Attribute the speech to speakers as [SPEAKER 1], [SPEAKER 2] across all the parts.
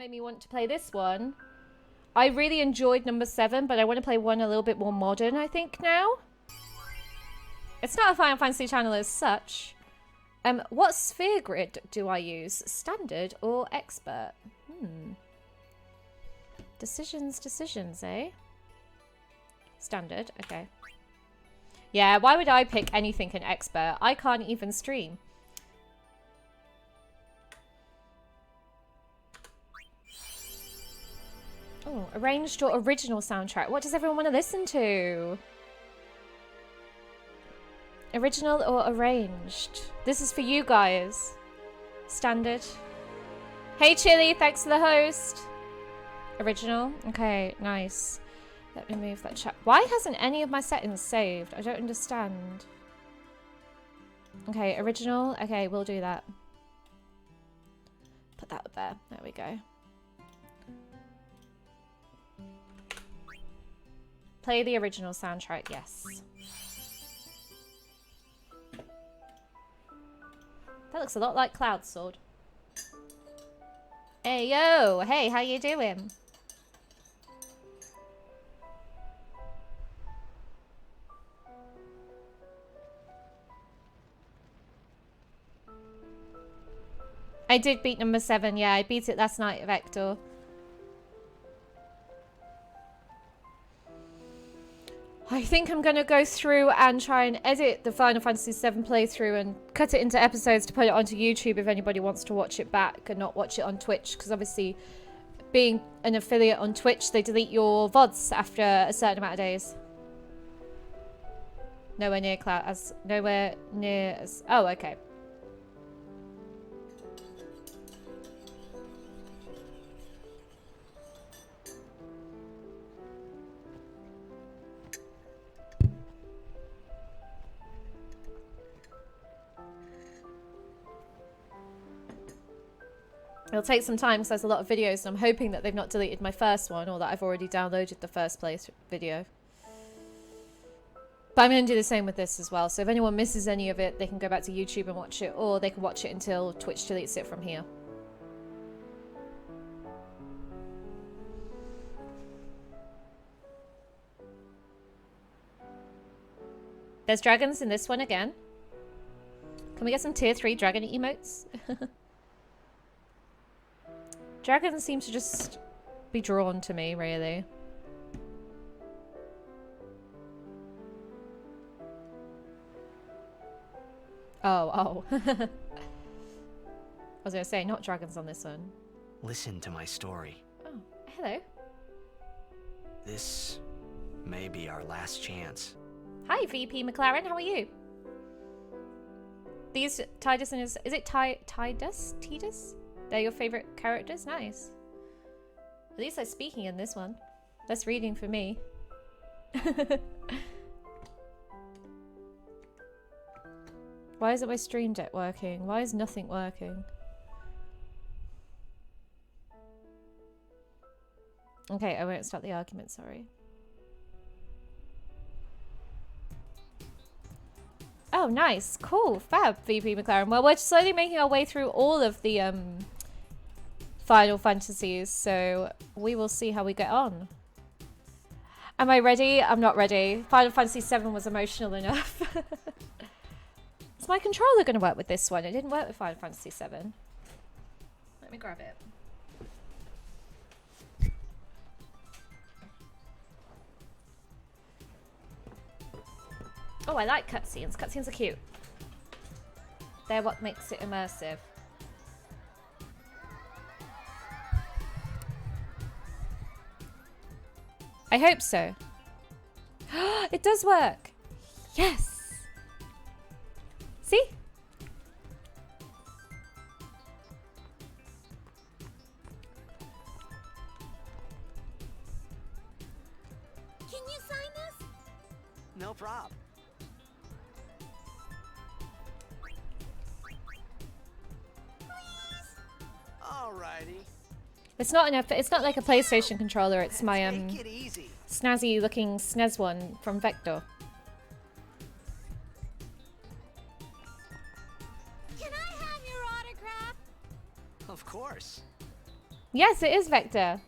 [SPEAKER 1] made me want to play this one. I really enjoyed number 7, but I want to play one a little bit more modern, I think, now. It's not a Final Fantasy channel as such. What sphere grid do I use? Standard or expert? Decisions, eh? Standard, okay. Yeah, why would I pick anything in expert? I can't even stream. Oh, arranged or original soundtrack. What does everyone want to listen to? Original or arranged? This is for you guys. Standard. Hey Chili, thanks for the host. Original. Okay, nice. Let me move that chat. Why hasn't any of my settings saved? I don't understand. Okay, original. Okay, we'll do that. Put that up there. There we go. Play the original soundtrack, yes. That looks a lot like Cloud Sword. Hey, yo! Hey, how you doing? I did beat number 7, yeah. I beat it last night, Vector. I think I'm going to go through and try and edit the Final Fantasy VII playthrough and cut it into episodes to put it onto YouTube if anybody wants to watch it back and not watch it on Twitch. Because obviously, being an affiliate on Twitch, they delete your VODs after a certain amount of days. Nowhere near as... Oh, okay. It'll take some time because there's a lot of videos, and I'm hoping that they've not deleted my first one or that I've already downloaded the first place video. But I'm going to do the same with this as well. So if anyone misses any of it, they can go back to YouTube and watch it, or they can watch it until Twitch deletes it from here. There's dragons in this one again. Can we get some tier 3 dragon emotes? Dragons seem to just be drawn to me, really. Oh. I was going to say, not dragons on this one.
[SPEAKER 2] Listen to my story.
[SPEAKER 1] Oh, hello.
[SPEAKER 2] This may be our last chance.
[SPEAKER 1] Hi, VP McLaren. How are you? These Tidus and his... Is it Tidus? Tidus? They're your favorite characters? Nice. At least they're speaking in this one. Less reading for me. Why isn't my stream deck working? Why is nothing working? Okay, I won't start the argument, sorry. Oh, nice. Cool. Fab, VP McLaren. Well, we're slowly making our way through all of the Final Fantasies, so we will see how we get on. Am I ready? I'm not ready. Final Fantasy VII was emotional enough. Is my controller going to work with this one? It didn't work with Final Fantasy VII. Let me grab it. Oh, I like cutscenes. Cutscenes are cute. They're what makes it immersive. I hope so. It does work. Yes. See?
[SPEAKER 3] Can you sign this?
[SPEAKER 2] No problem. Alrighty.
[SPEAKER 1] It's not enough. It's not like a PlayStation controller. It's my
[SPEAKER 2] Take it easy.
[SPEAKER 1] snazzy looking SNES one from Vector.
[SPEAKER 3] Can I have your autograph?
[SPEAKER 2] Of course.
[SPEAKER 1] Yes, it is Vector.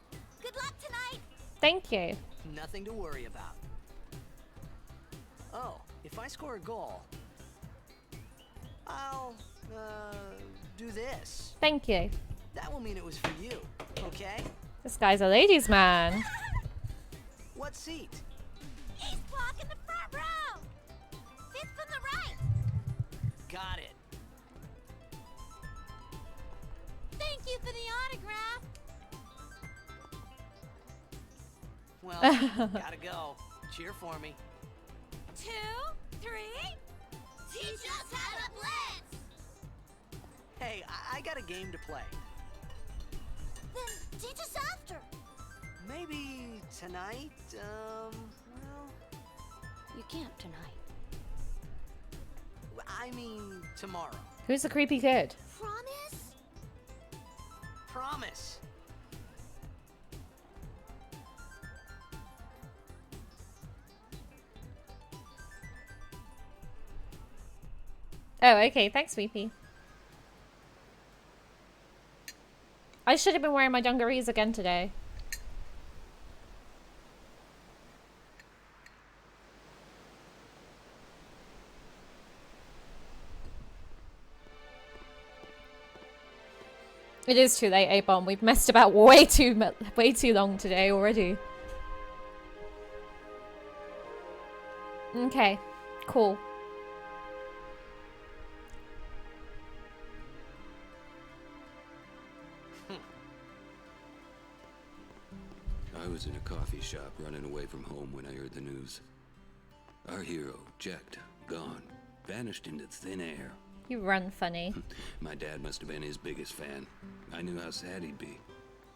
[SPEAKER 3] Good luck tonight.
[SPEAKER 1] Thank you.
[SPEAKER 2] Nothing to worry about. Oh, if I score a goal, I'll, do this.
[SPEAKER 1] Thank you.
[SPEAKER 2] That will mean it was for you, okay?
[SPEAKER 1] This guy's a ladies' man.
[SPEAKER 2] What seat?
[SPEAKER 3] He's blocking the front row. Fifth from the right.
[SPEAKER 2] Got it.
[SPEAKER 3] Thank you for the autograph.
[SPEAKER 2] Well, gotta go. Cheer for me.
[SPEAKER 3] 2, 3. Teach us how to blitz.
[SPEAKER 2] Hey, I got a game to play.
[SPEAKER 3] Then teach us after.
[SPEAKER 2] Maybe tonight, well,
[SPEAKER 3] You can't tonight.
[SPEAKER 2] I mean tomorrow.
[SPEAKER 1] Who's the creepy kid?
[SPEAKER 3] Promise?
[SPEAKER 2] Promise.
[SPEAKER 1] Oh, okay. Thanks, VP. I should have been wearing my dungarees again today. It is too late, A-Bomb. We've messed about way too long today already. Okay, cool.
[SPEAKER 4] I was in a coffee shop running away from home when I heard the news. Our hero, checked, gone, vanished into thin air.
[SPEAKER 1] You run funny.
[SPEAKER 4] My dad must have been his biggest fan. I knew how sad he'd be.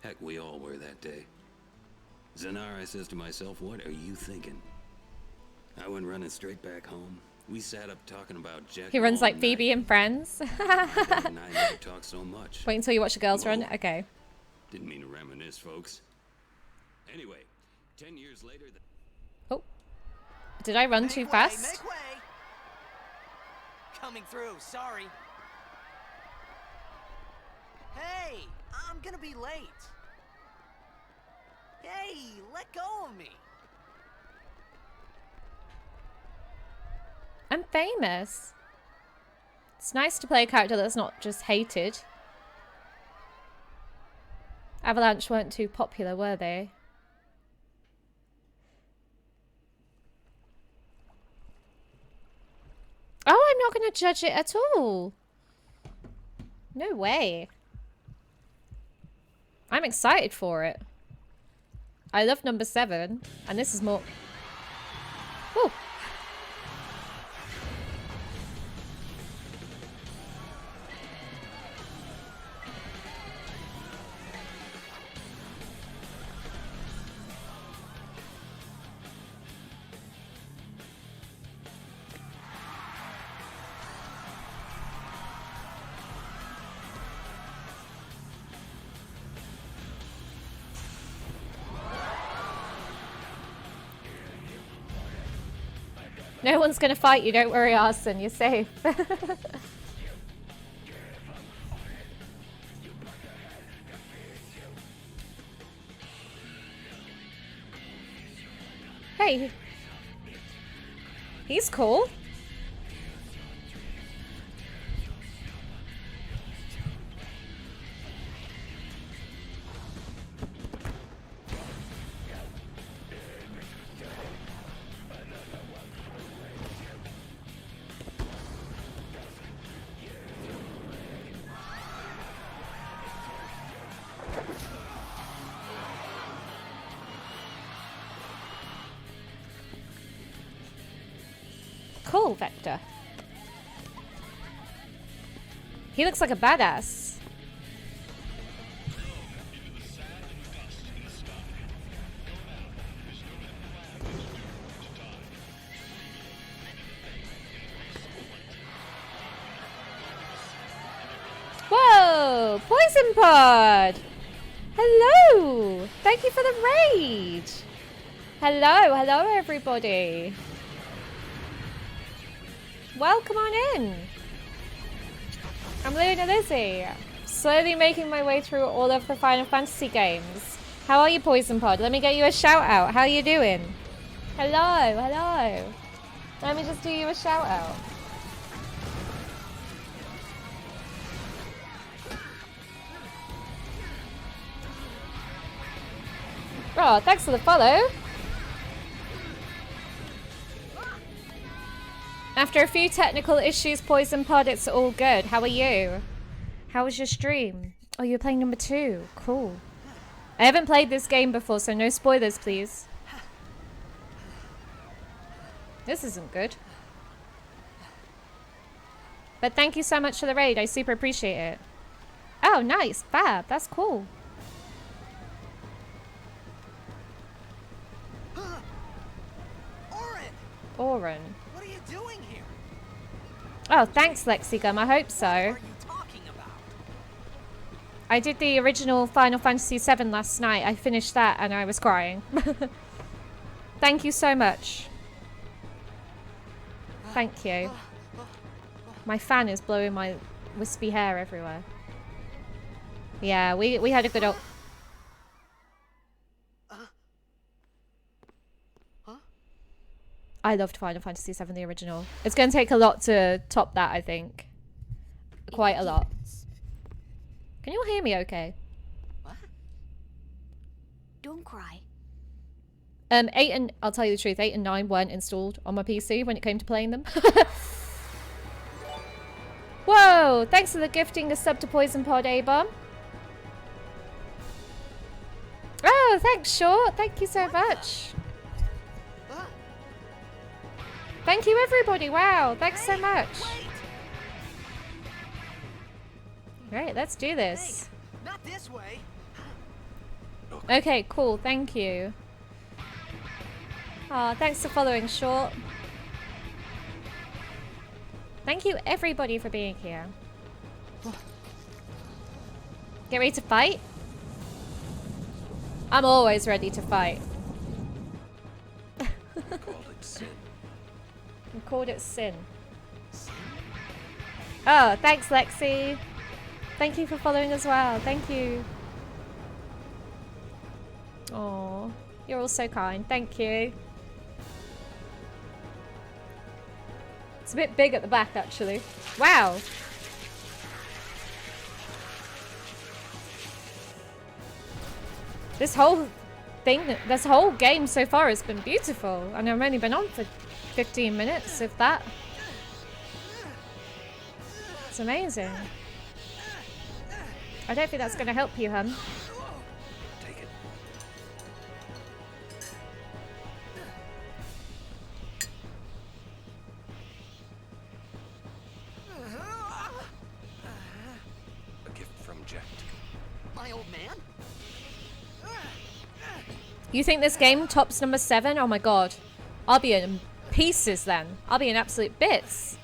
[SPEAKER 4] Heck, we all were that day. Zanar, I says to myself, what are you thinking? I went running straight back home. We sat up talking about Jack.
[SPEAKER 1] He runs
[SPEAKER 4] all
[SPEAKER 1] like Phoebe
[SPEAKER 4] night.
[SPEAKER 1] and Friends.
[SPEAKER 4] My dad and I never talked so much.
[SPEAKER 1] Wait until you watch the girls run.
[SPEAKER 4] Whoa.
[SPEAKER 1] Okay.
[SPEAKER 4] Didn't mean to reminisce, folks. Anyway, 10 years later...
[SPEAKER 1] Oh. Did I run
[SPEAKER 2] Make
[SPEAKER 1] too
[SPEAKER 2] way,
[SPEAKER 1] fast?
[SPEAKER 2] Make way. Coming through, sorry. Hey, I'm gonna be late. Hey, let go of me.
[SPEAKER 1] I'm famous. It's nice to play a character that's not just hated. Avalanche weren't too popular, were they? Oh, I'm not going to judge it at all. No way. I'm excited for it. I love number 7, and this is more... Woo. No one's gonna fight you, don't worry, Arson, you're safe. Hey. He's cool. Cool, Vector. He looks like a badass. Whoa! Poison Pod! Hello! Thank you for the raid! Hello everybody! Welcome on in! I'm Luna Lizzie. Slowly making my way through all of the Final Fantasy games. How are you, Poison Pod? Let me get you a shout out. How are you doing? Hello, hello. Let me just do you a shout out. Oh, thanks for the follow. After a few technical issues, Poison Pod, it's all good. How are you? How was your stream? Oh, you're playing number 2. Cool. I haven't played this game before, so no spoilers, please. This isn't good. But thank you so much for the raid. I super appreciate it. Oh, nice. Fab. That's cool. Oren.
[SPEAKER 2] What are you doing here?
[SPEAKER 1] Oh, thanks, Lexigum. I hope so.
[SPEAKER 2] What are you talking about?
[SPEAKER 1] I did the original Final Fantasy VII last night. I finished that and I was crying. Thank you so much. Thank you. My fan is blowing my wispy hair everywhere. Yeah, we had a good old... I loved Final Fantasy VII, the original. It's going to take a lot to top that, I think. Quite a lot. Can you all hear me okay?
[SPEAKER 2] What?
[SPEAKER 3] Don't cry.
[SPEAKER 1] 8 and... I'll tell you the truth, 8 and 9 weren't installed on my PC when it came to playing them. Whoa! Thanks for the gifting a sub to Poison Pod, A-Bomb. Oh, thanks, Short. Thank you so much. Thank you, everybody. Wow, thanks so much. Great, let's do this.
[SPEAKER 2] Hey, not this way.
[SPEAKER 1] Okay, cool. Thank you. Aw, thanks for following, Short. Thank you, everybody, for being here. Get ready to fight? I'm always ready to fight.
[SPEAKER 4] Called it sin.
[SPEAKER 1] We called it sin. Oh, thanks, Lexi. Thank you for following as well. Thank you. Oh, you're all so kind. Thank you. It's a bit big at the back, actually. Wow. This whole thing, this whole game so far has been beautiful. And I've only been on for 15 minutes, if that. It's amazing. I don't think that's going to help you, hun.
[SPEAKER 4] Take it. A gift from Jet.
[SPEAKER 2] My old man?
[SPEAKER 1] You think this game tops number 7? Oh my god. I'll be in pieces then. I'll be in absolute bits.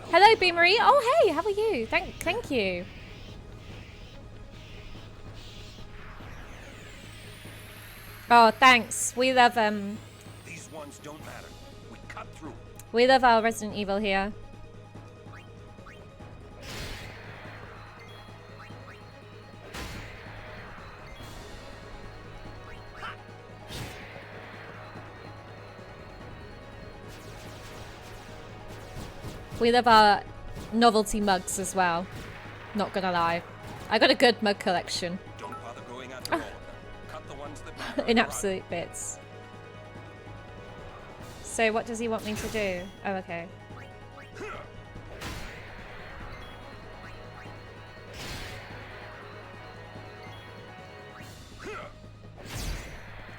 [SPEAKER 1] Hello, B. Marie. Oh, hey, how are you? Thank you. Oh, thanks. We love
[SPEAKER 5] These ones don't matter. We cut through.
[SPEAKER 1] we love our Resident Evil here. We love our novelty mugs as well. Not gonna lie. I got a good mug collection.
[SPEAKER 5] Don't bother going after all of them. Cut the ones that matter.
[SPEAKER 1] In absolute bits. So what does he want me to do? Oh, okay.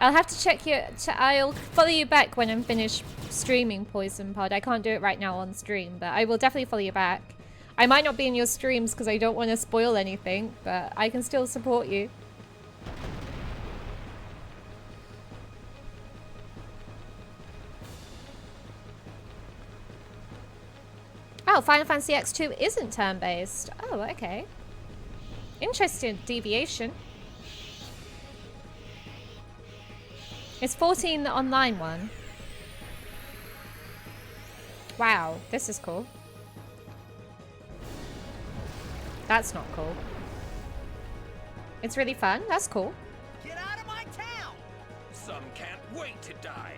[SPEAKER 1] I'll have to check your... I'll follow you back when I'm finished streaming Poison Pod. I can't do it right now on stream, but I will definitely follow you back. I might not be in your streams because I don't want to spoil anything, but I can still support you. Oh, Final Fantasy X2 isn't turn-based. Oh, okay. Interesting deviation. It's 14 the online one. Wow, this is cool. That's not cool. It's really fun. That's cool.
[SPEAKER 2] Get out of my town!
[SPEAKER 5] Some can't wait to die.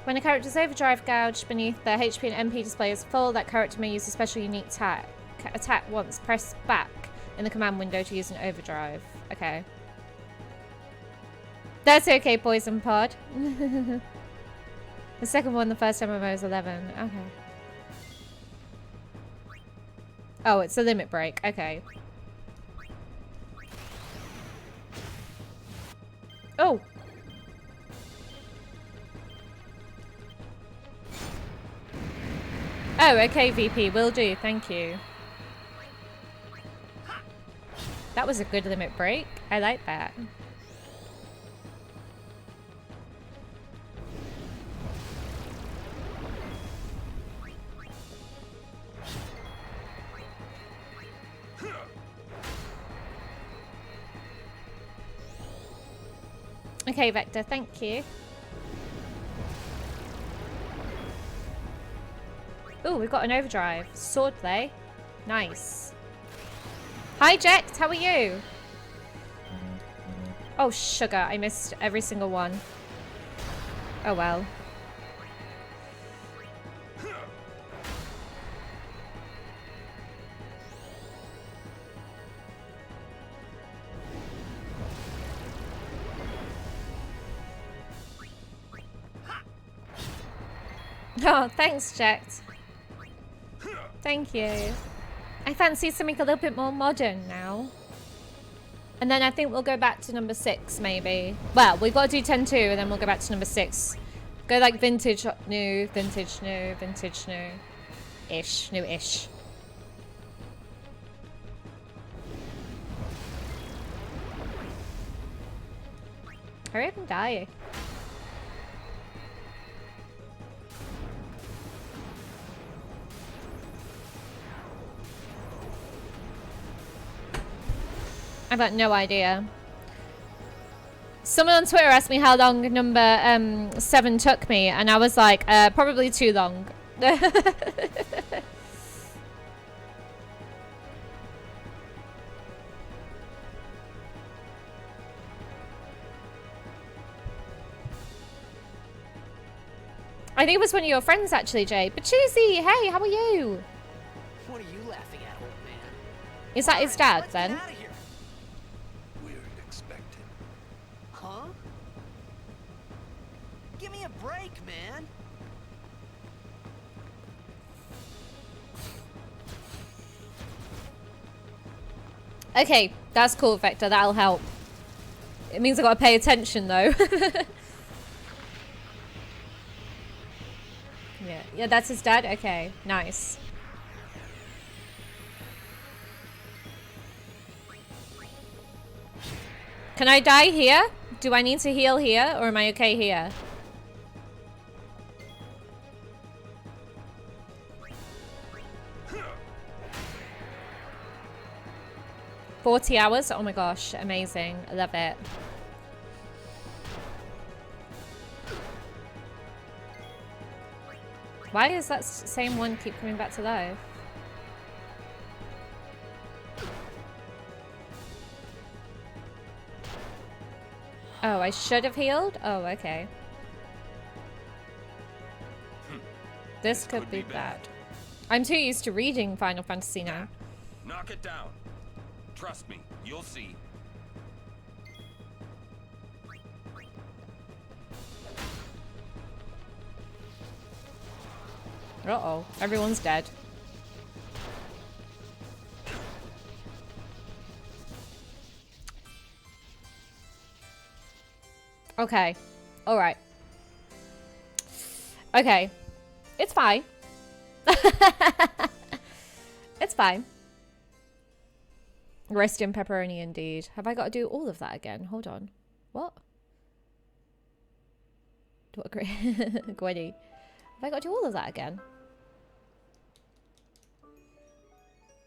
[SPEAKER 1] When a character's overdrive gouge beneath their HP and MP display is full, that character may use a special unique attack once. Press back in the command window to use an overdrive. Okay. That's okay, Poison Pod. The second one, the first MMO is 11. Okay. Oh, it's a limit break. Okay. Oh! Oh, okay, VP. Will do. Thank you. That was a good limit break. I like that. Okay, Vector, thank you. Ooh, we've got an overdrive. Swordplay. Nice. Hi, Jecht, how are you? Oh, sugar, I missed every single one. Oh, well. Oh, thanks, Jecht. Thank you. I fancy something a little bit more modern now. And then I think we'll go back to number 6, maybe. Well, we've got to do 10-2, and then we'll go back to number 6. Go like vintage, new, vintage, new, vintage, new. Ish, new-ish. Hurry up and die. I've got no idea. Someone on Twitter asked me how long number 7 took me, and I was like, probably too long. I think it was one of your friends, actually, Jay. But Cheesy, hey, how are you?
[SPEAKER 2] What are you laughing at, old man?
[SPEAKER 1] Is that his dad,
[SPEAKER 2] Let's
[SPEAKER 1] then?
[SPEAKER 2] Get out of here.
[SPEAKER 5] We're expected.
[SPEAKER 2] Huh? Give me a break, man.
[SPEAKER 1] Okay, that's cool, Vector. That'll help. It means I gotta pay attention, though. Yeah, that's his dad? Okay, nice. Can I die here? Do I need to heal here, or am I okay here? $40 hours? Oh my gosh, amazing. I love it. Why does that same one keep coming back to life? Oh, I should have healed? Oh, okay. This could be bad. I'm too used to reading Final Fantasy now.
[SPEAKER 5] Knock it down. Trust me, you'll see.
[SPEAKER 1] Uh-oh, everyone's dead. Okay, alright. Okay, it's fine. It's fine. Rest in pepperoni indeed. Have I got to do all of that again? Hold on. What? What a Gweddy. Have I got to do all of that again?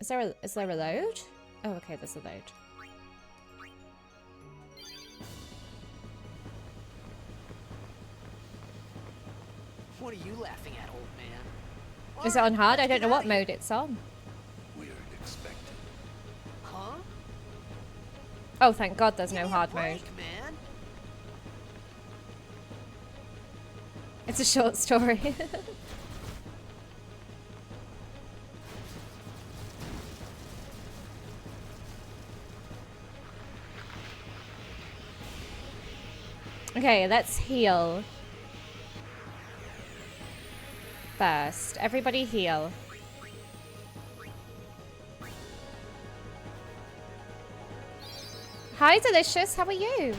[SPEAKER 1] Is there a load? Oh, okay, there's a load.
[SPEAKER 2] What are you laughing at, old man?
[SPEAKER 1] Is it on hard? I don't know what mode it's on.
[SPEAKER 5] We're expected.
[SPEAKER 1] Oh, thank God there's no hard mode.
[SPEAKER 2] Break, man.
[SPEAKER 1] It's a short story. Okay, let's heal. First, everybody heal. Hi, Delicious. How are you?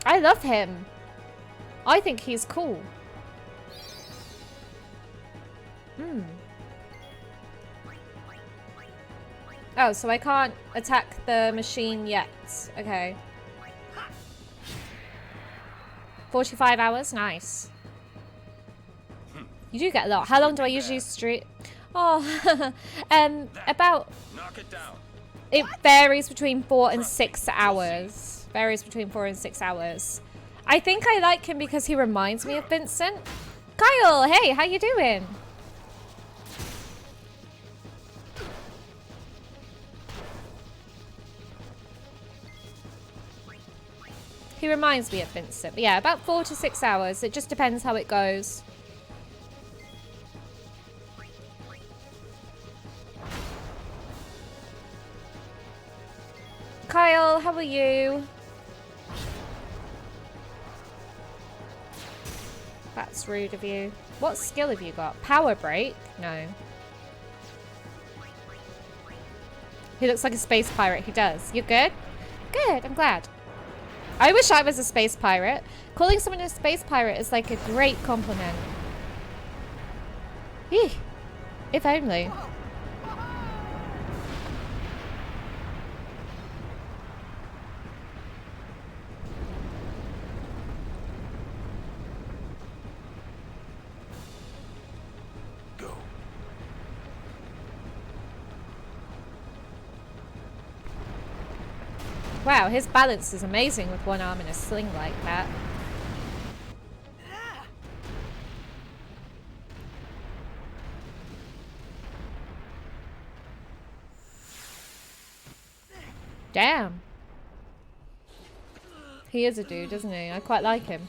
[SPEAKER 1] I love him. I think he's cool. Hmm. Oh, so I can't attack the machine yet. Okay. 45 hours? Nice. You do get a lot. How long do I usually stream? Oh, about...
[SPEAKER 5] Knock it down.
[SPEAKER 1] It varies between 4 and 6 hours. Varies between 4 and 6 hours. I think I like him because he reminds me of Vincent. Kyle, hey, how you doing? He reminds me of Vincent. But yeah, about 4 to 6 hours. It just depends how it goes. Kyle, how are you? That's rude of you. What skill have you got? Power break? No. He looks like a space pirate. He does. You good? Good, I'm glad. I wish I was a space pirate. Calling someone a space pirate is like a great compliment. Eeh. If only.
[SPEAKER 5] Go.
[SPEAKER 1] Wow, his balance is amazing with one arm in a sling like that. Damn. He is a dude, isn't he? I quite like him.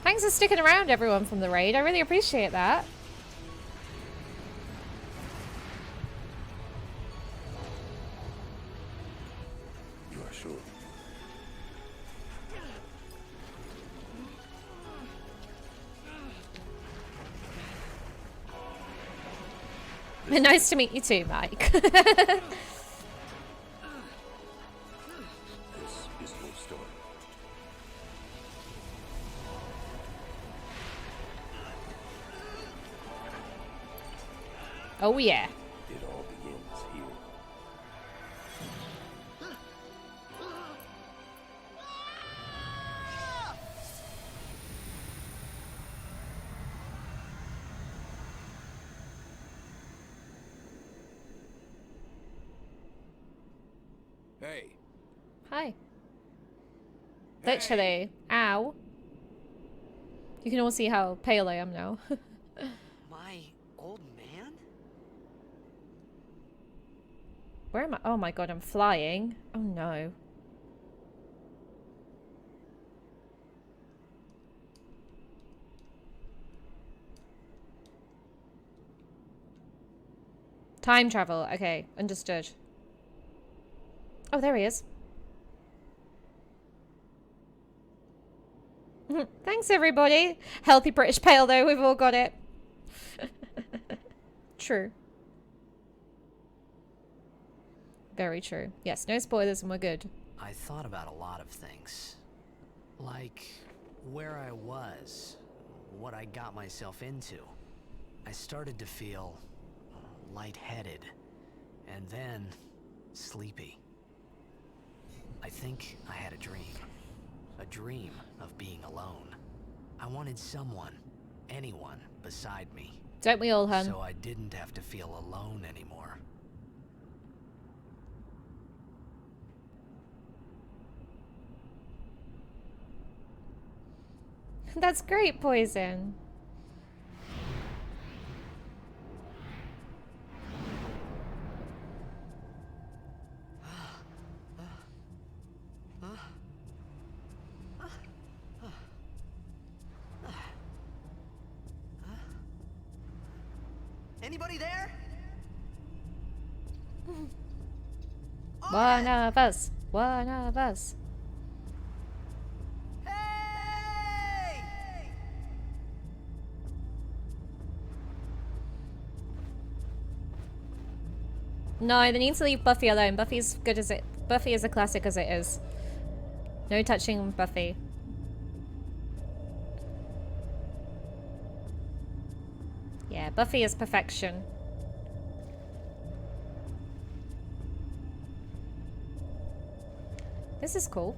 [SPEAKER 1] Thanks for sticking around, everyone, from the raid. I really appreciate that.
[SPEAKER 5] You are sure?
[SPEAKER 1] Nice to meet you too, Mike.
[SPEAKER 5] This is no story.
[SPEAKER 1] Oh, yeah.
[SPEAKER 5] It all begins here. Hey.
[SPEAKER 1] Hi. Literally. Ow. You can all see how pale I am now.
[SPEAKER 2] My old man?
[SPEAKER 1] Where am I? Oh my god, I'm flying. Oh no. Time travel. Okay, understood. Oh, there he is. Thanks, everybody. Healthy British pale, though. We've all got it. True. Very true. Yes, no spoilers and we're good.
[SPEAKER 6] I thought about a lot of things. Like where I was, what I got myself into. I started to feel lightheaded, and then sleepy. I think I had a dream of being alone. I wanted someone, anyone beside me.
[SPEAKER 1] Don't we all, hun?
[SPEAKER 6] So I didn't have to feel alone anymore.
[SPEAKER 1] That's great, Poison.
[SPEAKER 6] Anybody there?
[SPEAKER 1] One of us. One of us.
[SPEAKER 6] Hey!
[SPEAKER 1] No, they need to leave Buffy alone. Buffy's good as it. Buffy is a classic as it is. No touching Buffy. Yeah, Buffy is perfection. This is cool.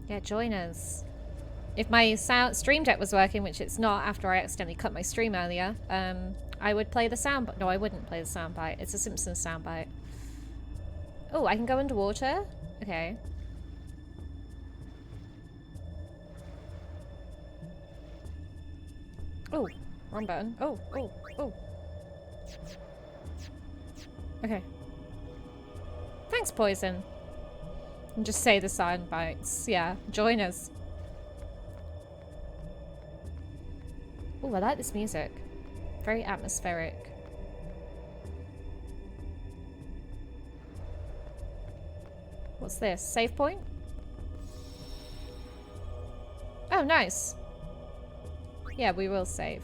[SPEAKER 1] Yeah, join us. If my stream deck was working, which it's not after I accidentally cut my stream earlier, I would play the sound. No, I wouldn't play the soundbite. It's a Simpsons soundbite. Oh, I can go underwater? Okay. Oh, wrong button. Oh, oh, oh. Okay. Thanks, Poison. And just say the sound bites. Yeah, join us. Oh, I like this music. Very atmospheric. What's this? Save point? Oh, nice. Yeah, we will save.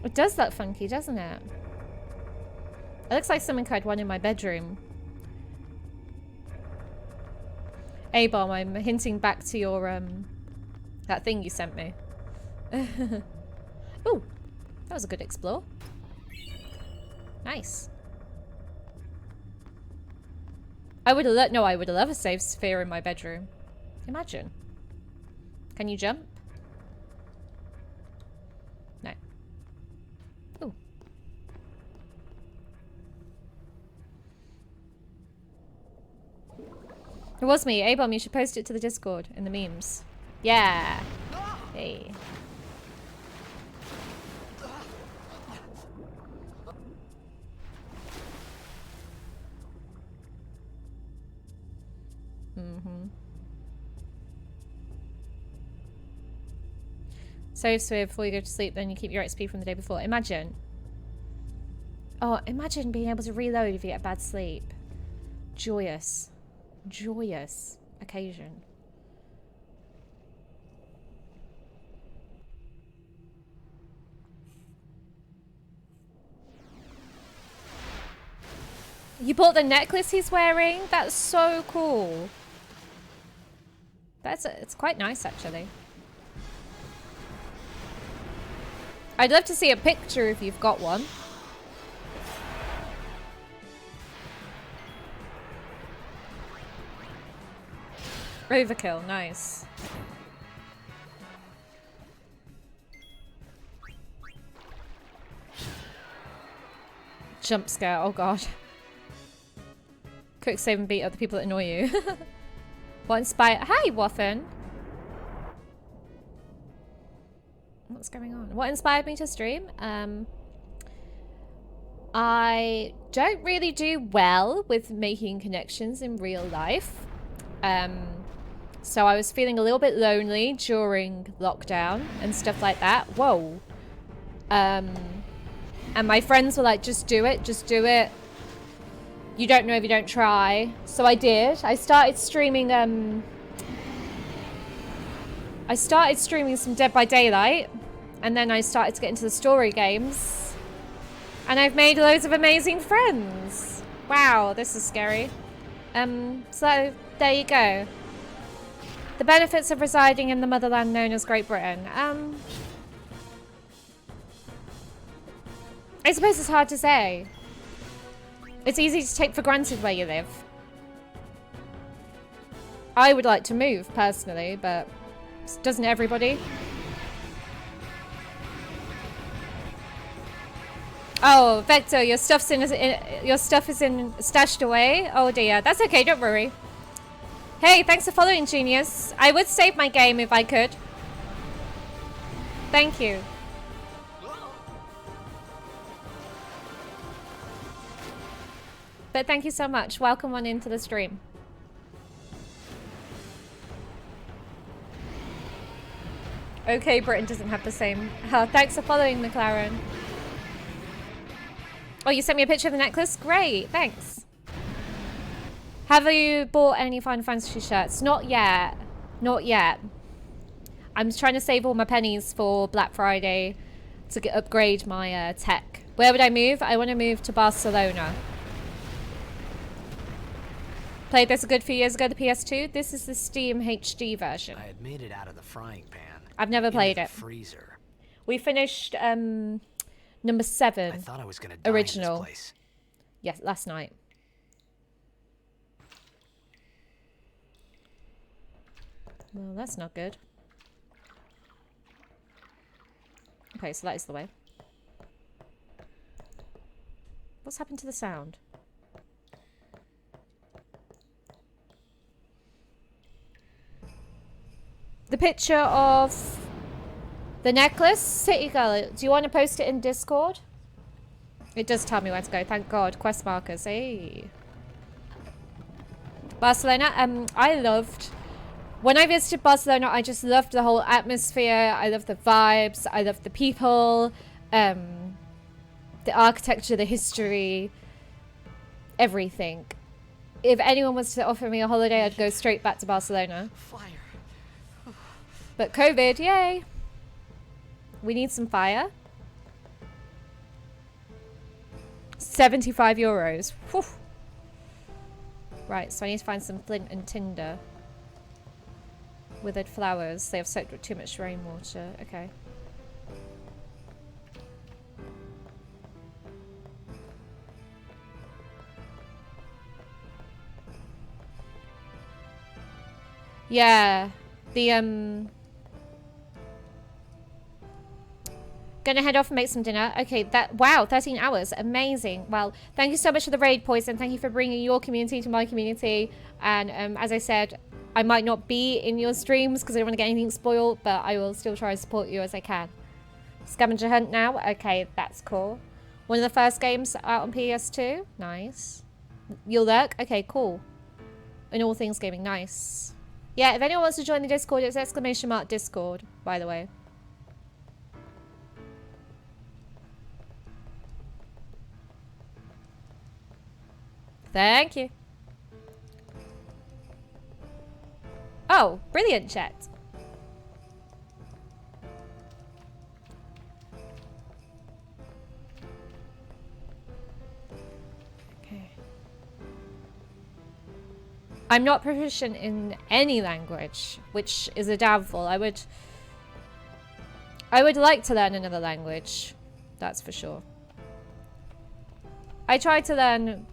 [SPEAKER 1] It does look funky, doesn't it? It looks like something I'd want in my bedroom. A-bomb, I'm hinting back to your, that thing you sent me. Ooh, that was a good explore. Nice. I would have no, I would have loved a safe sphere in my bedroom. Imagine. Can you jump? No. Ooh. It was me. A-bomb, you should post it to the Discord in the memes. Yeah. Hey. Mm-hmm. Save sphere before you go to sleep, then you keep your XP from the day before. Imagine. Oh, imagine being able to reload if you get bad sleep. Joyous. Joyous occasion. You bought the necklace he's wearing? That's so cool. It's quite nice, actually. I'd love to see a picture if you've got one. Overkill, nice. Jump scare, oh god. Quick save and beat other people that annoy you. What inspired? Hi, Waffen. What's going on? What inspired me to stream? I don't really do well with making connections in real life. So I was feeling a little bit lonely during lockdown and stuff like that. Whoa. And my friends were like, just do it, just do it. You don't know if you don't try. So I did. I started streaming some Dead by Daylight. And then I started to get into the story games. And I've made loads of amazing friends. Wow, this is scary. So there you go. The benefits of residing in the motherland known as Great Britain. I suppose it's hard to say. It's easy to take for granted where you live. I would like to move, personally, but doesn't everybody? Oh, Vector, your stuff is stashed away. Oh dear, that's okay. Don't worry. Hey, thanks for following, Genius. I would save my game if I could. Thank you. But thank you so much. Welcome on into the stream. Okay, Britain doesn't have the same. Thanks for following, McLaren. Oh, you sent me a picture of the necklace? Great, thanks. Have you bought any Final Fantasy shirts? Not yet. Not yet. I'm trying to save all my pennies for Black Friday to upgrade my tech. Where would I move? I want to move to Barcelona. Played this a good few years ago, the PS2. This is the Steam HD version.
[SPEAKER 6] I had made it out of the frying pan.
[SPEAKER 1] I've never played it.
[SPEAKER 6] Freezer.
[SPEAKER 1] We finished number 7.
[SPEAKER 6] I thought I was gonna die
[SPEAKER 1] original.
[SPEAKER 6] in this place.
[SPEAKER 1] Yes, last night. Well, that's not good. Okay, so that is the way. What's happened to the sound? The picture of the necklace, City Girl. Do you want to post it in Discord? It does tell me where to go. Thank God. Quest markers. Hey. Barcelona. I loved when I visited Barcelona. I just loved the whole atmosphere. I loved the vibes. I loved the people. The architecture, the history, everything. If anyone was to offer me a holiday, I'd go straight back to Barcelona.
[SPEAKER 6] Fire.
[SPEAKER 1] But COVID, yay. We need some fire. 75 euros. Whew. Right, so I need to find some flint and tinder. Withered flowers. They have soaked with too much rainwater. Okay. Yeah. The, Gonna head off and make some dinner. Okay, wow, 13 hours. Amazing. Well, thank you so much for the raid, Poison. Thank you for bringing your community to my community. And as I said, I might not be in your streams because I don't want to get anything spoiled, but I will still try to support you as I can. Scavenger Hunt now. Okay, that's cool. One of the first games out on PS2. Nice. You'll lurk? Okay, cool. In all things gaming. Nice. Yeah, if anyone wants to join the Discord, it's !Discord, by the way. Thank you. Oh, brilliant, chat. Okay. I'm not proficient in any language, which is a downfall. I would like to learn another language. That's for sure. I tried to learn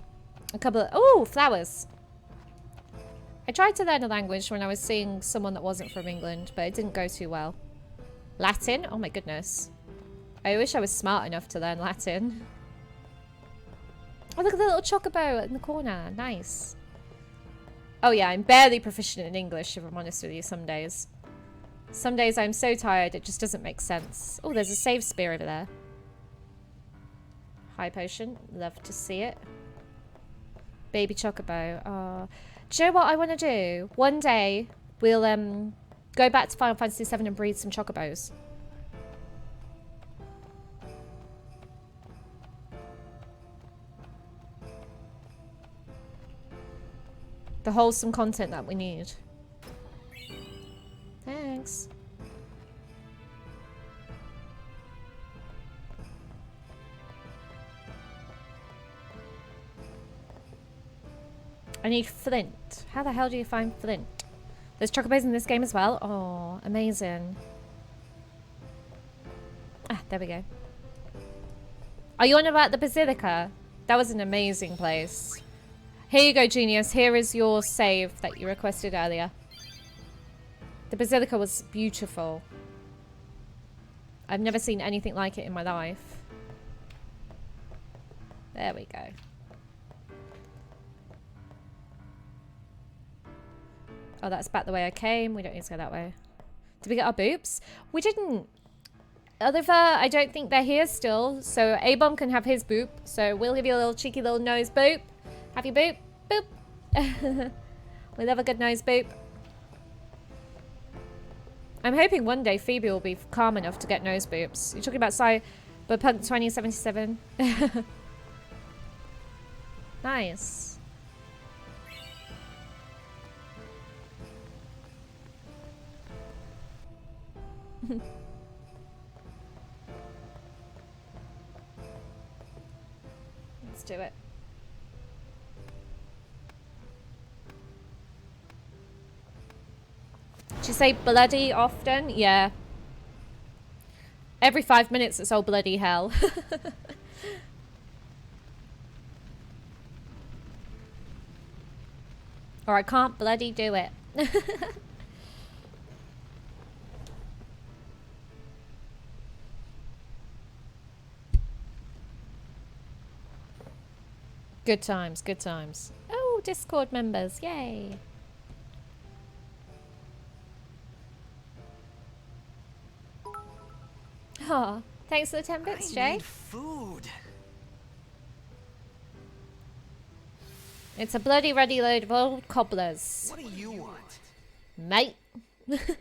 [SPEAKER 1] a couple of... Oh, flowers. I tried to learn a language when I was seeing someone that wasn't from England, but it didn't go too well. Latin? Oh my goodness. I wish I was smart enough to learn Latin. Oh, look at the little chocobo in the corner. Nice. Oh yeah, I'm barely proficient in English, if I'm honest with you, some days. Some days I'm so tired, it just doesn't make sense. Oh, there's a save spear over there. High potion. Love to see it. Baby chocobo. Do you know what I want to do? One day, we'll go back to Final Fantasy VII and breed some chocobos. The wholesome content that we need. Thanks. I need flint. How the hell do you find flint? There's chocobos in this game as well. Oh, amazing. Ah, there we go. Are you on about the Basilica? That was an amazing place. Here you go, Genius. Here is your save that you requested earlier. The Basilica was beautiful. I've never seen anything like it in my life. There we go. Oh, that's back the way I came. We don't need to go that way. Did we get our boops? We didn't. Oliver, I don't think they're here still. So A-Bomb can have his boop. So we'll give you a little cheeky little nose boop. Have your boop. Boop. We love a good nose boop. I'm hoping one day Phoebe will be calm enough to get nose boops. You're talking about Cyberpunk 2077. Nice. Let's do it. Did you say bloody often? Yeah. Every 5 minutes it's all bloody hell. Or I can't bloody do it. Good times, good times. Oh, Discord members, yay. Oh, thanks for the 10 bits,
[SPEAKER 6] I
[SPEAKER 1] Jay.
[SPEAKER 6] need food.
[SPEAKER 1] It's a bloody ready load of old cobblers.
[SPEAKER 6] What do you want?
[SPEAKER 1] Mate.
[SPEAKER 5] It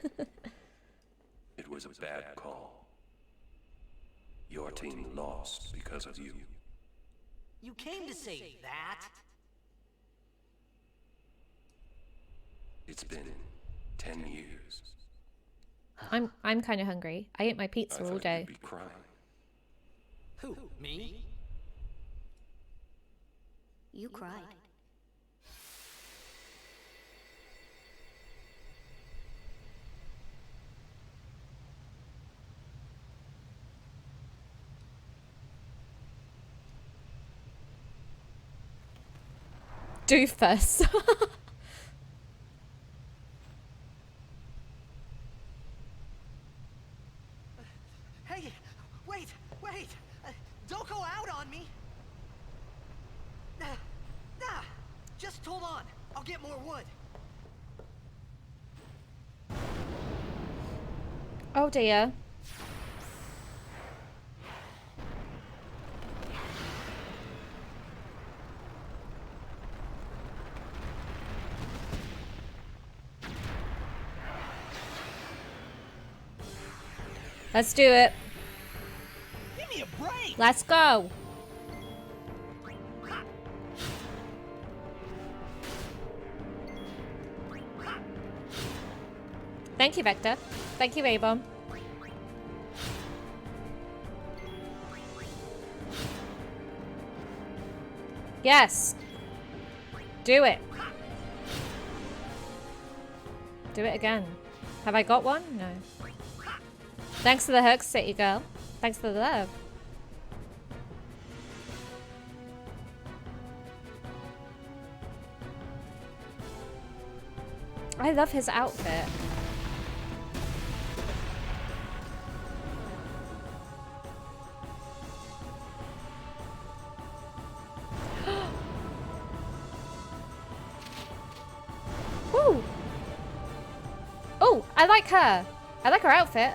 [SPEAKER 5] was a bad call. Your team lost because of you.
[SPEAKER 6] You came to say that?
[SPEAKER 5] It's been 10 years.
[SPEAKER 1] I'm kind of hungry. I ate my pizza
[SPEAKER 5] I
[SPEAKER 1] all
[SPEAKER 5] thought
[SPEAKER 1] day.
[SPEAKER 5] you'd be crying.
[SPEAKER 6] Who? Me?
[SPEAKER 3] You cried.
[SPEAKER 1] Doofus.
[SPEAKER 6] Hey, wait! Don't go out on me! Just hold on. I'll get more wood.
[SPEAKER 1] Oh dear. Let's do it.
[SPEAKER 6] Give me a break!
[SPEAKER 1] Let's go. Thank you, Vector. Thank you, A-Bomb. Yes. Do it. Do it again. Have I got one? No. Thanks for the hug, City Girl. Thanks for the love. I love his outfit. Woo! Oh, I like her. I like her outfit.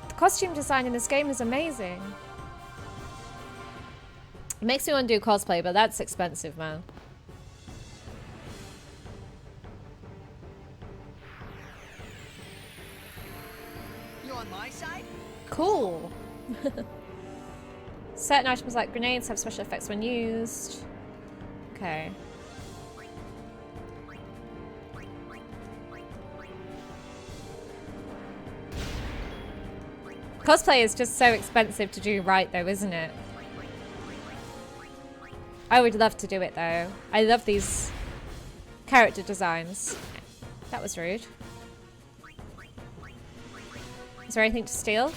[SPEAKER 1] The costume design in this game is amazing. It makes me want to do cosplay, but that's expensive, man.
[SPEAKER 6] You on my side?
[SPEAKER 1] Cool. Certain items like grenades have special effects when used. Okay. Cosplay is just so expensive to do right though, isn't it? I would love to do it though. I love these character designs. That was rude. Is there anything to steal?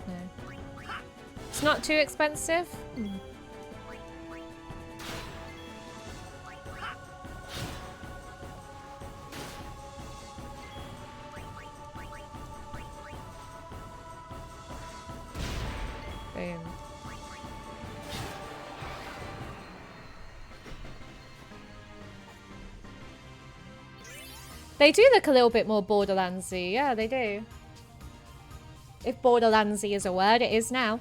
[SPEAKER 1] No. It's not too expensive. Boom. They do look a little bit more Borderlandsy. Yeah, they do. If Borderlandsy is a word, it is now.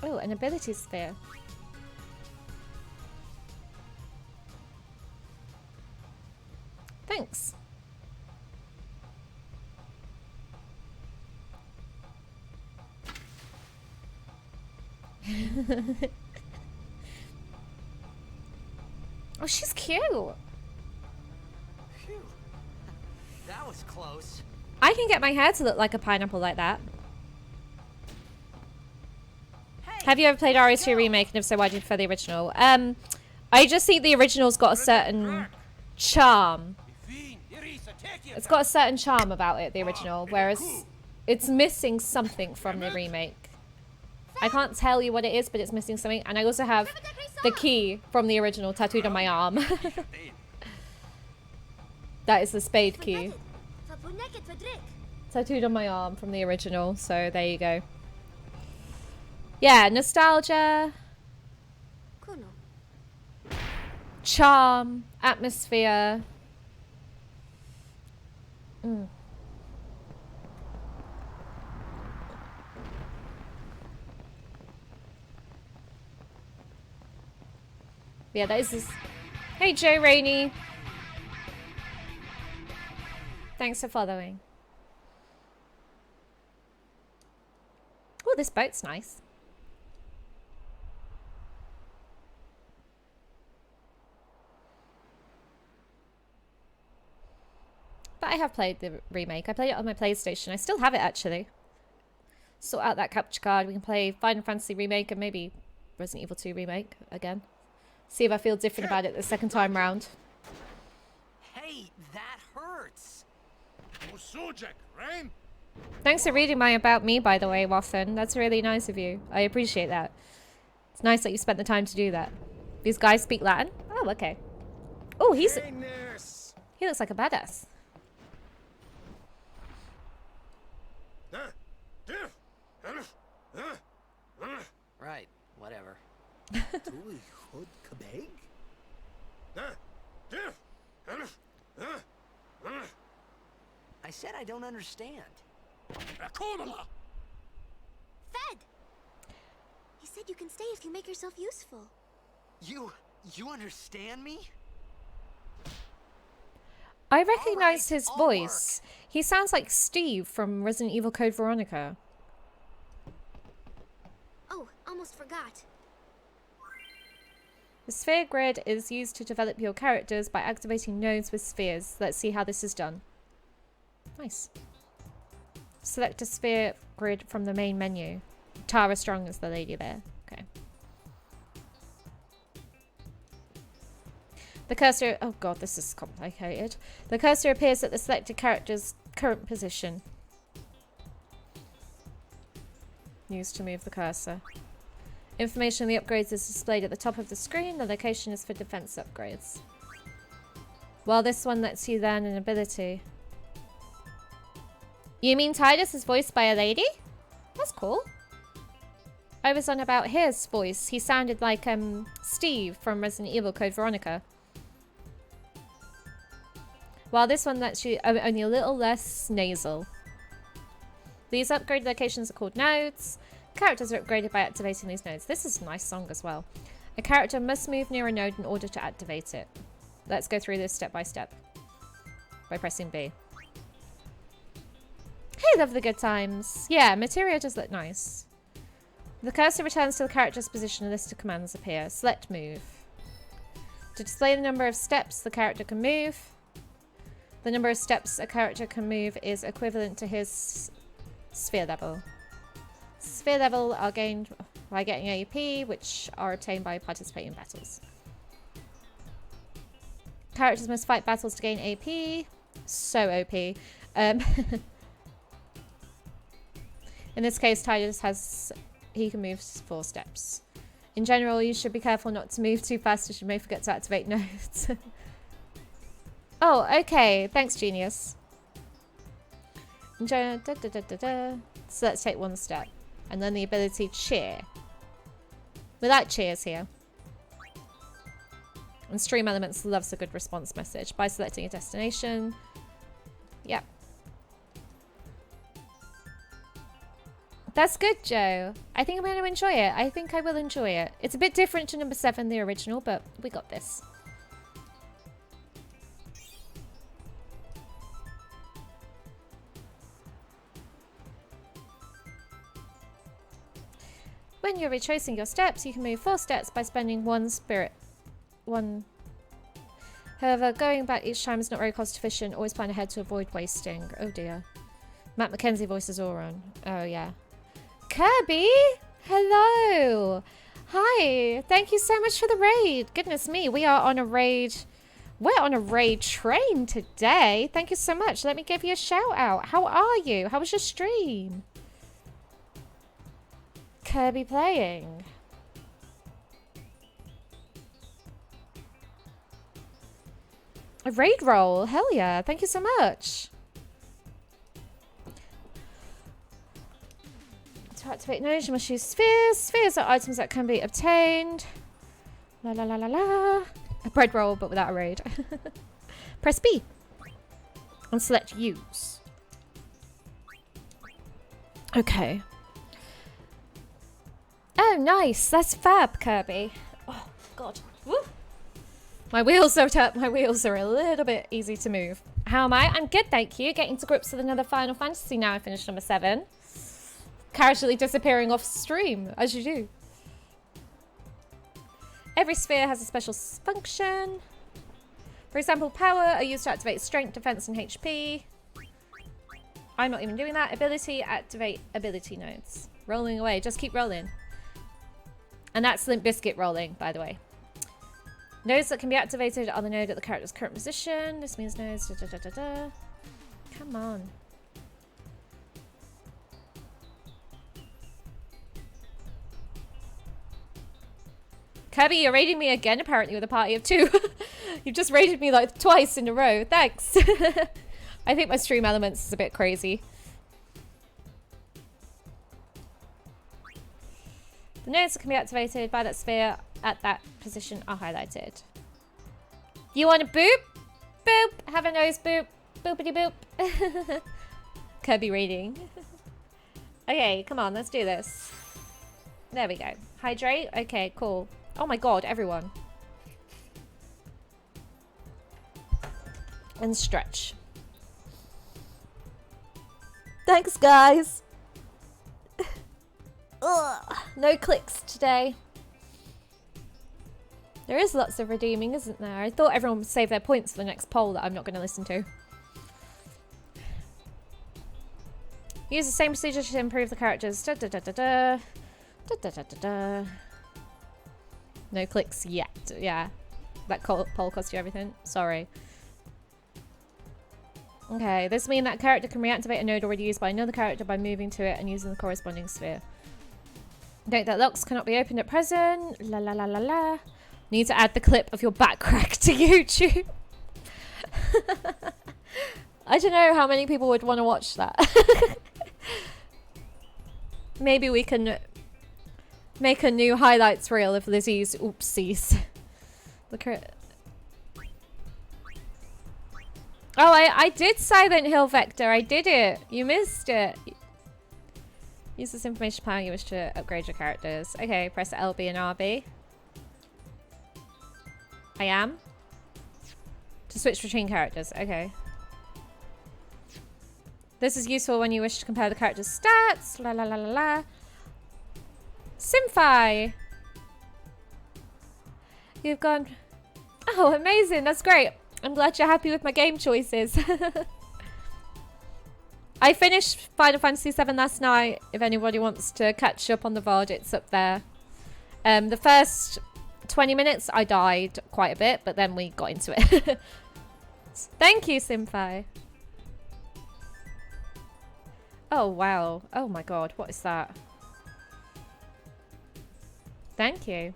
[SPEAKER 1] Oh, an ability sphere. Thanks. Oh, she's cute.
[SPEAKER 6] Phew. That was close.
[SPEAKER 1] I can get my hair to look like a pineapple like that.
[SPEAKER 6] Hey,
[SPEAKER 1] Have you ever played RE2 Remake, and if so, why do you prefer the original? I just think the original's got a certain charm. It's got a certain charm about it, the original, whereas it's missing something from the remake. I can't tell you what it is, but it's missing something. And I also have the key from the original tattooed on my arm. That is the spade key. Tattooed on my arm from the original, so there you go. Yeah, nostalgia, charm, atmosphere. Yeah, that is this. Hey, Joe Rainey. Thanks for following. Oh, this boat's nice. But I have played the remake. I played it on my PlayStation. I still have it, actually. Sort out that capture card. We can play Final Fantasy Remake and maybe Resident Evil 2 Remake again. See if I feel different about it the second time round.
[SPEAKER 6] Hey, that hurts.
[SPEAKER 1] Thanks for reading my About Me, by the way, Watson. That's really nice of you. I appreciate that. It's nice that you spent the time to do that. These guys speak Latin? Oh, okay. Oh, he looks like a badass.
[SPEAKER 6] Right, whatever. I said I don't understand.
[SPEAKER 3] Fed! He said you can stay if you make yourself useful.
[SPEAKER 6] You understand me?
[SPEAKER 1] I recognize his
[SPEAKER 6] I'll
[SPEAKER 1] voice. He sounds like Steve from Resident Evil Code Veronica.
[SPEAKER 3] Oh, almost forgot.
[SPEAKER 1] The sphere grid is used to develop your characters by activating nodes with spheres. Let's see how this is done. Nice. Select a sphere grid from the main menu. Tara Strong is the lady there. Okay. The cursor... Oh god, this is complicated. The cursor appears at the selected character's current position. Used to move the cursor. Information on the upgrades is displayed at the top of the screen. The location is for defense upgrades. Well, this one lets you learn an ability. You mean Titus is voiced by a lady? That's cool. I was on about his voice. He sounded like Steve from Resident Evil Code Veronica. While this one lets you only a little less nasal. These upgrade locations are called nodes. Characters are upgraded by activating these nodes. This is a nice song as well. A character must move near a node in order to activate it. Let's go through this step by step. By pressing B. Hey, love the good times. Yeah, materia does look nice. The cursor returns to the character's position. A list of commands appear. Select move. To display the number of steps the character can move. The number of steps a character can move is equivalent to his sphere level. Sphere level are gained by getting AP, which are obtained by participating in battles. Characters must fight battles to gain AP. So OP. In this case, Titus he can move 4 steps. In general, you should be careful not to move too fast as you may forget to activate nodes. Oh, okay. Thanks, genius. So let's take 1 step. And then the ability cheer. We like cheers here. And Stream Elements loves a good response message by selecting a destination. Yep. That's good, Joe. I think I'm going to enjoy it. I think I will enjoy it. It's a bit different to number 7, the original, but we got this. When you're retracing your steps, you can move 4 steps by spending 1 spirit. However, going back each time is not very cost efficient. Always plan ahead to avoid wasting. Oh dear. Matt McKenzie voices Auron. Oh yeah. Kirby! Hello! Hi! Thank you so much for the raid. Goodness me, we are on a raid. We're on a raid train today. Thank you so much. Let me give you a shout out. How are you? How was your stream? Kirby playing. A raid roll. Hell yeah. Thank you so much. To activate knowledge, you must use spheres. Spheres are items that can be obtained. La la la la la. A bread roll, but without a raid. Press B. And select use. Okay. Oh, nice. That's fab, Kirby. Oh, God. Woo. My wheels are up. My wheels are a little bit easy to move. How am I? I'm good, thank you. Getting to grips with another Final Fantasy now. I finished number 7. Casually disappearing off stream, as you do. Every sphere has a special function. For example, power are used to activate strength, defense, and HP. I'm not even doing that. Ability, activate ability nodes. Rolling away. Just keep rolling. And that's Limp Bizkit rolling, by the way. Nodes that can be activated are the node at the character's current position. This means nodes. Come on. Kirby, you're raiding me again, apparently, with a party of 2. You've just raided me like twice in a row. Thanks. I think my Stream Elements is a bit crazy. The nodes that can be activated by that sphere at that position are highlighted. You want a boop? Boop. Have a nose boop. Boopity boop. Kirby raiding. Okay, come on, let's do this. There we go. Hydrate. Okay, cool. Oh my god, everyone. And stretch. Thanks, guys. Ugh, no clicks today. There is lots of redeeming, isn't there? I thought everyone would save their points for the next poll that I'm not going to listen to. Use the same procedure to improve the characters. Da, da, da, da, da. Da, da, da, da, da. No clicks yet. Yeah. That poll cost you everything. Sorry. Okay, this means that character can reactivate a node already used by another character by moving to it and using the corresponding sphere. Note that locks cannot be opened at present. La la la la la. Need to add the clip of your back crack to YouTube. I don't know how many people would want to watch that. Maybe we can make a new highlights reel of Lizzie's oopsies. Look at it. Oh, I did Silent Hill Vector. I did it. You missed it. Use this information plan you wish to upgrade your characters. Okay, press LB and RB. I am. To switch between characters. Okay. This is useful when you wish to compare the character's stats. La la la la la. Simfi! You've gone... Oh, amazing. That's great. I'm glad you're happy with my game choices. I finished Final Fantasy VII last night. If anybody wants to catch up on the VOD, it's up there. The first 20 minutes, I died quite a bit, but then we got into it. Thank you, Simfi. Oh, wow. Oh, my God. What is that? Thank you.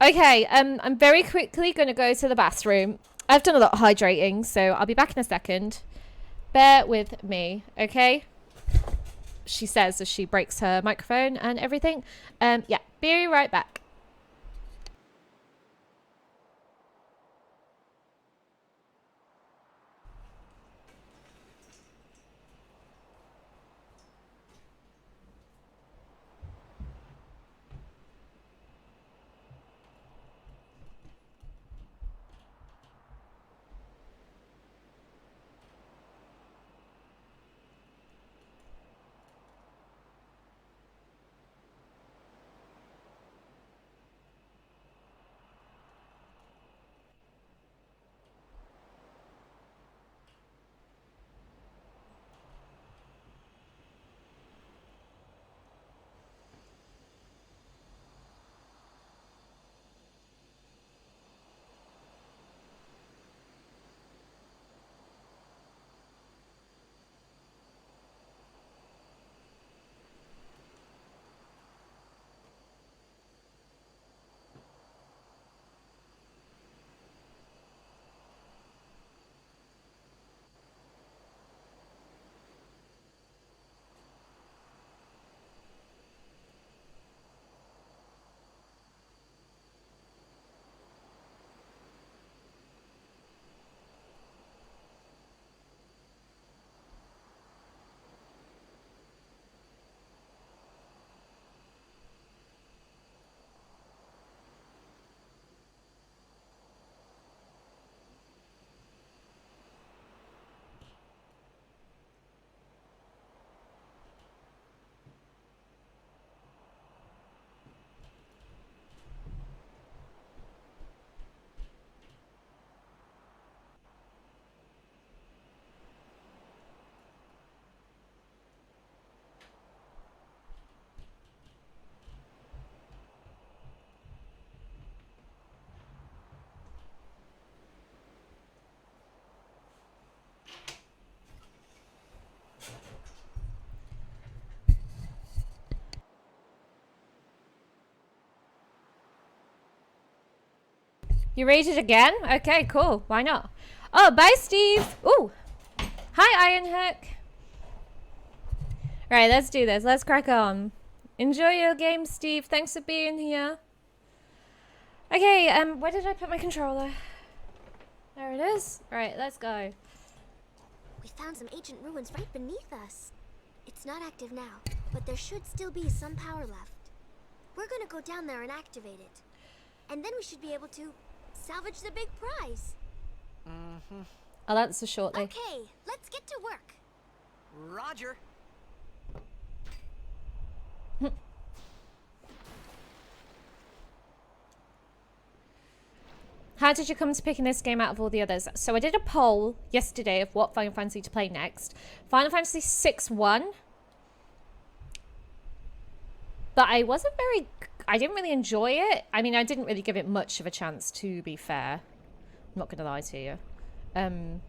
[SPEAKER 1] Okay, I'm very quickly going to go to the bathroom. I've done a lot of hydrating, so I'll be back in a second. Bear with me, okay? She says as she breaks her microphone and everything. Yeah, be right back. You raided again? Okay, cool. Why not? Oh, bye, Steve. Ooh. Hi, Ironhook. Right, let's do this. Let's crack on. Enjoy your game, Steve. Thanks for being here. Okay, where did I put my controller? There it is. Right, let's go.
[SPEAKER 3] We found some ancient ruins right beneath us. It's not active now, but there should still be some power left. We're gonna go down there and activate it. And then we should be able to salvage the big prize.
[SPEAKER 1] I'll answer shortly.
[SPEAKER 3] Okay, let's get to work.
[SPEAKER 6] Roger.
[SPEAKER 1] How did you come to picking this game out of all the others? So I did a poll yesterday of what Final Fantasy to play next. Final Fantasy 6 won. But I didn't really enjoy it. I mean, I didn't really give it much of a chance, to be fair. I'm not going to lie to you. And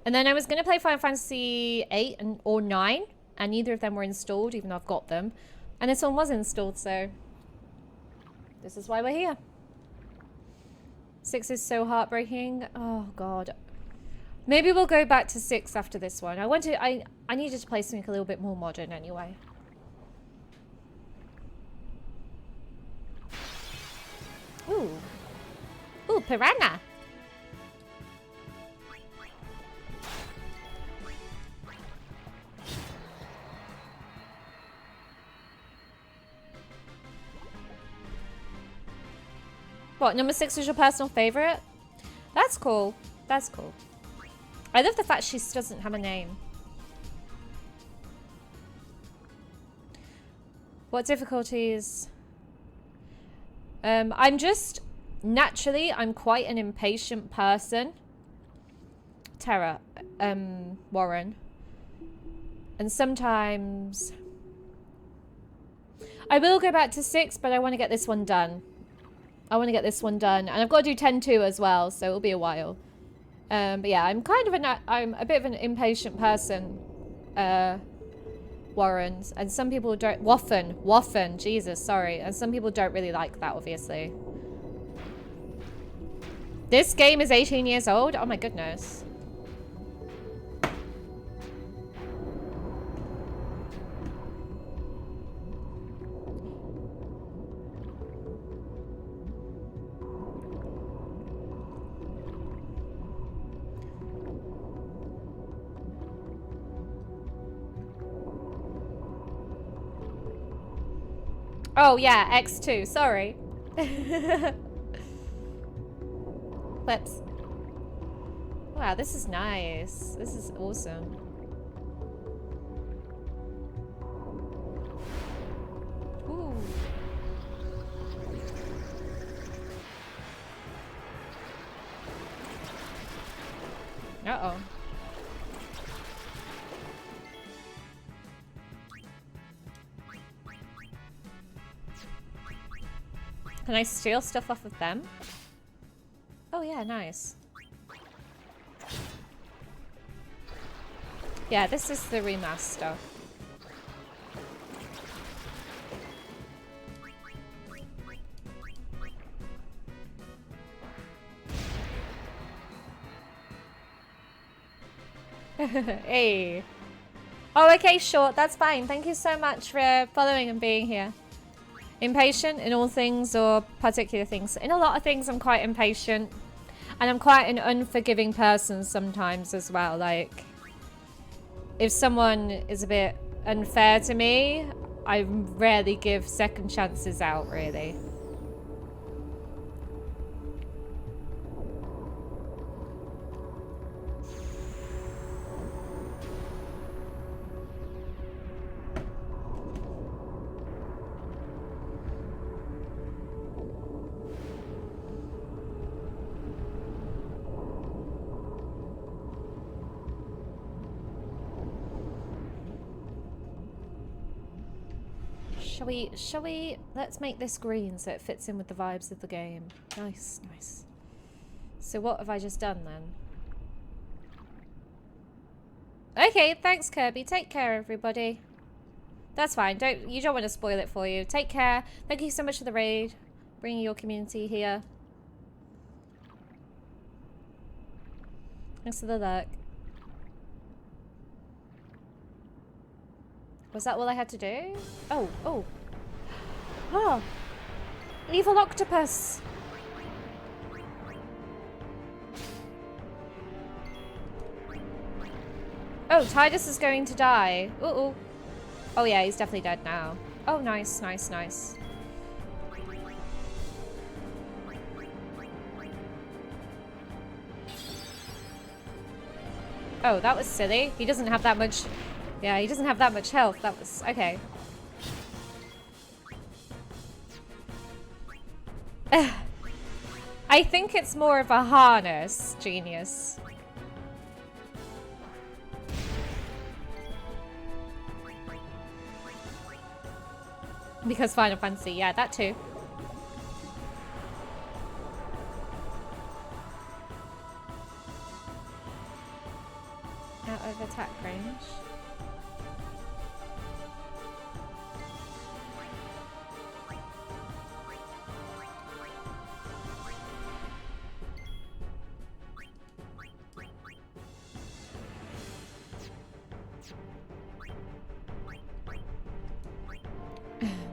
[SPEAKER 1] then I was going to play Final Fantasy 8 or 9. And neither of them were installed, even though I've got them. And this one was installed, so this is why we're here. 6 is so heartbreaking. Oh, God. Maybe we'll go back to 6 after this one. I needed to play something a little bit more modern anyway. Ooh. Ooh, piranha. What, number 6 was your personal favorite? That's cool. That's cool. I love the fact she doesn't have a name. What difficulties? I'm just... Naturally, I'm quite an impatient person. Terra. Warren. And sometimes... I will go back to 6, but I want to get this one done. And I've got to do 10 too as well, so it'll be a while. But yeah, I'm a bit of an impatient person, Warren. And some people don't... Waffen, Jesus, sorry. And some people don't really like that, obviously. This game is 18 years old? Oh my goodness. Oh yeah, X2, sorry. Clips. Wow, this is nice. This is awesome. Ooh. Uh-oh. Can I steal stuff off of them? Oh yeah, nice. Yeah, this is the remaster. Hey. Oh, okay, short. That's fine. Thank you so much for following and being here. Impatient in all things or particular things? In a lot of things, I'm quite impatient. And I'm quite an unforgiving person sometimes as well. Like, if someone is a bit unfair to me, I rarely give second chances out, really. Shall we, let's make this green so it fits in with the vibes of the game. Nice, nice. So what have I just done then? Okay, thanks Kirby. Take care, everybody. That's fine. You don't want to spoil it for you. Take care. Thank you so much for the raid. Bringing your community here. Thanks for the look. Was that all I had to do? Oh, oh. Oh! Evil octopus! Oh, Titus is going to die. Uh-oh. Oh yeah, he's definitely dead now. Oh, nice, nice, nice. Oh, that was silly. He doesn't have that much... Yeah, he doesn't have that much health. That was... Okay. I think it's more of a harness, genius. Because Final Fantasy, yeah, that too. Out of attack range.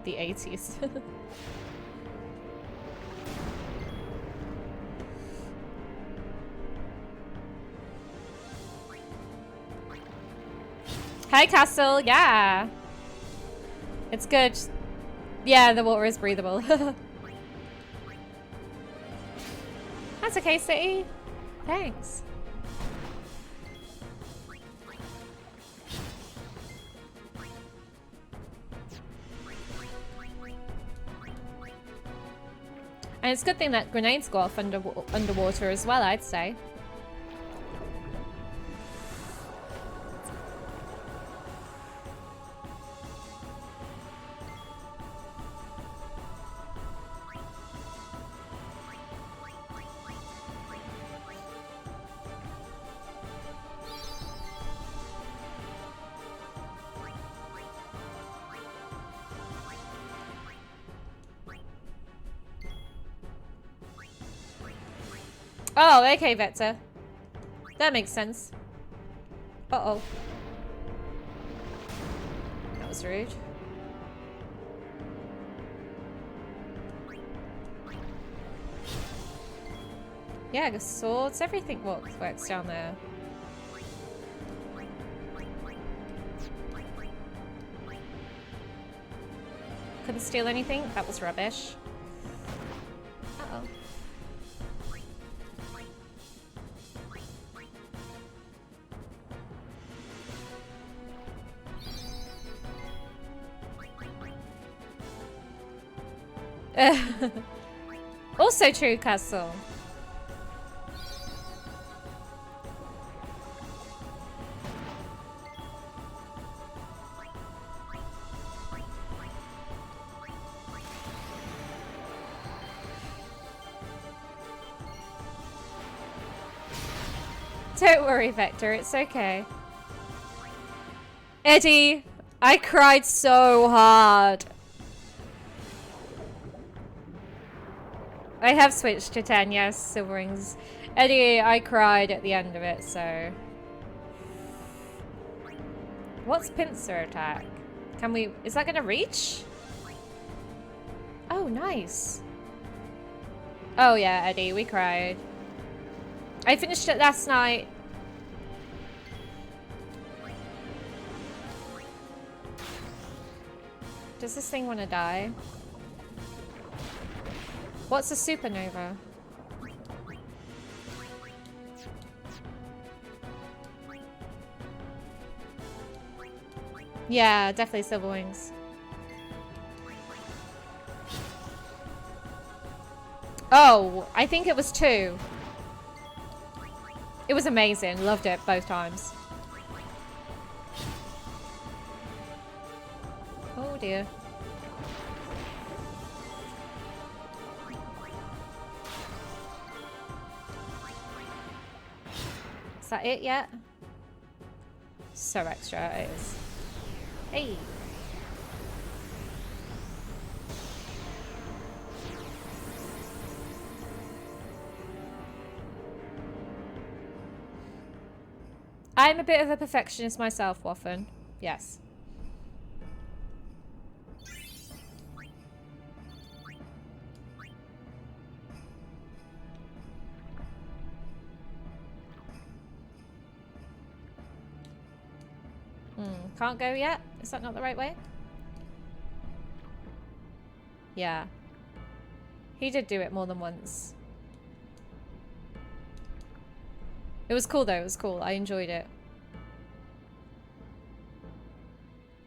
[SPEAKER 1] The 80s. Hi, Castle. Yeah. It's good. Yeah, the water is breathable. That's okay, City. Thanks. And it's a good thing that grenades go off underwater as well, I'd say. Oh, okay, Vector. That makes sense. Uh-oh. That was rude. Yeah, the swords, everything works down there. Couldn't steal anything? That was rubbish. Uh-oh. Also true, Castle. Don't worry, Vector, it's okay. Eddie, I cried so hard. I have switched to 10, yes, Silver Rings. Eddie, I cried at the end of it, so... What's pincer attack? Can we... Is that gonna reach? Oh, nice. Oh yeah, Eddie, we cried. I finished it last night. Does this thing want to die? What's a supernova? Yeah, definitely Silver Wings. Oh, I think it was 2. It was amazing. Loved it both times. Oh dear. Is that it yet? So extra it is. Hey. I'm a bit of a perfectionist myself, Waffen. Yes. Can't go yet? Is that not the right way? Yeah. He did do it more than once. It was cool though, it was cool. I enjoyed it.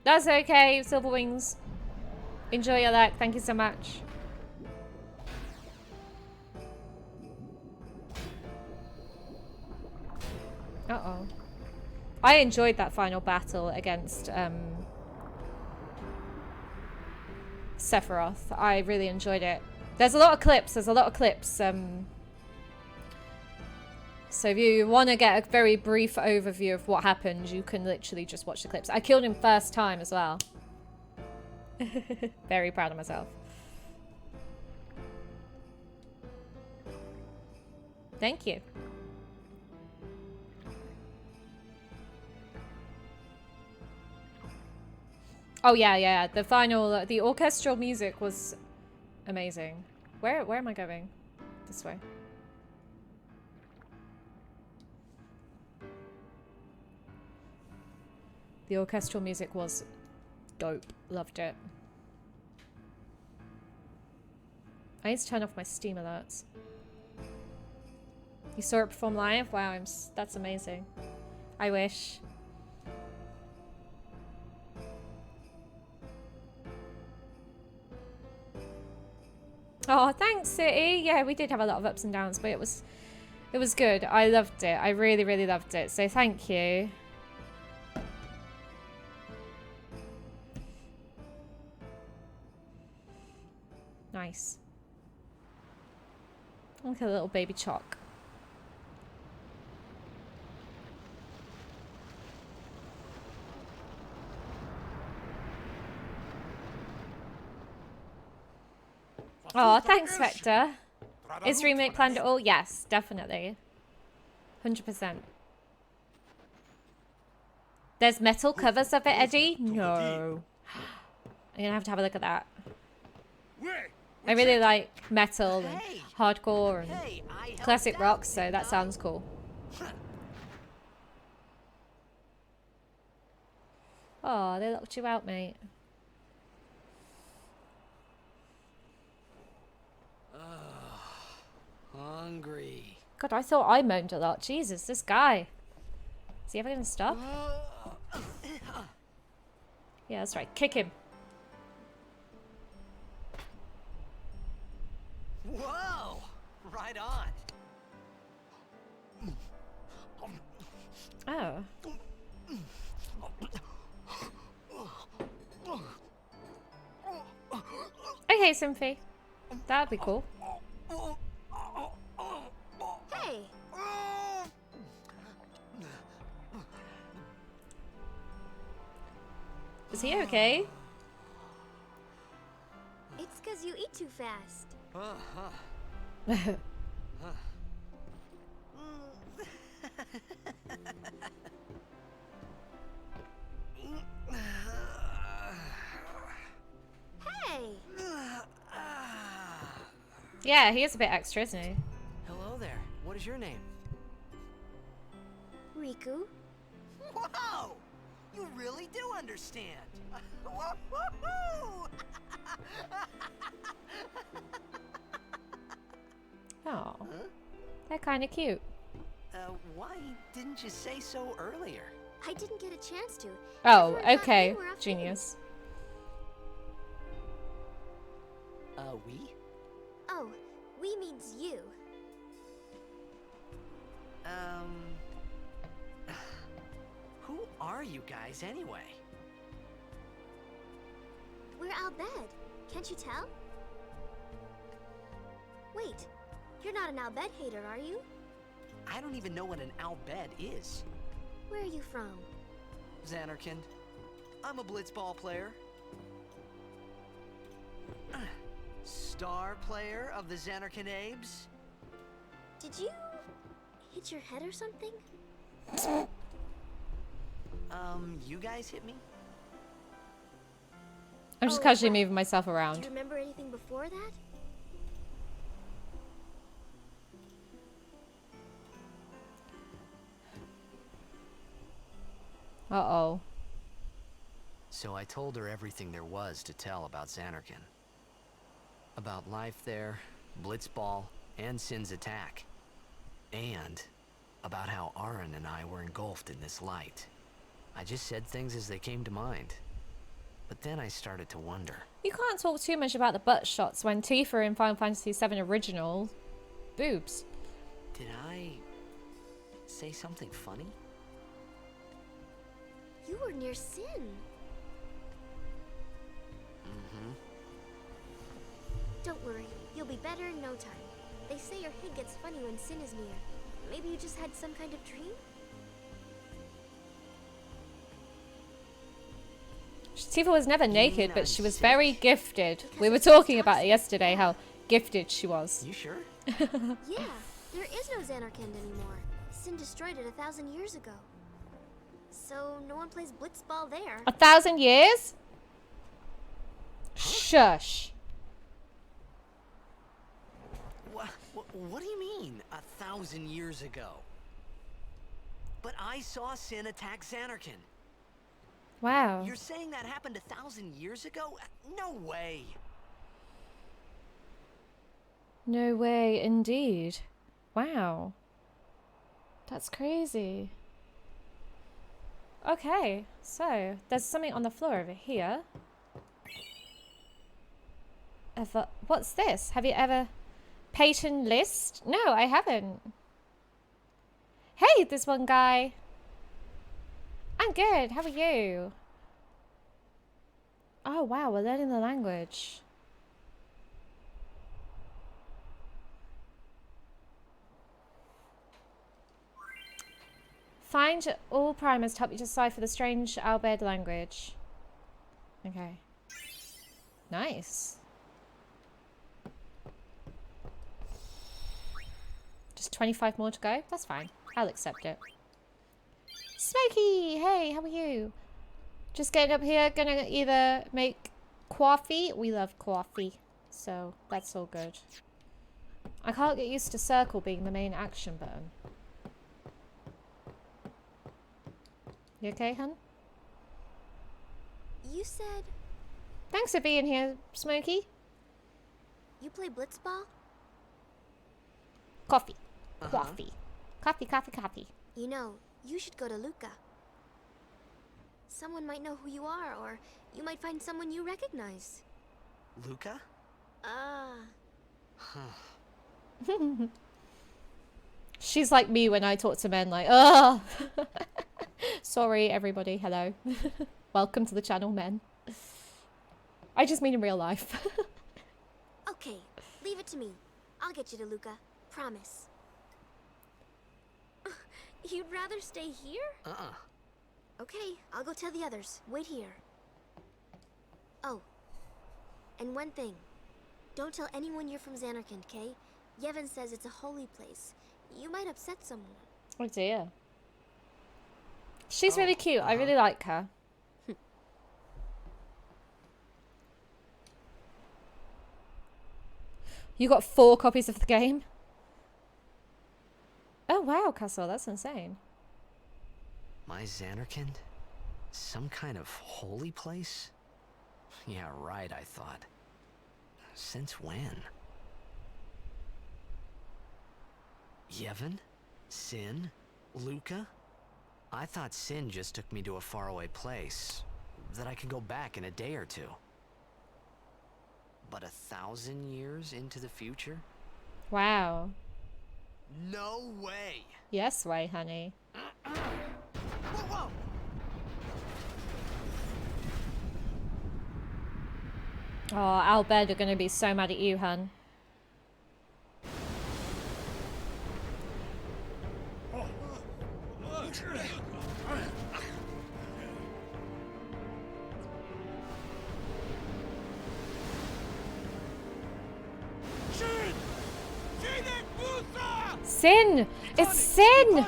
[SPEAKER 1] That's okay, Silver Wings. Enjoy your luck. Thank you so much. Uh-oh. I enjoyed that final battle against Sephiroth. I really enjoyed it. There's a lot of clips. So if you want to get a very brief overview of what happened, you can literally just watch the clips. I killed him first time as well. Very proud of myself. Thank you. Oh yeah. The final, the orchestral music was amazing. Where am I going? This way. The orchestral music was dope. Loved it. I need to turn off my Steam alerts. You saw it perform live? Wow, that's amazing. I wish. Oh, thanks, City. Yeah, we did have a lot of ups and downs, but it was good. I loved it. I really, really loved it. So thank you. Nice. Look at a little baby chalk. Oh, thanks, Vector. Is remake planned at all? Yes, definitely. 100%. There's metal covers of it, Eddie? No. I'm gonna have to have a look at that. I really like metal and hardcore and classic rock, so that sounds cool. Oh, they locked you out, mate.
[SPEAKER 6] Hungry.
[SPEAKER 1] God, I thought I moaned a lot. Jesus, this guy. Is he ever gonna stop? Yeah, that's right. Kick him.
[SPEAKER 6] Whoa! Right on.
[SPEAKER 1] Oh. Okay, Symphy. That'd be cool.
[SPEAKER 3] Hey!
[SPEAKER 1] Is he okay?
[SPEAKER 3] It's because you eat too fast. Hey!
[SPEAKER 1] Yeah, he is a bit extra, isn't he?
[SPEAKER 6] Hello there. What is your name?
[SPEAKER 3] Riku?
[SPEAKER 6] Whoa! You really do understand. Woo-hoo-hoo!
[SPEAKER 1] Oh, they're kind of cute.
[SPEAKER 6] Why didn't you say so earlier?
[SPEAKER 3] I didn't get a chance to.
[SPEAKER 1] Oh,
[SPEAKER 3] Everyone thought
[SPEAKER 1] okay.
[SPEAKER 3] we were off
[SPEAKER 1] Genius.
[SPEAKER 6] We?
[SPEAKER 3] Oh, we means you.
[SPEAKER 6] Who are you guys anyway?
[SPEAKER 3] We're Al Bhed. Can't you tell? Wait, you're not an Al Bhed hater, are you?
[SPEAKER 6] I don't even know what an Al Bhed is.
[SPEAKER 3] Where are you from?
[SPEAKER 6] Xanarkand. I'm a blitzball player. Star player of the Xanarkand Abes.
[SPEAKER 3] Did you hit your head or something?
[SPEAKER 6] You guys hit me?
[SPEAKER 1] I'm just
[SPEAKER 3] Oh,
[SPEAKER 1] casually
[SPEAKER 3] right.
[SPEAKER 1] moving myself
[SPEAKER 3] Do
[SPEAKER 1] around.
[SPEAKER 3] you remember anything before that?
[SPEAKER 1] Uh-oh.
[SPEAKER 6] So I told her everything there was to tell about Xanarkand. About life there, Blitzball, and Sin's attack. And about how Aaron and I were engulfed in this light. I just said things as they came to mind. But then I started to wonder.
[SPEAKER 1] You can't talk too much about the butt shots when Tifa in Final Fantasy VII Original. Boobs.
[SPEAKER 6] Did I say something funny?
[SPEAKER 3] You were near Sin.
[SPEAKER 6] Mm-hmm.
[SPEAKER 3] Don't worry, you'll be better in no time. They say your head gets funny when Sin is near. Maybe you just had some kind of dream?
[SPEAKER 1] Tifa was never naked, but
[SPEAKER 6] I'm
[SPEAKER 1] she was
[SPEAKER 6] sick?
[SPEAKER 1] very gifted.
[SPEAKER 3] Because
[SPEAKER 1] We were
[SPEAKER 3] it's so
[SPEAKER 1] talking about it
[SPEAKER 3] toxic.
[SPEAKER 1] yesterday, how gifted she was.
[SPEAKER 6] You sure?
[SPEAKER 3] Yeah, there is no Xanarkand anymore. Sin destroyed it 1,000 years ago. So no one plays Blitzball there.
[SPEAKER 1] 1,000 years? Shush.
[SPEAKER 6] What do you mean, 1,000 years ago? But I saw Sin attack Xanarkand.
[SPEAKER 1] Wow.
[SPEAKER 6] You're saying that happened 1,000 years ago? No way.
[SPEAKER 1] No way, indeed. Wow. That's crazy. Okay, so there's something on the floor over here. What's this? Have you ever... Peyton List? No, I haven't. Hey, this one guy. I'm good. How are you? Oh, wow. We're learning the language. Find all primers to help you decipher the strange Albed language. Okay. Nice. Just 25 more to go? That's fine. I'll accept it. Smokey! Hey, how are you? Just getting up here. Gonna either make coffee. We love coffee. So, that's all good. I can't get used to circle being the main action button. You okay, hun?
[SPEAKER 3] You said
[SPEAKER 1] Thanks for being here, Smokey.
[SPEAKER 3] you play Blitzball?
[SPEAKER 1] Coffee.
[SPEAKER 6] Uh-huh.
[SPEAKER 1] Coffee. Coffee, coffee, coffee.
[SPEAKER 3] You know, you should go to Luca. Someone might know who you are, or you might find someone you recognize.
[SPEAKER 6] Luca?
[SPEAKER 1] She's like me when I talk to men, like, oh. Sorry, everybody. Hello. Welcome to the channel, men. I just mean in real life.
[SPEAKER 3] Okay, leave it to me. I'll get you to Luca. Promise. You'd rather stay here? Okay, I'll go tell the others. Wait here. Oh, and one thing. Don't tell anyone you're from Xanarkand, okay? Yevon says it's a holy place. You might upset someone.
[SPEAKER 1] Oh dear. She's really cute. I really like her. You got 4 copies of the game? Oh wow, Castle, that's insane.
[SPEAKER 6] My Xanarkand? Some kind of holy place? Yeah, right, I thought. Since when? Yevon? Sin? Luca? I thought Sin just took me to a faraway place that I could go back in a day or two. But 1,000 years into the future?
[SPEAKER 1] Wow.
[SPEAKER 6] No way!
[SPEAKER 1] Yes way, honey.
[SPEAKER 6] Whoa, whoa!
[SPEAKER 1] Oh, Albed are gonna be so mad at you, hun. Sin! It's Sin!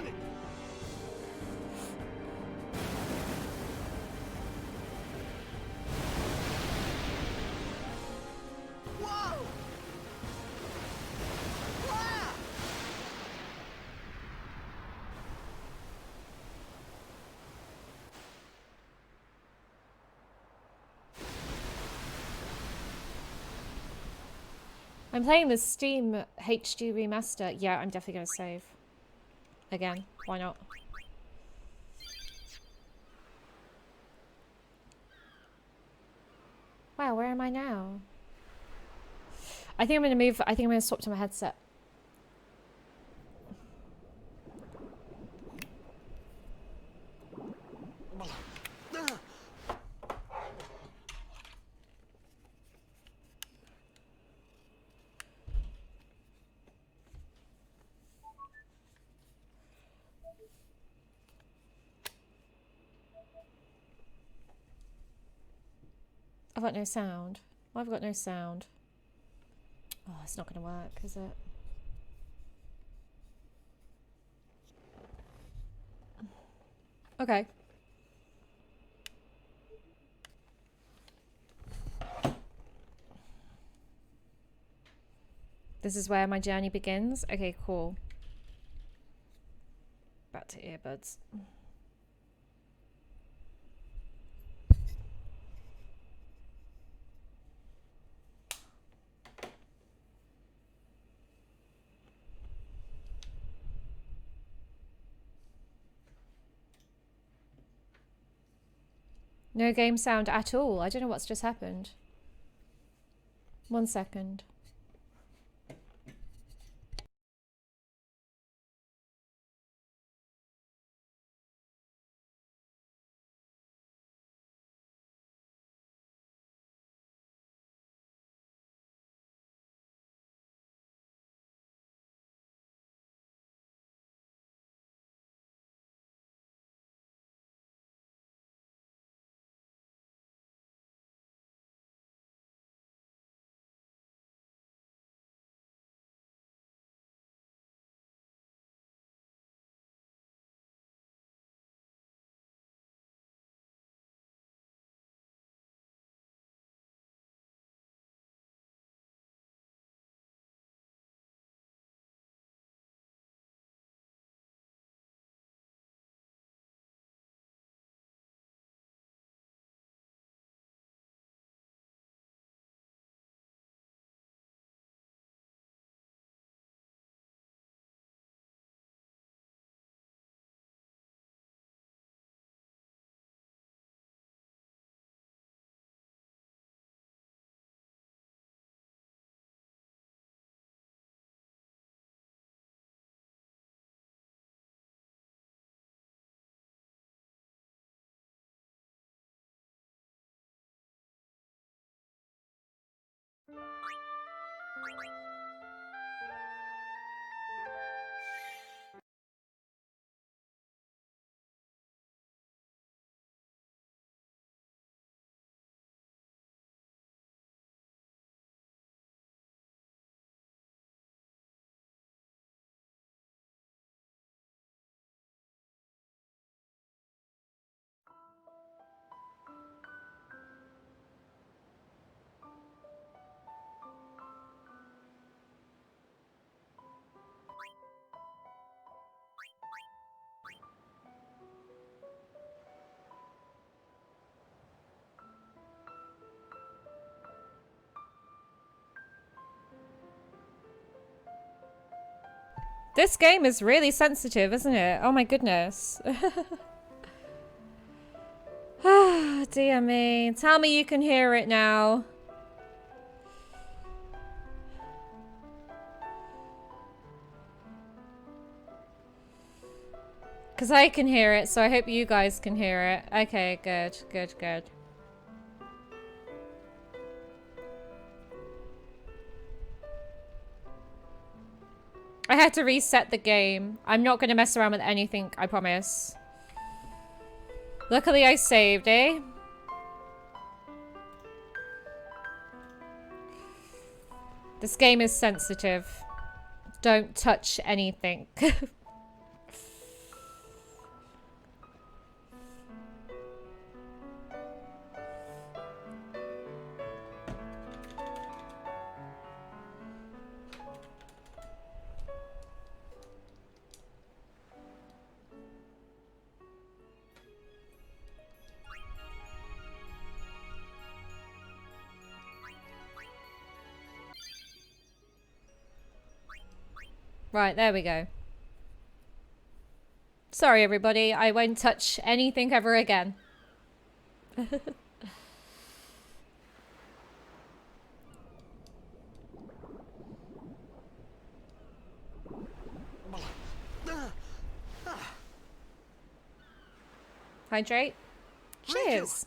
[SPEAKER 1] I'm playing the Steam HD remaster. Yeah, I'm definitely gonna save. Again, why not? Wow, where am I now? I think I'm gonna move. I think I'm gonna swap to my headset. I've got no sound. Why have I got no sound? Oh, it's not gonna work, is it? Okay. This is where my journey begins? Okay, cool. Back to earbuds. No game sound at all. I don't know what's just happened. 1 second. This game is really sensitive, isn't it? Oh my goodness. Ah, dear me. Tell me you can hear it now. Because I can hear it, so I hope you guys can hear it. Okay, good, good, good. I had to reset the game. I'm not going to mess around with anything, I promise. Luckily I saved, eh? This game is sensitive. Don't touch anything. Right, there we go. Sorry, everybody. I won't touch anything ever again. Hydrate. Cheers.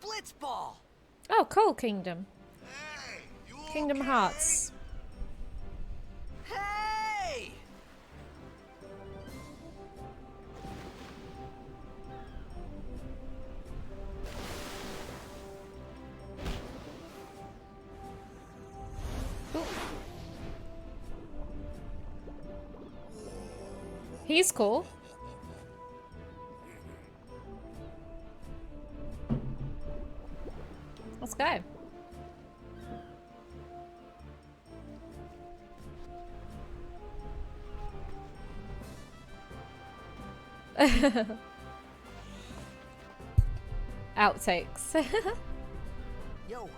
[SPEAKER 6] Blitzball.
[SPEAKER 1] Oh, cool, Kingdom.
[SPEAKER 7] Hey, you
[SPEAKER 1] Kingdom
[SPEAKER 7] okay?
[SPEAKER 1] Hearts.
[SPEAKER 6] Hey!
[SPEAKER 1] He's cool. Let's go. Outtakes.
[SPEAKER 6] Yo.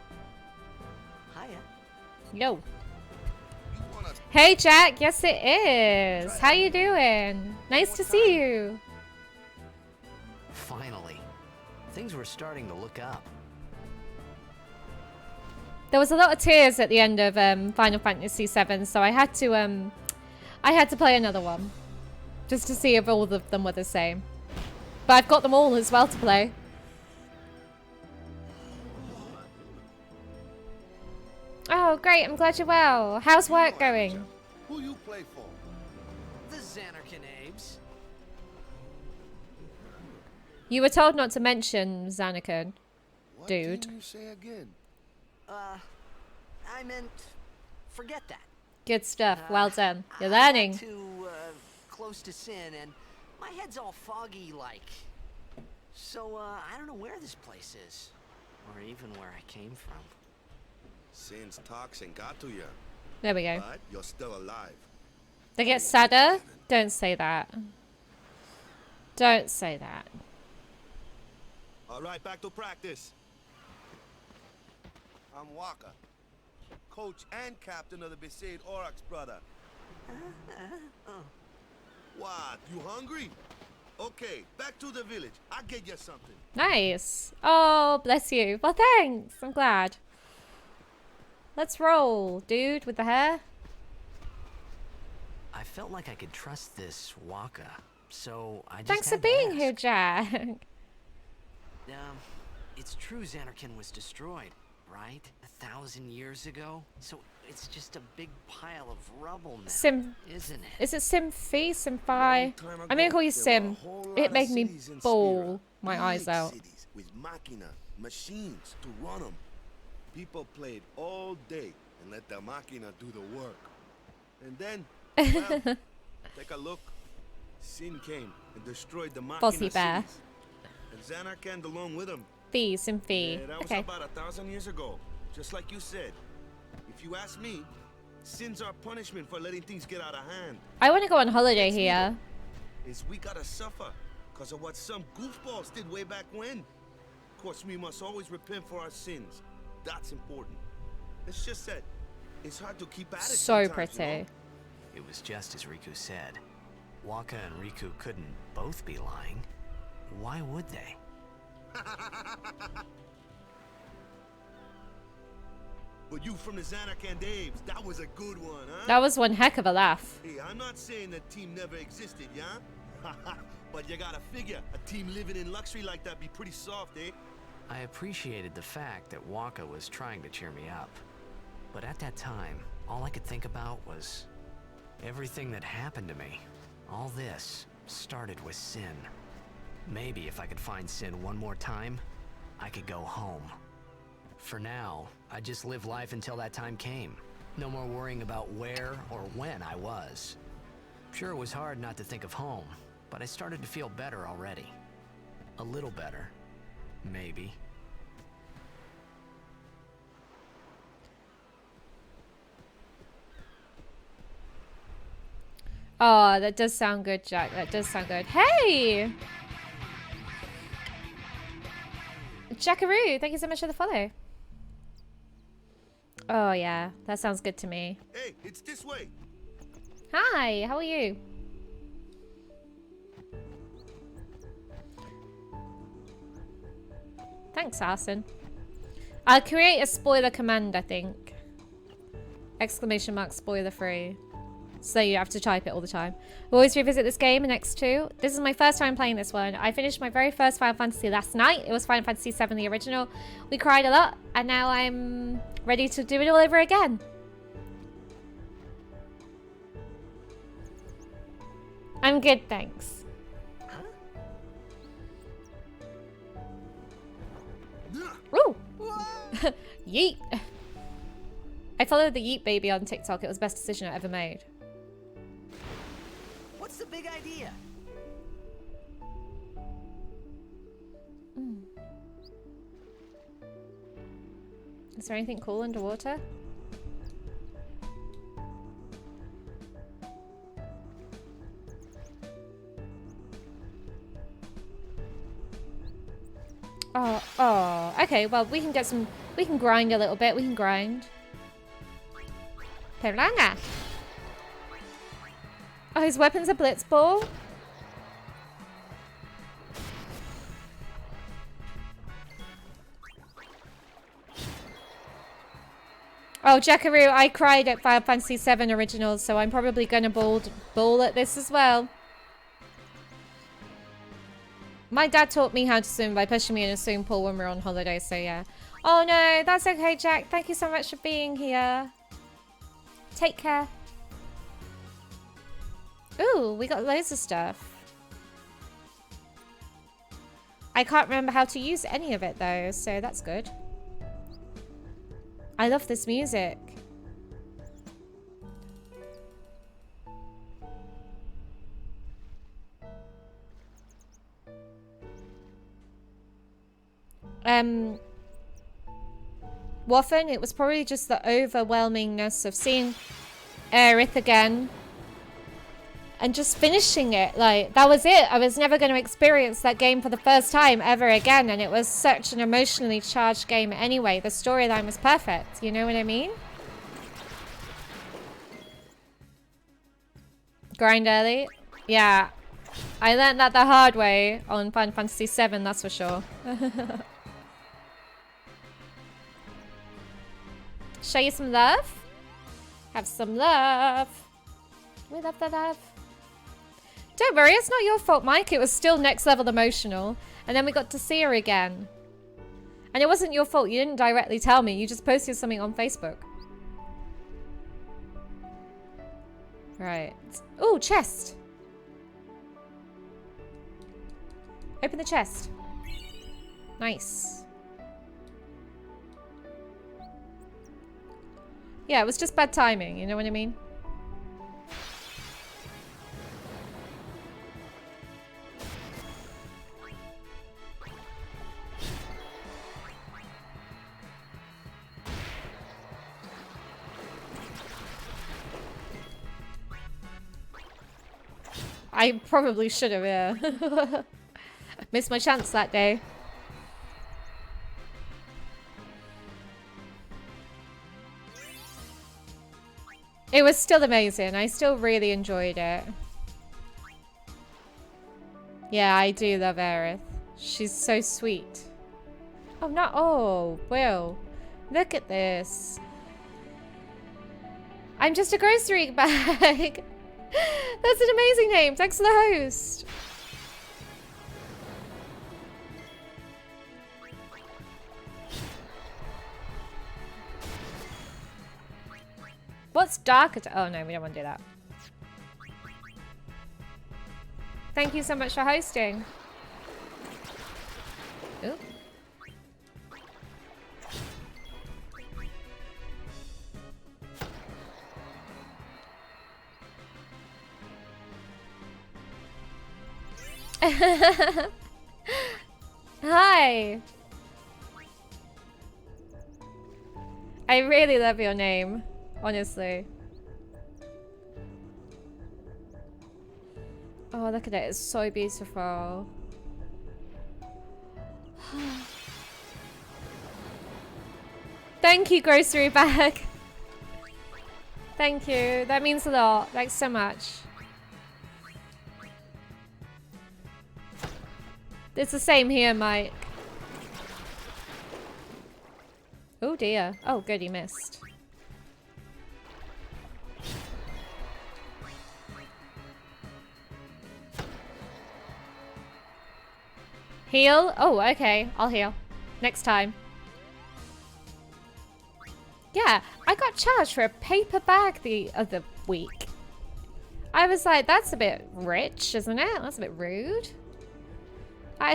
[SPEAKER 6] Hiya.
[SPEAKER 1] Yo.
[SPEAKER 7] You wanna
[SPEAKER 1] Hey, Jack. Yes, it is. How you doing? Nice to see you.
[SPEAKER 6] Finally. Things were starting to look up.
[SPEAKER 1] There was a lot of tears at the end of Final Fantasy VII, so I had to play another one just to see if all of them were the same. But I've got them all as well to play. Oh, great! I'm glad you're well. How's work going?
[SPEAKER 7] Who you play for?
[SPEAKER 6] The Xanarkin Abes.
[SPEAKER 1] You were told not to mention Xanarkin.
[SPEAKER 7] What
[SPEAKER 1] Dude.
[SPEAKER 7] did you say again?
[SPEAKER 6] I meant, forget that.
[SPEAKER 1] Good stuff. Well done. You're
[SPEAKER 6] I'm
[SPEAKER 1] learning.
[SPEAKER 6] too close to Sin, and my head's all foggy like. So I don't know where this place is, or even where I came from.
[SPEAKER 7] Sin's toxin got to you,
[SPEAKER 1] There we go.
[SPEAKER 7] but you're still alive.
[SPEAKER 1] They get sadder? Don't say that. Don't say that.
[SPEAKER 7] All right, back to practice. I'm Waka, coach and captain of the Besaid Aurochs, brother. What? You hungry? Okay, back to the village. I'll get you something.
[SPEAKER 1] Nice. Oh, bless you. Well, thanks. I'm glad. Let's roll, dude, with the hair.
[SPEAKER 6] I felt like I could trust this Waka, so I just
[SPEAKER 1] Thanks for
[SPEAKER 6] had to
[SPEAKER 1] being
[SPEAKER 6] ask.
[SPEAKER 1] here, Jack.
[SPEAKER 6] It's true Xanarkin was destroyed, right? 1,000 years ago? So it's just a big pile of rubble now,
[SPEAKER 1] Sim.
[SPEAKER 6] isn't it?
[SPEAKER 1] Is it Sim-Fi? Sim-Fi?
[SPEAKER 7] Long time
[SPEAKER 1] I'm gonna
[SPEAKER 7] ago,
[SPEAKER 1] call you
[SPEAKER 7] there were
[SPEAKER 1] Sim.
[SPEAKER 7] a whole lot
[SPEAKER 1] It
[SPEAKER 7] of
[SPEAKER 1] made me
[SPEAKER 7] cities in
[SPEAKER 1] bawl
[SPEAKER 7] Spira.
[SPEAKER 1] my eyes
[SPEAKER 7] Big
[SPEAKER 1] out.
[SPEAKER 7] cities with machina, machines to run them. People played all day and let the machina do the work. And then, well, take a look. Sin came and destroyed the machina
[SPEAKER 1] Fuzzy bear.
[SPEAKER 7] cities. And Xanarkand along with him.
[SPEAKER 1] Fi, Sim-Fi.
[SPEAKER 7] Yeah, that was
[SPEAKER 1] Okay.
[SPEAKER 7] about 1,000 years ago. Just like you said. If you ask me, sins are punishment for letting things get out of hand.
[SPEAKER 1] I want to go on holiday
[SPEAKER 7] It's
[SPEAKER 1] here.
[SPEAKER 7] legal. Is we gotta suffer because of what some goofballs did way back when. Of course, we must always repent for our sins. That's important. It's just that it's hard to keep at it
[SPEAKER 1] So
[SPEAKER 7] sometimes,
[SPEAKER 1] pretty.
[SPEAKER 7] you know?
[SPEAKER 6] It was just as Riku said. Waka and Riku couldn't both be lying. Why would they?
[SPEAKER 7] But you from the Xanarkand Abes, that was a good one, huh?
[SPEAKER 1] That was one heck of a laugh.
[SPEAKER 7] Hey, I'm not saying that team never existed, yeah? But you gotta figure, a team living in luxury like that be pretty soft, eh?
[SPEAKER 6] I appreciated the fact that Waka was trying to cheer me up. But at that time, all I could think about was everything that happened to me. All this started with Sin. Maybe if I could find Sin one more time, I could go home. For now, I just live life until that time came. No more worrying about where or when I was. Sure, it was hard not to think of home, but I started to feel better already. A little better. Maybe.
[SPEAKER 1] Oh, that does sound good, Jack. That does sound good. Hey! Jackaroo, thank you so much for the follow. Oh, yeah. That sounds good to me.
[SPEAKER 7] Hey, it's this way.
[SPEAKER 1] Hi, how are you? Thanks, Arson. I'll create a spoiler command, I think. Exclamation mark spoiler free. So you have to type it all the time. We'll always revisit this game in X2. This is my first time playing this one. I finished my very first Final Fantasy last night. It was Final Fantasy VII, the original. We cried a lot, and now I'm ready to do it all over again. I'm good, thanks. Woo! Yeet! I followed the Yeet baby on TikTok. It was the best decision I ever made.
[SPEAKER 6] What's the big idea?
[SPEAKER 1] Is there anything cool underwater? Oh, okay, well, we can grind a little bit, we can grind. Perlanga! Oh, his weapon's a blitzball? Oh, Jackaroo, I cried at Final Fantasy VII Originals, so I'm probably gonna bowl at this as well. My dad taught me how to swim by pushing me in a swimming pool when we were on holiday, so yeah. Oh no, that's okay, Jack. Thank you so much for being here. Take care. Ooh, we got loads of stuff. I can't remember how to use any of it though, so that's good. I love this music. Waffen, it was probably just the overwhelmingness of seeing Aerith again and just finishing it. Like, that was it. I was never going to experience that game for the first time ever again, and it was such an emotionally charged game anyway. The storyline was perfect, you know what I mean? Grind early? Yeah. I learned that the hard way on Final Fantasy VII, that's for sure. Show you some love? Have some love. We love the love. Don't worry, it's not your fault, Mike. It was still next level emotional. And then we got to see her again. And it wasn't your fault. You didn't directly tell me. You just posted something on Facebook. Right. Ooh, chest. Open the chest. Nice. Yeah, it was just bad timing, you know what I mean? I probably should have, yeah. Missed my chance that day. It was still amazing. I still really enjoyed it. Yeah, I do love Aerith. She's so sweet. Oh, no. Oh, Will. Look at this. I'm just a grocery bag. That's an amazing name. Thanks for the host. What's dark? Oh no, we don't want to do that. Thank you so much for hosting. Ooh. Hi. I really love your name, honestly. Oh, look at it. It's so beautiful. Thank you, grocery bag. Thank you. That means a lot. Thanks so much. It's the same here, Mike. Oh dear. Oh, good, he missed. Heal? Oh, okay. I'll heal. Next time. Yeah, I got charged for a paper bag the other week. I was like, that's a bit rich, isn't it? That's a bit rude.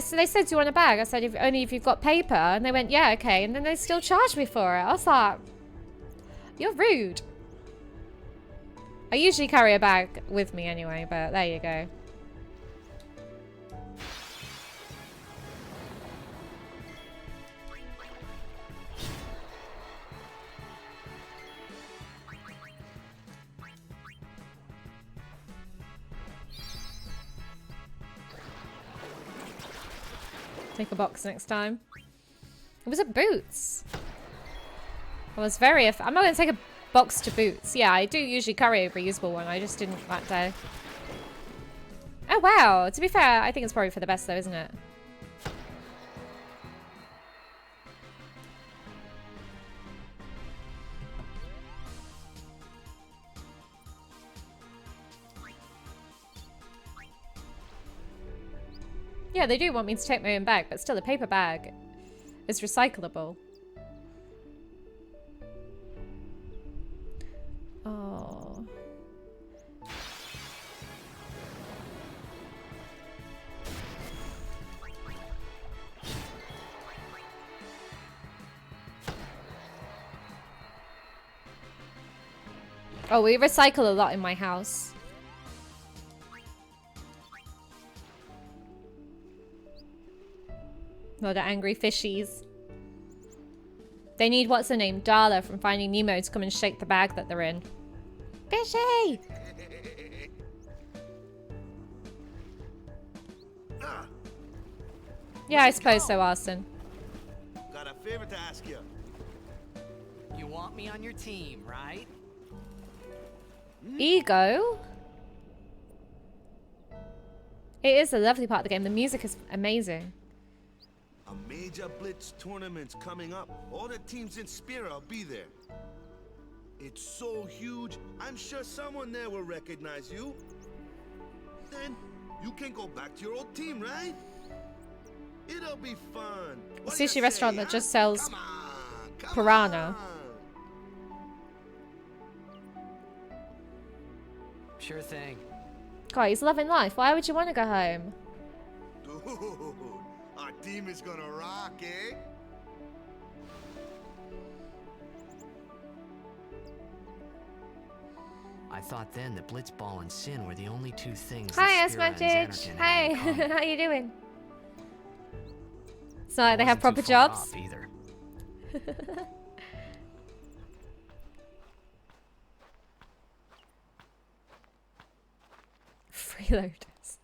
[SPEAKER 1] So they said, do you want a bag? I said, only if you've got paper. And they went, yeah, okay. And then they still charged me for it. I was like, you're rude. I usually carry a bag with me anyway, but there you go. Take a box next time. It was at Boots. I was very... I'm not going to take a box to Boots. Yeah, I do usually carry a reusable one. I just didn't that day. Oh, wow. To be fair, I think it's probably for the best, though, isn't it? Yeah, they do want me to take my own bag, but still, a paper bag is recyclable. Oh. Oh, we recycle a lot in my house. Oh, the angry fishies. They need, what's her name? Darla from Finding Nemo to come and shake the bag that they're in. Fishy! Yeah, I suppose so, Arson.
[SPEAKER 7] Got a favor to ask you.
[SPEAKER 6] You want me on your team, right?
[SPEAKER 1] Ego? It is a lovely part of the game. The music is amazing.
[SPEAKER 7] A major blitz tournament's coming up. All the teams in Spira will be there. It's so huge, I'm sure someone there will recognize you. Then you can go back to your old team, right? It'll be fun.
[SPEAKER 1] A sushi restaurant that just sells piranha.
[SPEAKER 6] Sure thing.
[SPEAKER 1] God, he's loving life. Why would you want to go home?
[SPEAKER 7] Dude, our team is gonna rock, eh?
[SPEAKER 6] I thought then that Blitzball and Sin were the only two things.
[SPEAKER 1] Hi,
[SPEAKER 6] that Spira and
[SPEAKER 1] Asmantich.
[SPEAKER 6] Xanarkin
[SPEAKER 1] Hey,
[SPEAKER 6] had in common.
[SPEAKER 1] how you doing? It's not like they have
[SPEAKER 6] Wasn't
[SPEAKER 1] proper
[SPEAKER 6] too far
[SPEAKER 1] jobs.
[SPEAKER 6] off either.
[SPEAKER 1] Freeloaders.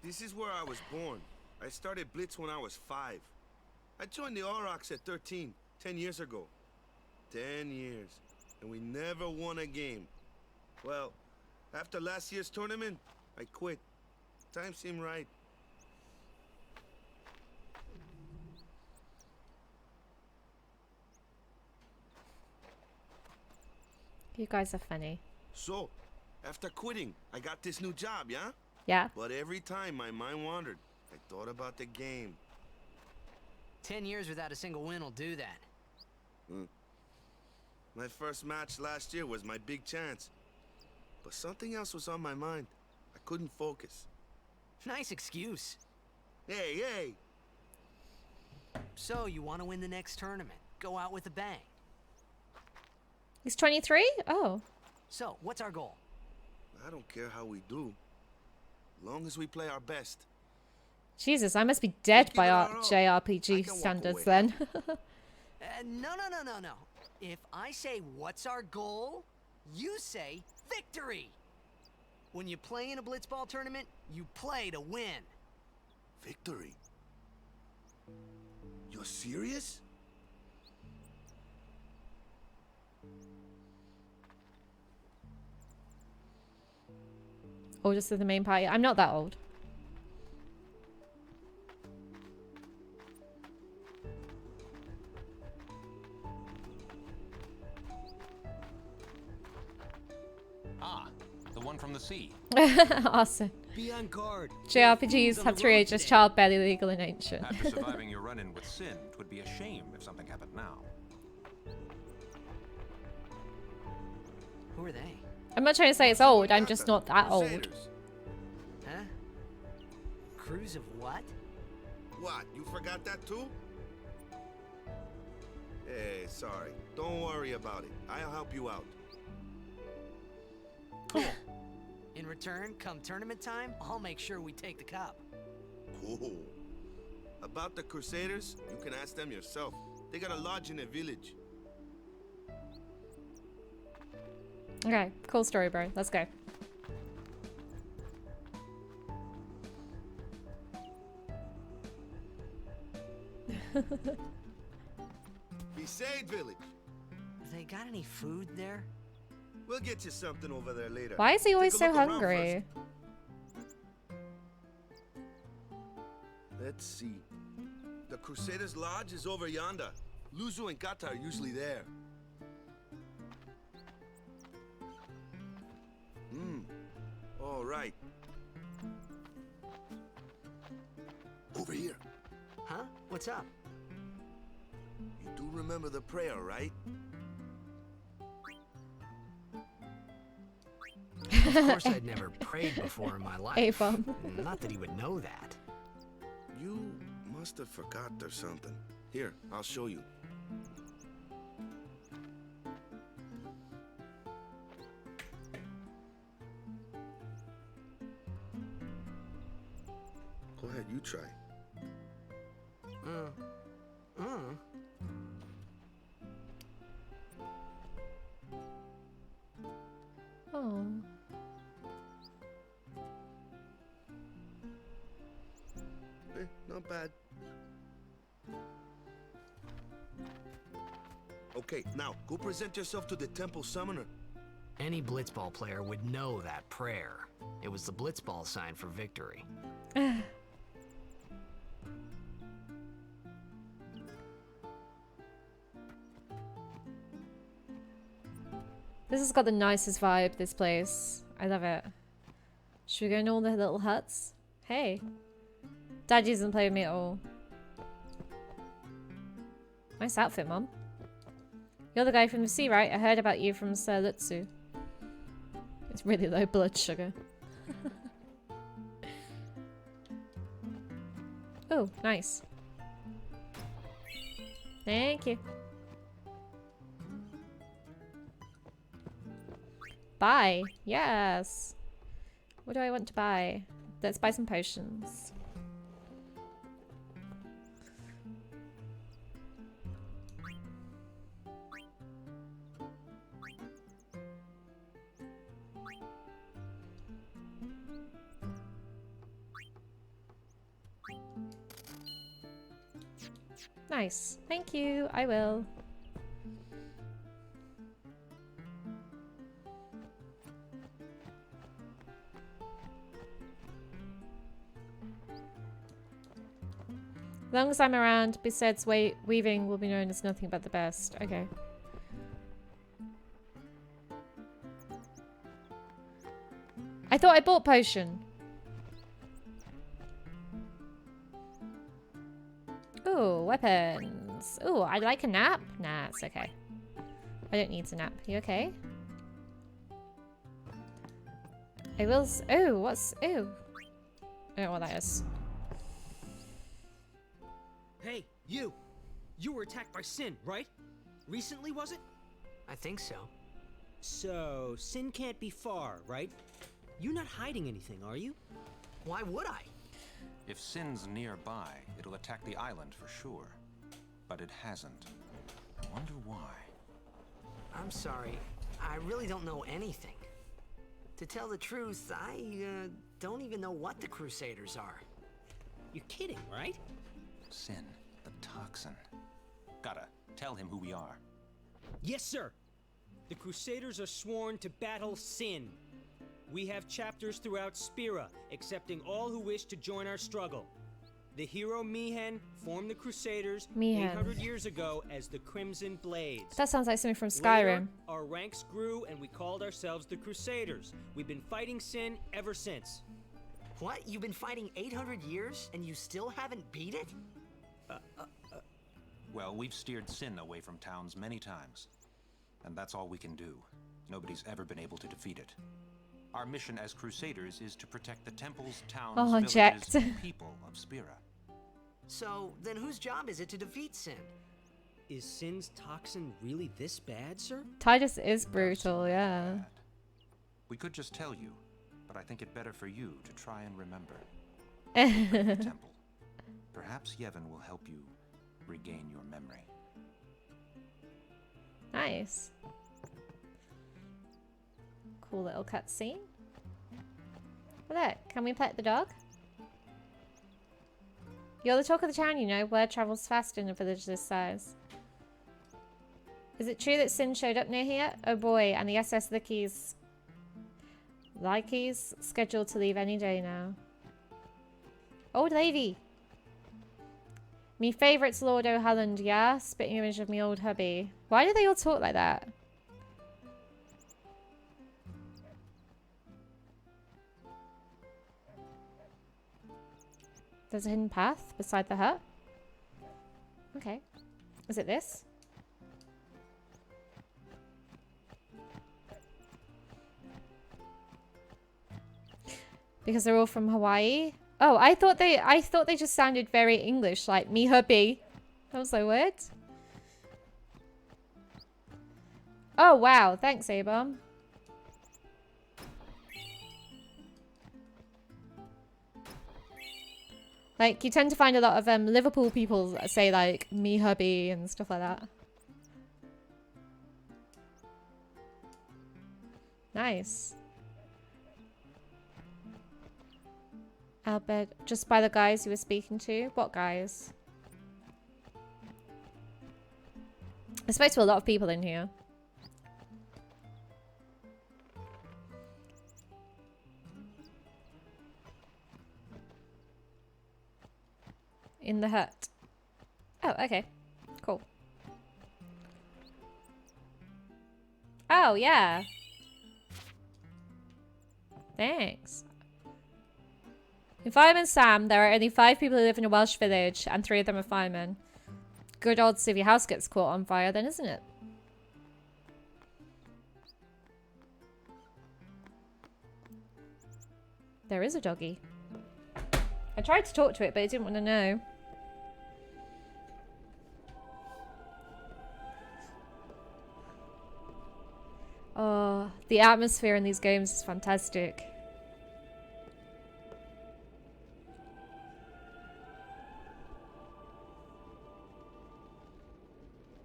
[SPEAKER 7] This is where I was born. I started Blitz when I was 5. I joined the Aurochs at 13, 10 years ago. 10 years, and we never won a game. Well, after last year's tournament, I quit. Time seemed right.
[SPEAKER 1] You guys are funny.
[SPEAKER 7] So, after quitting, I got this new job, yeah?
[SPEAKER 1] Yeah.
[SPEAKER 7] But every time my mind wandered, I thought about the game.
[SPEAKER 6] 10 years without a single win will do that.
[SPEAKER 7] My first match last year was my big chance. But something else was on my mind. I couldn't focus.
[SPEAKER 6] Nice excuse.
[SPEAKER 7] Hey, hey!
[SPEAKER 6] So, you want to win the next tournament? Go out with a bang.
[SPEAKER 1] He's 23? Oh.
[SPEAKER 6] So, what's our goal?
[SPEAKER 7] I don't care how we do. Long as we play our best.
[SPEAKER 1] Jesus, I must be dead
[SPEAKER 7] Give
[SPEAKER 1] by
[SPEAKER 7] it
[SPEAKER 1] our
[SPEAKER 7] our all. I
[SPEAKER 1] JRPG
[SPEAKER 7] can walk
[SPEAKER 1] standards
[SPEAKER 7] away.
[SPEAKER 1] then.
[SPEAKER 6] No. If I say, what's our goal? You say, victory! When you play in a blitzball tournament, you play to win.
[SPEAKER 7] Victory? You're serious?
[SPEAKER 1] Oldest of the main party. I'm not that old.
[SPEAKER 8] Ah, the one from the sea.
[SPEAKER 1] Awesome.
[SPEAKER 9] Be on guard.
[SPEAKER 1] JRPGs have 3 ages, child, barely legal, and ancient.
[SPEAKER 8] After surviving your run-in with Sin, it would be a shame if something happened now.
[SPEAKER 6] Who are they?
[SPEAKER 1] I'm not trying to say it's old, I'm just not that old.
[SPEAKER 7] Crusaders.
[SPEAKER 6] Huh? Cruise of what?
[SPEAKER 7] What, you forgot that too? Hey, sorry. Don't worry about it. I'll help you out.
[SPEAKER 6] Cool. In return, come tournament time, I'll make sure we take the cup.
[SPEAKER 7] Cool. About the Crusaders, you can ask them yourself. They got a lodge in a village.
[SPEAKER 1] Okay, cool story, bro. Let's go.
[SPEAKER 7] Besaid village.
[SPEAKER 6] They got any food there?
[SPEAKER 7] We'll get you something over there later.
[SPEAKER 1] Why is he always
[SPEAKER 7] Take
[SPEAKER 1] so
[SPEAKER 7] a look around
[SPEAKER 1] hungry?
[SPEAKER 7] first. Let's see. The Crusaders Lodge is over yonder. Lulu and Gata are usually there. All right. Over here.
[SPEAKER 6] Huh? What's up?
[SPEAKER 7] You do remember the prayer, right?
[SPEAKER 6] Of course I'd never prayed before in my life.
[SPEAKER 1] A-bomb.
[SPEAKER 6] Not that he would know that.
[SPEAKER 7] You must have forgot or something. Here, I'll show you. Go ahead, you try.
[SPEAKER 1] Oh.
[SPEAKER 7] Not bad. Okay, now go present yourself to the temple summoner.
[SPEAKER 6] Any blitzball player would know that prayer. It was the blitzball sign for victory.
[SPEAKER 1] This has got the nicest vibe, this place. I love it. Should we go in all the little huts? Hey. Dad doesn't play with me at all. Nice outfit, Mom. You're the guy from the sea, right? I heard about you from Sir Lutsu. It's really low blood sugar. Oh, nice. Thank you. Buy. Yes. What do I want to buy? Let's buy some potions. Nice. Thank you. I will. As long as I'm around, besides weaving will be known as nothing but the best. Okay. I thought I bought potion. Ooh, weapons. Ooh, I'd like a nap. Nah, it's okay. I don't need to nap. You okay? I will oh, what's... Oh. I don't know what that is.
[SPEAKER 9] Hey, you! You were attacked by Sin, right? Recently, was it?
[SPEAKER 6] I think so.
[SPEAKER 9] So, Sin can't be far, right? You're not hiding anything, are you?
[SPEAKER 6] Why would I?
[SPEAKER 8] If Sin's nearby, it'll attack the island for sure. But it hasn't. I wonder why.
[SPEAKER 6] I'm sorry. I really don't know anything. To tell the truth, I don't even know what the Crusaders are.
[SPEAKER 9] You're kidding, right?
[SPEAKER 8] Sin, the toxin. Gotta tell him who we are.
[SPEAKER 9] Yes, sir. The Crusaders are sworn to battle sin. We have chapters throughout Spira, accepting all who wish to join our struggle. The hero Mihen formed the Crusaders
[SPEAKER 1] Mihen.
[SPEAKER 9] 800 years ago as the Crimson Blades.
[SPEAKER 1] That sounds like something from Skyrim.
[SPEAKER 9] Later, our ranks grew and we called ourselves the Crusaders. We've been fighting sin ever since.
[SPEAKER 6] What? You've been fighting 800 years and you still haven't beat it?
[SPEAKER 8] Well, we've steered Sin away from towns many times. And that's all we can do. Nobody's ever been able to defeat it. Our mission as Crusaders is to protect the temples, towns, villages,
[SPEAKER 1] Jacked.
[SPEAKER 8] and people of Spira.
[SPEAKER 6] So, then whose job is it to defeat Sin?
[SPEAKER 9] Is Sin's toxin really this bad, sir?
[SPEAKER 1] Titus is brutal, yeah.
[SPEAKER 8] Bad. We could just tell you, but I think it better for you to try and remember. The temple. Perhaps Yevon will help you regain your memory.
[SPEAKER 1] Nice. Cool little cutscene. Look, can we pet the dog? You're the talk of the town, you know. Word travels fast in a village this size. Is it true that Sin showed up near here? Oh boy, and the SS Licky's scheduled to leave any day now. Old lady. Me favourite's Lord O'Halland, yeah? Spitting image of me old hubby. Why do they all talk like that? There's a hidden path beside the hut. Okay. Is it this? Because they're all from Hawaii? Oh, I thought they just sounded very English, like me hubby. I was like, what? Oh wow, thanks, A-Bomb. Like, you tend to find a lot of Liverpool people that say like me hubby and stuff like that. Nice. Albert, just by the guys you were speaking to? What guys? I spoke to a lot of people in here. In the hut. Oh, okay. Cool. Oh, yeah. Thanks. In Fireman Sam, there are only 5 people who live in a Welsh village, and 3 of them are firemen. Good odds if your house gets caught on fire, then, isn't it? There is a doggy. I tried to talk to it, but it didn't want to know. Oh, the atmosphere in these games is fantastic.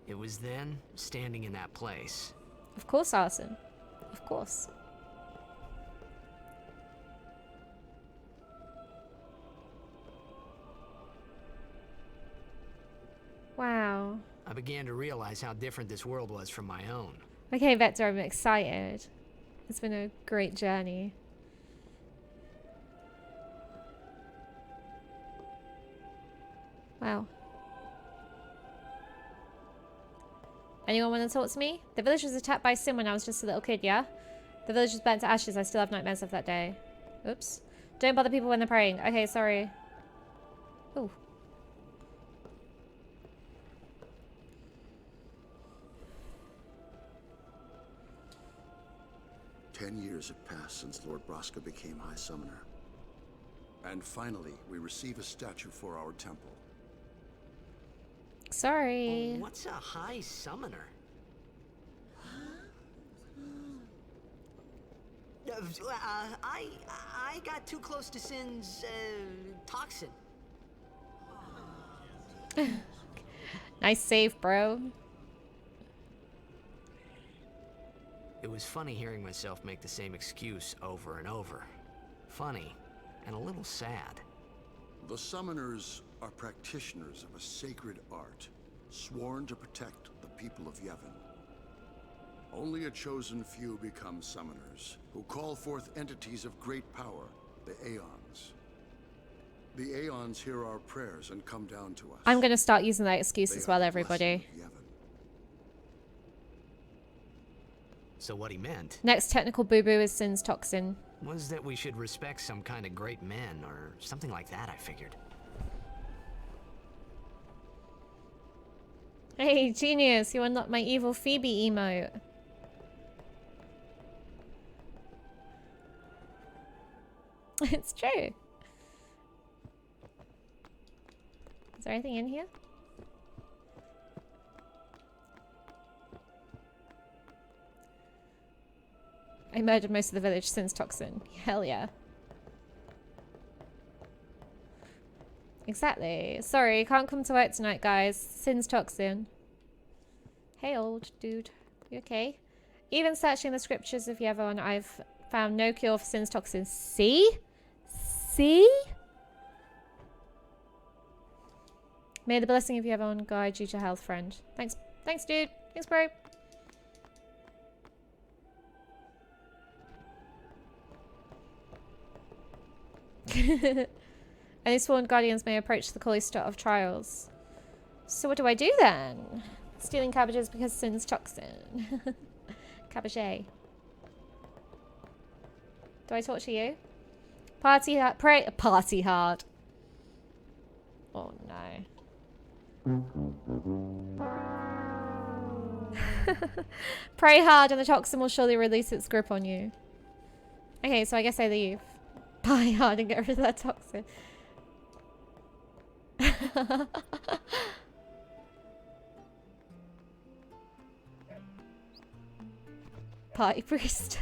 [SPEAKER 6] It was then, standing in that place.
[SPEAKER 1] Of course, Arson. Of course. Wow.
[SPEAKER 6] I began to realize how different this world was from my own.
[SPEAKER 1] Okay, Vector, I'm excited. It's been a great journey. Wow. Anyone want to talk to me? The village was attacked by Sin when I was just a little kid, yeah? The village was burnt to ashes. I still have nightmares of that day. Oops. Don't bother people when they're praying. Okay, sorry. Ooh.
[SPEAKER 10] Ten years have passed since Lord Braska became High Summoner. And finally, we receive a statue for our temple.
[SPEAKER 1] Sorry.
[SPEAKER 6] What's a High Summoner? I got too close to Sin's toxin.
[SPEAKER 1] Nice save, bro.
[SPEAKER 6] It was funny hearing myself make the same excuse over and over. Funny, and a little sad.
[SPEAKER 10] The summoners are practitioners of a sacred art, sworn to protect the people of Yevon. Only a chosen few become summoners, who call forth entities of great power, the Aeons. The Aeons hear our prayers and come down to us.
[SPEAKER 1] I'm going to start using that excuse
[SPEAKER 10] They
[SPEAKER 1] as
[SPEAKER 10] are
[SPEAKER 1] well,
[SPEAKER 10] the
[SPEAKER 1] everybody.
[SPEAKER 10] blessing of Yevon.
[SPEAKER 6] So what he meant
[SPEAKER 1] Next technical boo-boo is Sin's toxin.
[SPEAKER 6] was that we should respect some kind of great men, or something like that, I figured.
[SPEAKER 1] Hey, genius, you unlocked my evil Phoebe emote. It's true. Is there anything in here? I murdered most of the village since toxin. Hell yeah. Exactly. Sorry, can't come to work tonight, guys. Sin's toxin. Hey, old dude. You okay? Even searching the scriptures of Yevon, I've found no cure for Sin's toxin. See? See? May the blessing of Yevon guide you to health, friend. Thanks. Thanks, dude. Thanks, bro. Any sworn guardians may approach the Callisto of Trials. So what do I do then? Stealing cabbages because Sin's toxin. Cabbage. Do I torture you? Party hard. Party hard. Oh no. Pray hard and the toxin will surely release its grip on you. Okay, so I guess I leave. Pray hard and get rid of that toxin. Party priest.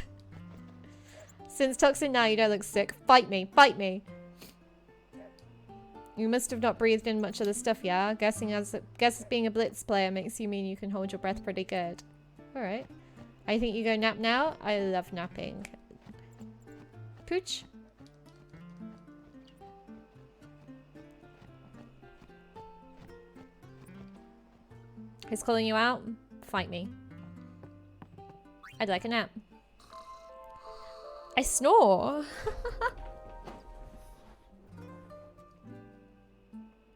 [SPEAKER 1] Since toxin now, you don't look sick. Fight me, fight me. You must have not breathed in much of the stuff, yeah? Guess being a blitz player makes you mean you can hold your breath pretty good. Alright. I think you go nap now? I love napping. Pooch? He's calling you out? Fight me. I'd like a nap. I snore.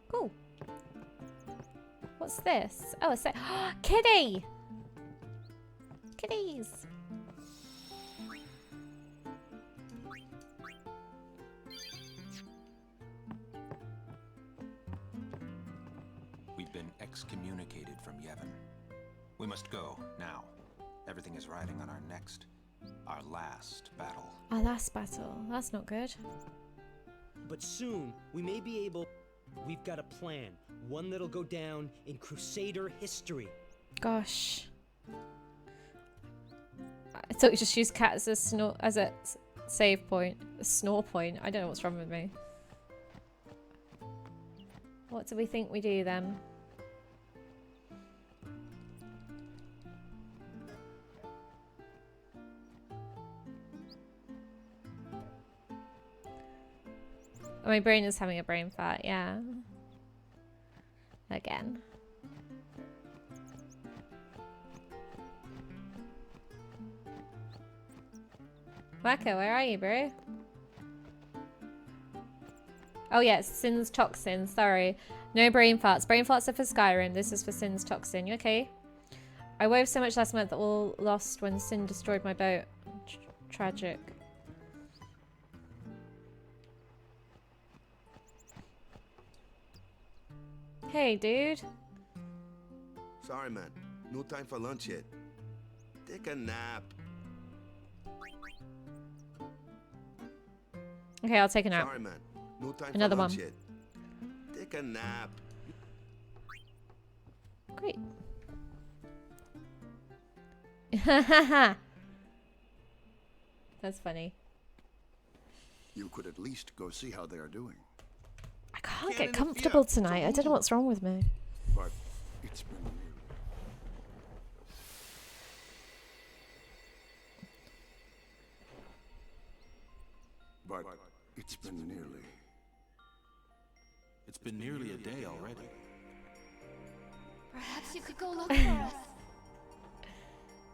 [SPEAKER 1] Cool. What's this? Oh, it's a kitty. Kitties.
[SPEAKER 8] We've been excommunicated from Yevon. We must go now. Everything is riding on our last battle.
[SPEAKER 1] Our last battle. That's not good.
[SPEAKER 9] But soon, we may be able... We've got a plan. One that'll go down in Crusader history.
[SPEAKER 1] Gosh. I thought you just used cat as a save point. A snore point. I don't know what's wrong with me. What do we think we do then? My brain is having a brain fart, yeah. Again. Wacko, where are you, bro? Oh yeah, Sin's toxin, sorry. No brain farts. Brain farts are for Skyrim. This is for Sin's toxin. You okay? I wove so much last month that all lost when Sin destroyed my boat. Tragic. Hey, dude.
[SPEAKER 7] Sorry, man. No time for lunch yet. Take a nap.
[SPEAKER 1] Okay, I'll take a nap.
[SPEAKER 7] Sorry, man. No time
[SPEAKER 1] Another
[SPEAKER 7] for lunch
[SPEAKER 1] one.
[SPEAKER 7] yet. Take a nap.
[SPEAKER 1] Great. That's funny.
[SPEAKER 10] You could at least go see how they are doing.
[SPEAKER 1] I can't get comfortable tonight. I don't know what's wrong with me.
[SPEAKER 10] But it's been but it's been nearly.
[SPEAKER 11] It's been nearly a day already.
[SPEAKER 12] Perhaps you could go look for us.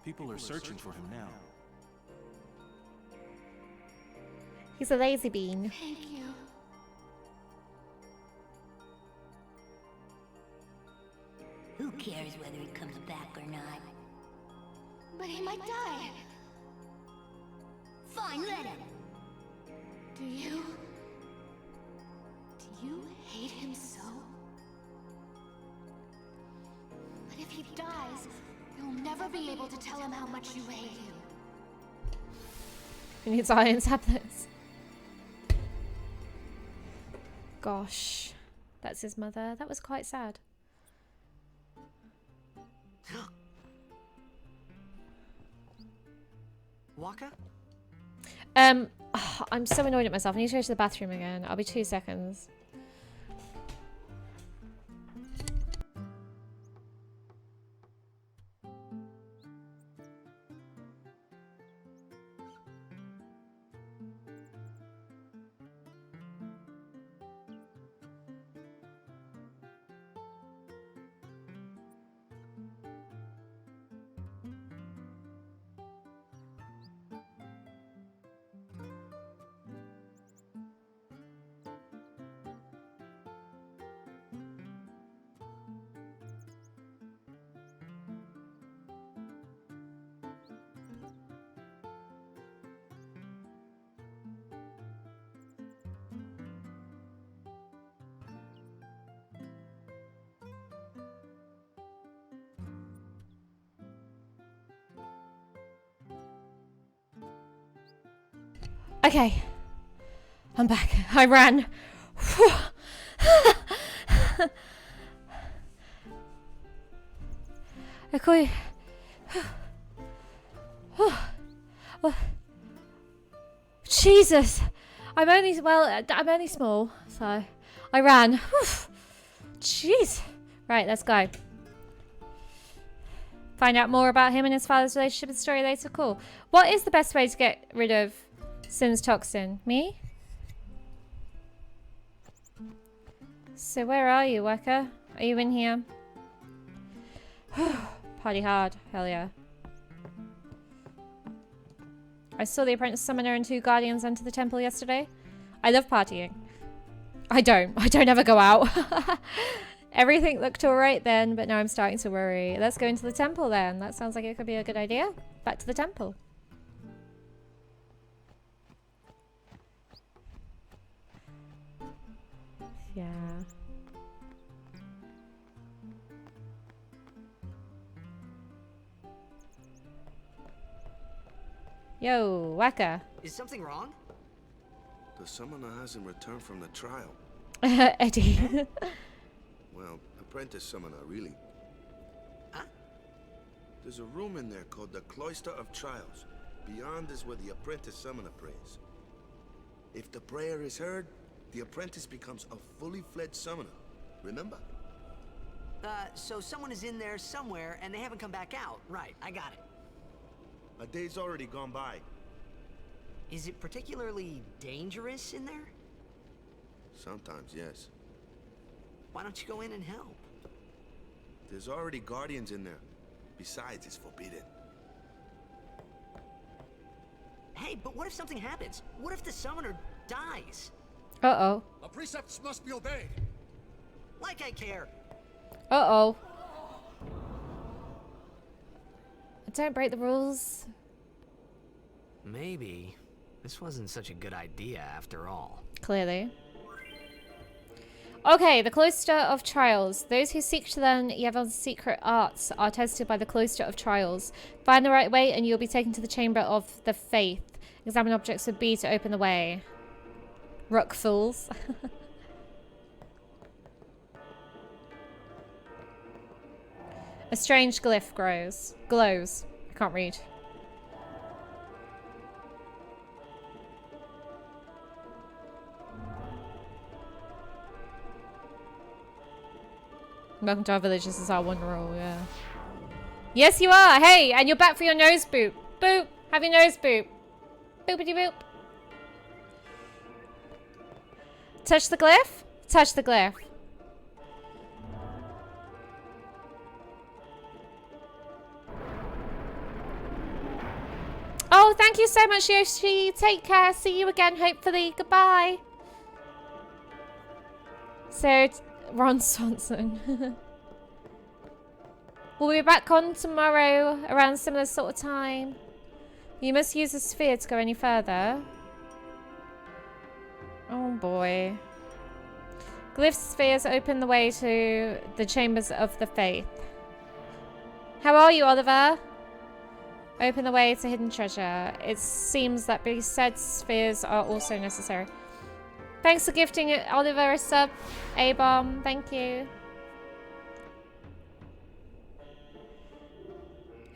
[SPEAKER 11] People are searching for him now.
[SPEAKER 1] He's a lazy bean.
[SPEAKER 12] Thank you.
[SPEAKER 13] Who cares whether he comes back or not?
[SPEAKER 12] But he might die.
[SPEAKER 13] Fine, let him.
[SPEAKER 12] Do you hate him so? But if he dies, you'll never be able to tell him how much you hate him.
[SPEAKER 1] He needs iron tablets. Gosh. That's his mother. That was quite sad.
[SPEAKER 6] Waka?
[SPEAKER 1] I'm so annoyed at myself. I need to go to the bathroom again. I'll be 2 seconds. Okay. I'm back. I ran. Okay. Jesus. I'm only small, so I ran. Jeez. Right, let's go. Find out more about him and his father's relationship and story later. Cool. What is the best way to get rid of Sin's toxin? Me? So where are you, Weka? Are you in here? Party hard. Hell yeah. I saw the apprentice summoner and 2 guardians enter the temple yesterday. I love partying. I don't ever go out. Everything looked alright then, but now I'm starting to worry. Let's go into the temple then. That sounds like it could be a good idea. Back to the temple. Yeah. Yo, Weka.
[SPEAKER 6] Is something wrong?
[SPEAKER 7] The summoner hasn't returned from the trial.
[SPEAKER 1] Eddie.
[SPEAKER 7] Well, apprentice summoner, really.
[SPEAKER 6] Huh?
[SPEAKER 7] There's a room in there called the Cloister of Trials. Beyond is where the apprentice summoner prays. If the prayer is heard, the apprentice becomes a fully fledged summoner. Remember?
[SPEAKER 6] So someone is in there somewhere and they haven't come back out. Right, I got it.
[SPEAKER 7] A day's already gone by.
[SPEAKER 6] Is it particularly dangerous in there?
[SPEAKER 7] Sometimes, yes.
[SPEAKER 6] Why don't you go in and help?
[SPEAKER 7] There's already guardians in there. Besides, it's forbidden.
[SPEAKER 6] Hey, but what if something happens? What if the summoner dies?
[SPEAKER 1] Uh-oh.
[SPEAKER 10] The precepts must be obeyed.
[SPEAKER 6] Like I care.
[SPEAKER 1] Uh-oh. Don't break the rules.
[SPEAKER 6] Maybe this wasn't such a good idea after all.
[SPEAKER 1] Clearly. Okay, the Cloister of Trials. Those who seek to learn Yevon's secret arts are tested by the Cloister of Trials. Find the right way and you'll be taken to the Chamber of the Faith. Examine objects with B to open the way. Rock fools. A strange glyph glows. I can't read. Welcome to our village. This is our one rule, yeah. Yes, you are. Hey, and you're back for your nose boop. Boop. Have your nose boop. Boopity boop. Touch the glyph? Touch the glyph. Oh, thank you so much, Yoshi. Take care. See you again, hopefully. Goodbye. So, Ron Swanson. We'll be back on tomorrow around similar sort of time. You must use a sphere to go any further. Oh boy. Glyph spheres open the way to the chambers of the faith. How are you, Oliver? Open the way to hidden treasure. It seems that said spheres are also necessary. Thanks for gifting it, Oliver, a sub. A-bomb, thank you.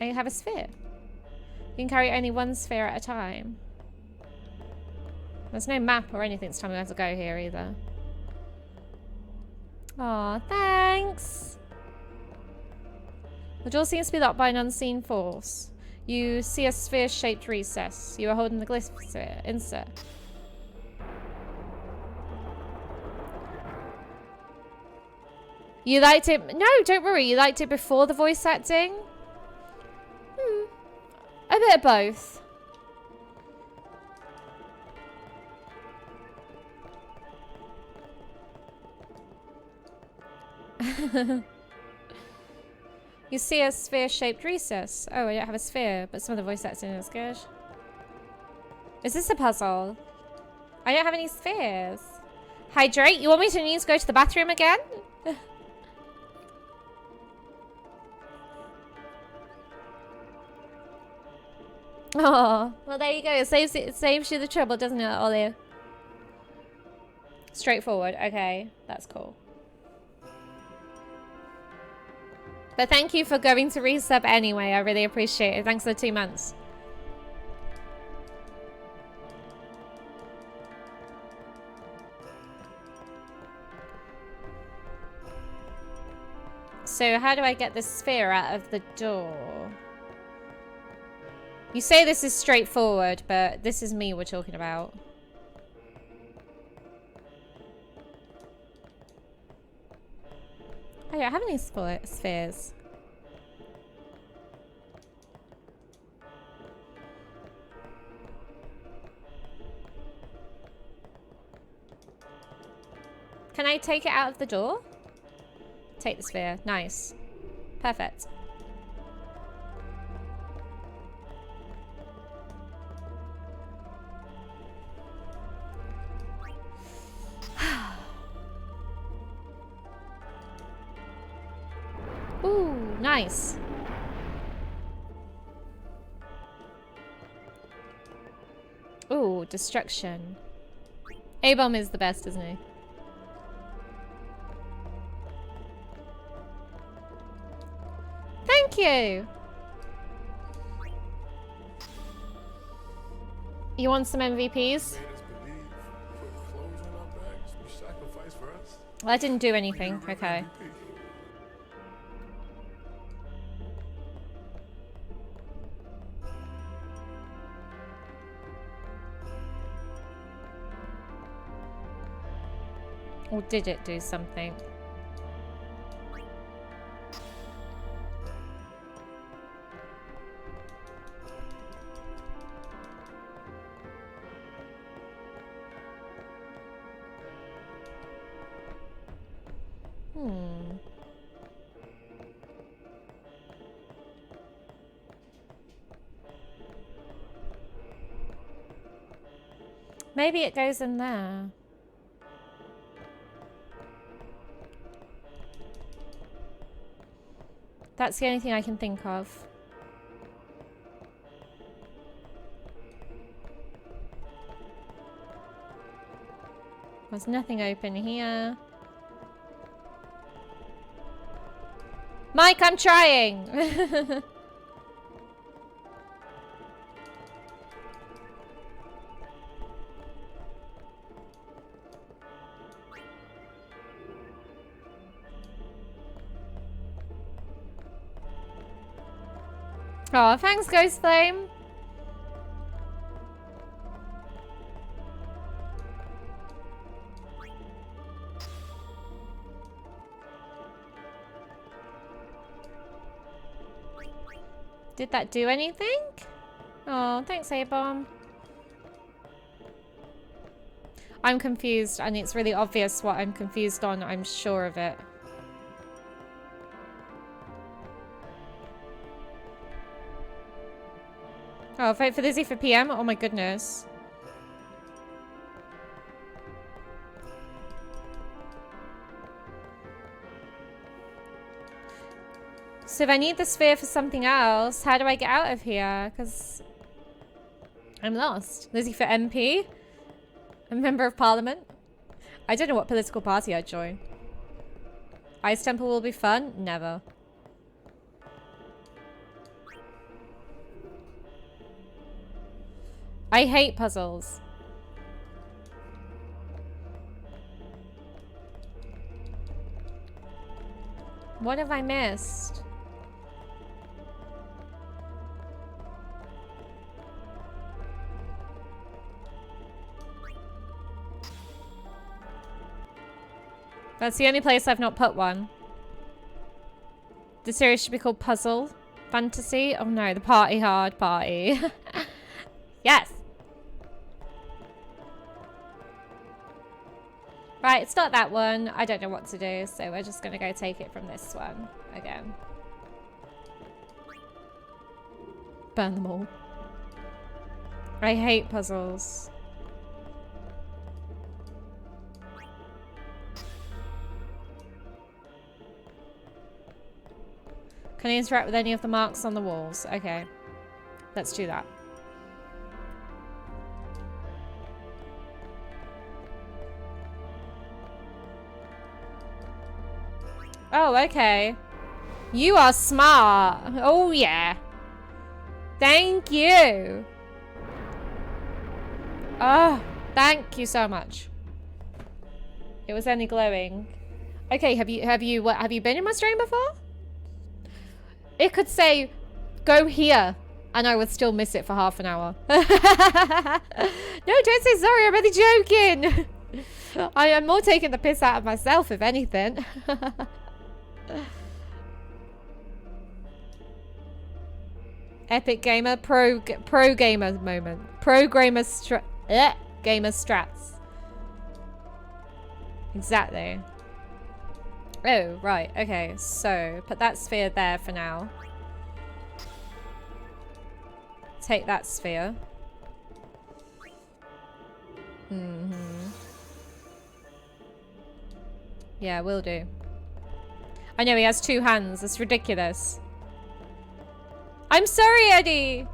[SPEAKER 1] And you have a sphere. You can carry only one sphere at a time. There's no map or anything to tell me where to go here either. Aw, thanks. The door seems to be locked by an unseen force. You see a sphere-shaped recess. You are holding the glyph sphere. Insert. You liked it? No, don't worry. You liked it before the voice acting? A bit of both. You see a sphere-shaped recess. Oh, I don't have a sphere, but some of the voice acting is good. Is this a puzzle? I don't have any spheres. Hydrate? You want me to need to go to the bathroom again? Oh, well there you go. It saves you the trouble, doesn't it, Ollie? Straightforward. Okay, that's cool. But thank you for going to resub anyway. I really appreciate it. Thanks for the 2 months. So how do I get the sphere out of the door? You say this is straightforward, but this is me we're talking about. I don't have any spheres. Can I take it out of the door? Take the sphere. Nice. Perfect. Ooh, nice. Ooh, destruction. A-bomb is the best, isn't he? Thank you. You want some MVPs? Well, I didn't do anything. Okay. Or did it do something? Maybe it goes in there. That's the only thing I can think of. There's nothing open here. Mike, I'm trying! Oh, thanks, Ghost Flame. Did that do anything? Oh, thanks, A-Bomb. I'm confused, and it's really obvious what I'm confused on. I'm sure of it. Oh, vote for Lizzie for PM? Oh my goodness. So if I need the sphere for something else, how do I get out of here? Because I'm lost. Lizzie for MP? A member of parliament? I don't know what political party I'd join. Ice Temple will be fun? Never. I hate puzzles. What have I missed? That's the only place I've not put one. The series should be called Puzzle Fantasy. Oh no, the Party Hard Party. Yes. Right, it's not that one. I don't know what to do, so we're just gonna go take it from this one again. Burn them all. I hate puzzles. Can I interact with any of the marks on the walls? Okay. Let's do that. Oh, okay. You are smart. Oh, yeah. Thank you. Oh, thank you so much. It was only glowing. Okay, have you been in my stream before? It could say, go here, and I would still miss it for half an hour. No, don't say sorry, I'm only joking. I am more taking the piss out of myself, if anything. Epic gamer, pro gamer moment. Pro gamer gamer strats. Exactly. Oh, right. Okay, so put that sphere there for now. Take that sphere. Yeah, will do. I know he has two hands. It's ridiculous. I'm sorry, Eddie.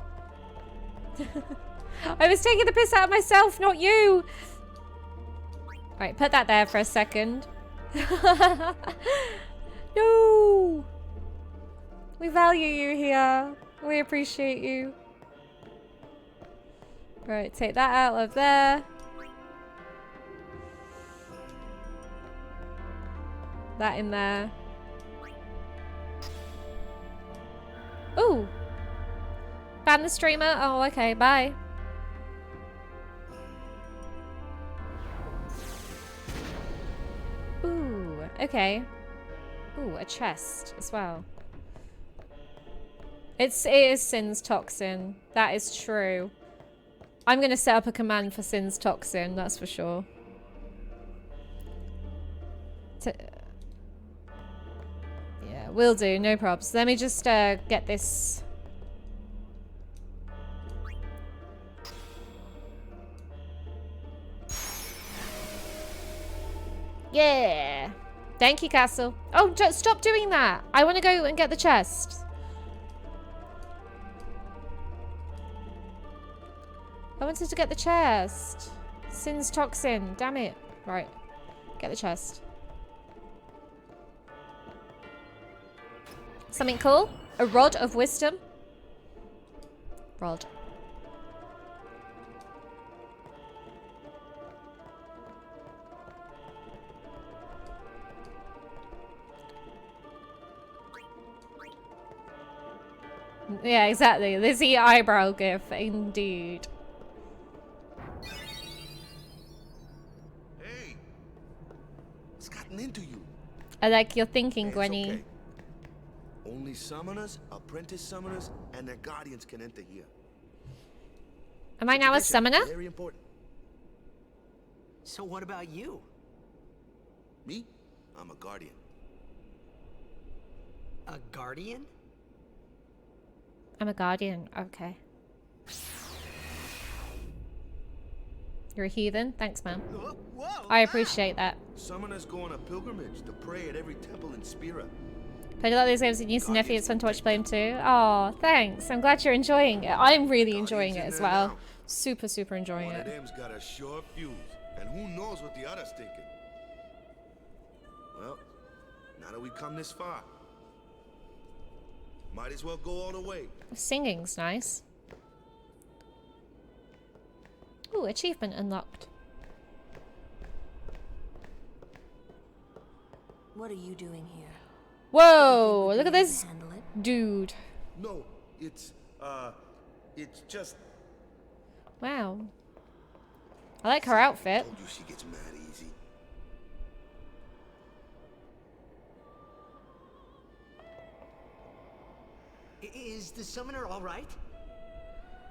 [SPEAKER 1] I was taking the piss out of myself, not you. Right, put that there for a second. No. We value you here. We appreciate you. Right, take that out of there. That in there. Ooh. Ban the streamer? Oh, okay, bye. Ooh, okay. Ooh, a chest as well. It is Sin's Toxin. That is true. I'm going to set up a command for Sin's Toxin, that's for sure. Yeah, will do, no probs. Let me just get this. Yeah. Thank you, Castle. Oh, stop doing that. I want to go and get the chest. I wanted to get the chest. Sin's Toxin. Damn it. Right. Get the chest. Something cool? A Rod of Wisdom? Rod. Yeah, exactly. Lizzie eyebrow gif. Indeed.
[SPEAKER 7] Hey! What's gotten into you?
[SPEAKER 1] I like your thinking,
[SPEAKER 7] It's
[SPEAKER 1] Gwenny.
[SPEAKER 7] okay. Only summoners, apprentice summoners, and their guardians can enter here.
[SPEAKER 1] Am I now a
[SPEAKER 7] Tradition,
[SPEAKER 1] summoner?
[SPEAKER 7] Very important.
[SPEAKER 6] So what about you?
[SPEAKER 7] Me? I'm a guardian.
[SPEAKER 6] A guardian?
[SPEAKER 1] I'm a guardian. Okay. You're a heathen? Thanks, man. I appreciate that.
[SPEAKER 7] Summoners go on a pilgrimage to pray at every temple in Spira.
[SPEAKER 1] Played a lot of these games with niece and nephew. It's fun to watch play them too. Oh, thanks. I'm glad you're enjoying it. I'm really enjoying it as well. Super, super enjoying
[SPEAKER 7] One of
[SPEAKER 1] it.
[SPEAKER 7] them's got a short fuse, and who knows what the other's thinking. Well, now that we've come this far, might as well go all the way.
[SPEAKER 1] Singing's nice. Ooh, achievement unlocked.
[SPEAKER 13] What are you doing here?
[SPEAKER 1] Whoa, look at this dude.
[SPEAKER 7] No, it's just...
[SPEAKER 1] Wow. I like her outfit.
[SPEAKER 7] Told you she gets mad easy.
[SPEAKER 6] Is the summoner all right?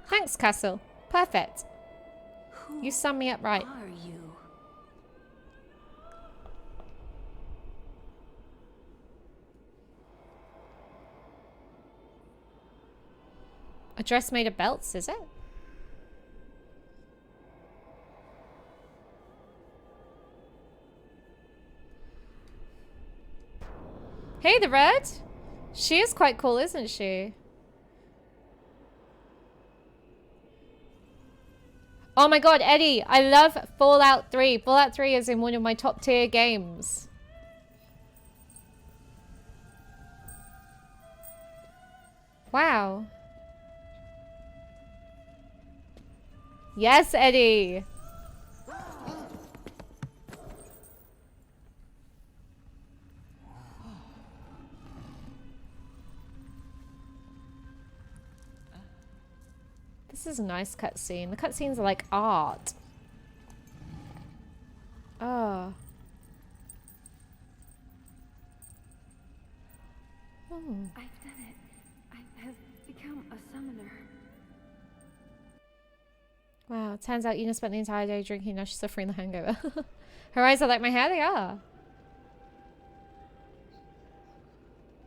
[SPEAKER 1] Thanks, Castle. Perfect. You sum me up right.
[SPEAKER 13] Who are you?
[SPEAKER 1] A dress made of belts, is it? Hey, the red. She is quite cool, isn't she? Oh my god, Eddie, I love Fallout 3. Fallout 3 is in one of my top tier games. Wow. Yes, Eddie. This is a nice cutscene. The cutscenes are like art. Oh.
[SPEAKER 14] I've done it. I have become a summoner.
[SPEAKER 1] Wow, turns out Una spent the entire day drinking, now she's suffering the hangover. Her eyes are like my hair, they are.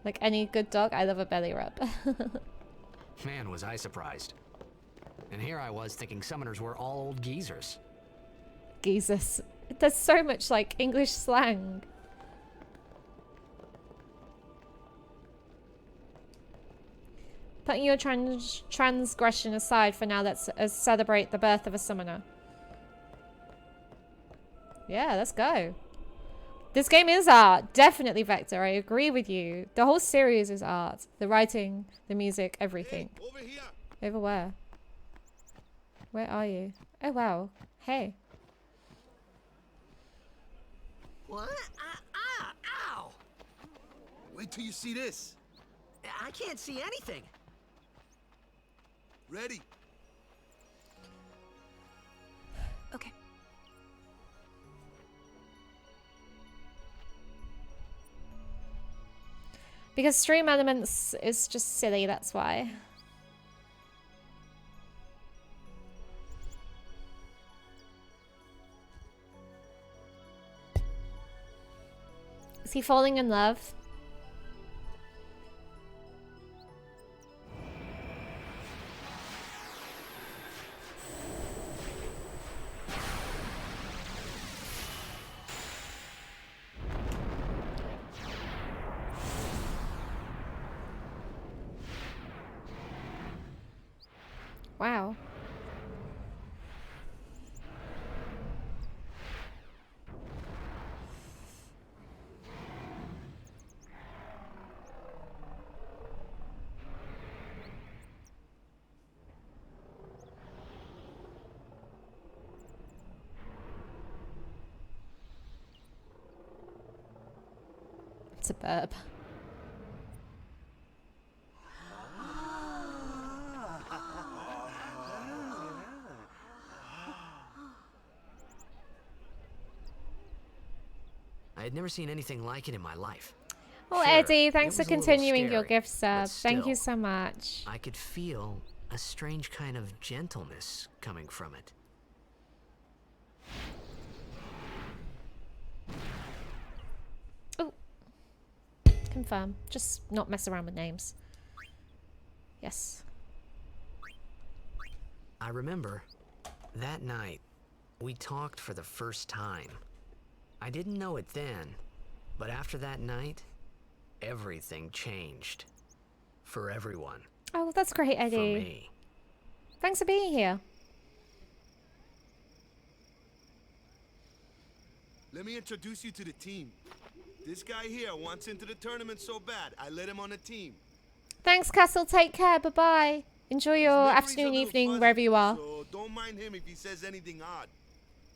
[SPEAKER 1] Like any good dog, I love a belly rub.
[SPEAKER 6] Man, was I surprised. And here I was thinking summoners were all old geezers.
[SPEAKER 1] Jesus. There's so much like English slang. Putting your transgression aside for now, let's celebrate the birth of a summoner. Yeah, let's go. This game is art. Definitely, Vector. I agree with you. The whole series is art. The writing, the music, everything.
[SPEAKER 7] Hey, over here.
[SPEAKER 1] Over where? Where are you? Oh, wow. Hey.
[SPEAKER 6] What? Ow!
[SPEAKER 7] Wait till you see this.
[SPEAKER 6] I can't see anything.
[SPEAKER 7] Ready?
[SPEAKER 14] Okay.
[SPEAKER 1] Because stream elements is just silly, that's why. Is he falling in love? Wow. It's a burp.
[SPEAKER 6] I had never seen anything like it in my life.
[SPEAKER 1] Oh,
[SPEAKER 6] Sure,
[SPEAKER 1] Eddie, thanks
[SPEAKER 6] it
[SPEAKER 1] for
[SPEAKER 6] was a little
[SPEAKER 1] continuing your
[SPEAKER 6] scary,
[SPEAKER 1] gift
[SPEAKER 6] but
[SPEAKER 1] sub. Thank you
[SPEAKER 6] still,
[SPEAKER 1] so much.
[SPEAKER 6] I could feel a strange kind of gentleness coming from it.
[SPEAKER 1] Oh. Confirm. Just not mess around with names. Yes.
[SPEAKER 6] I remember that night we talked for the first time. I didn't know it then, but after that night, everything changed. For everyone.
[SPEAKER 1] Oh, that's great, Eddie.
[SPEAKER 6] For me.
[SPEAKER 1] Thanks for being here.
[SPEAKER 7] Let me introduce you to the team. This guy here wants into the tournament so bad, I let him on the team.
[SPEAKER 1] Thanks, Castle. Take care. Bye-bye. Enjoy your afternoon, evening,
[SPEAKER 7] fuzzy,
[SPEAKER 1] wherever you are.
[SPEAKER 7] So don't mind him if he says anything odd.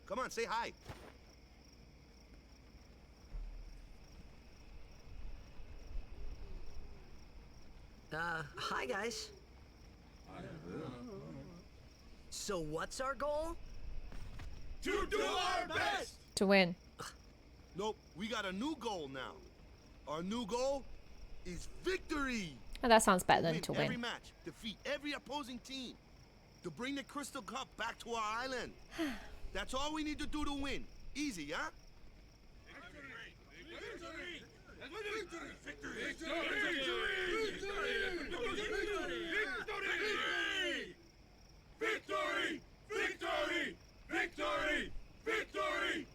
[SPEAKER 7] Come on, say hi.
[SPEAKER 6] Hi guys. So what's our goal?
[SPEAKER 7] To do our best!
[SPEAKER 1] To win.
[SPEAKER 7] Nope, we got a new goal now. Our new goal is victory!
[SPEAKER 1] Oh, that sounds better than to
[SPEAKER 7] Every
[SPEAKER 1] win.
[SPEAKER 7] match, defeat every opposing team. To bring the Crystal Cup back to our island. That's all we need to do to win. Easy, huh?
[SPEAKER 15] Victory! Victory! Victory! Victory! Victory!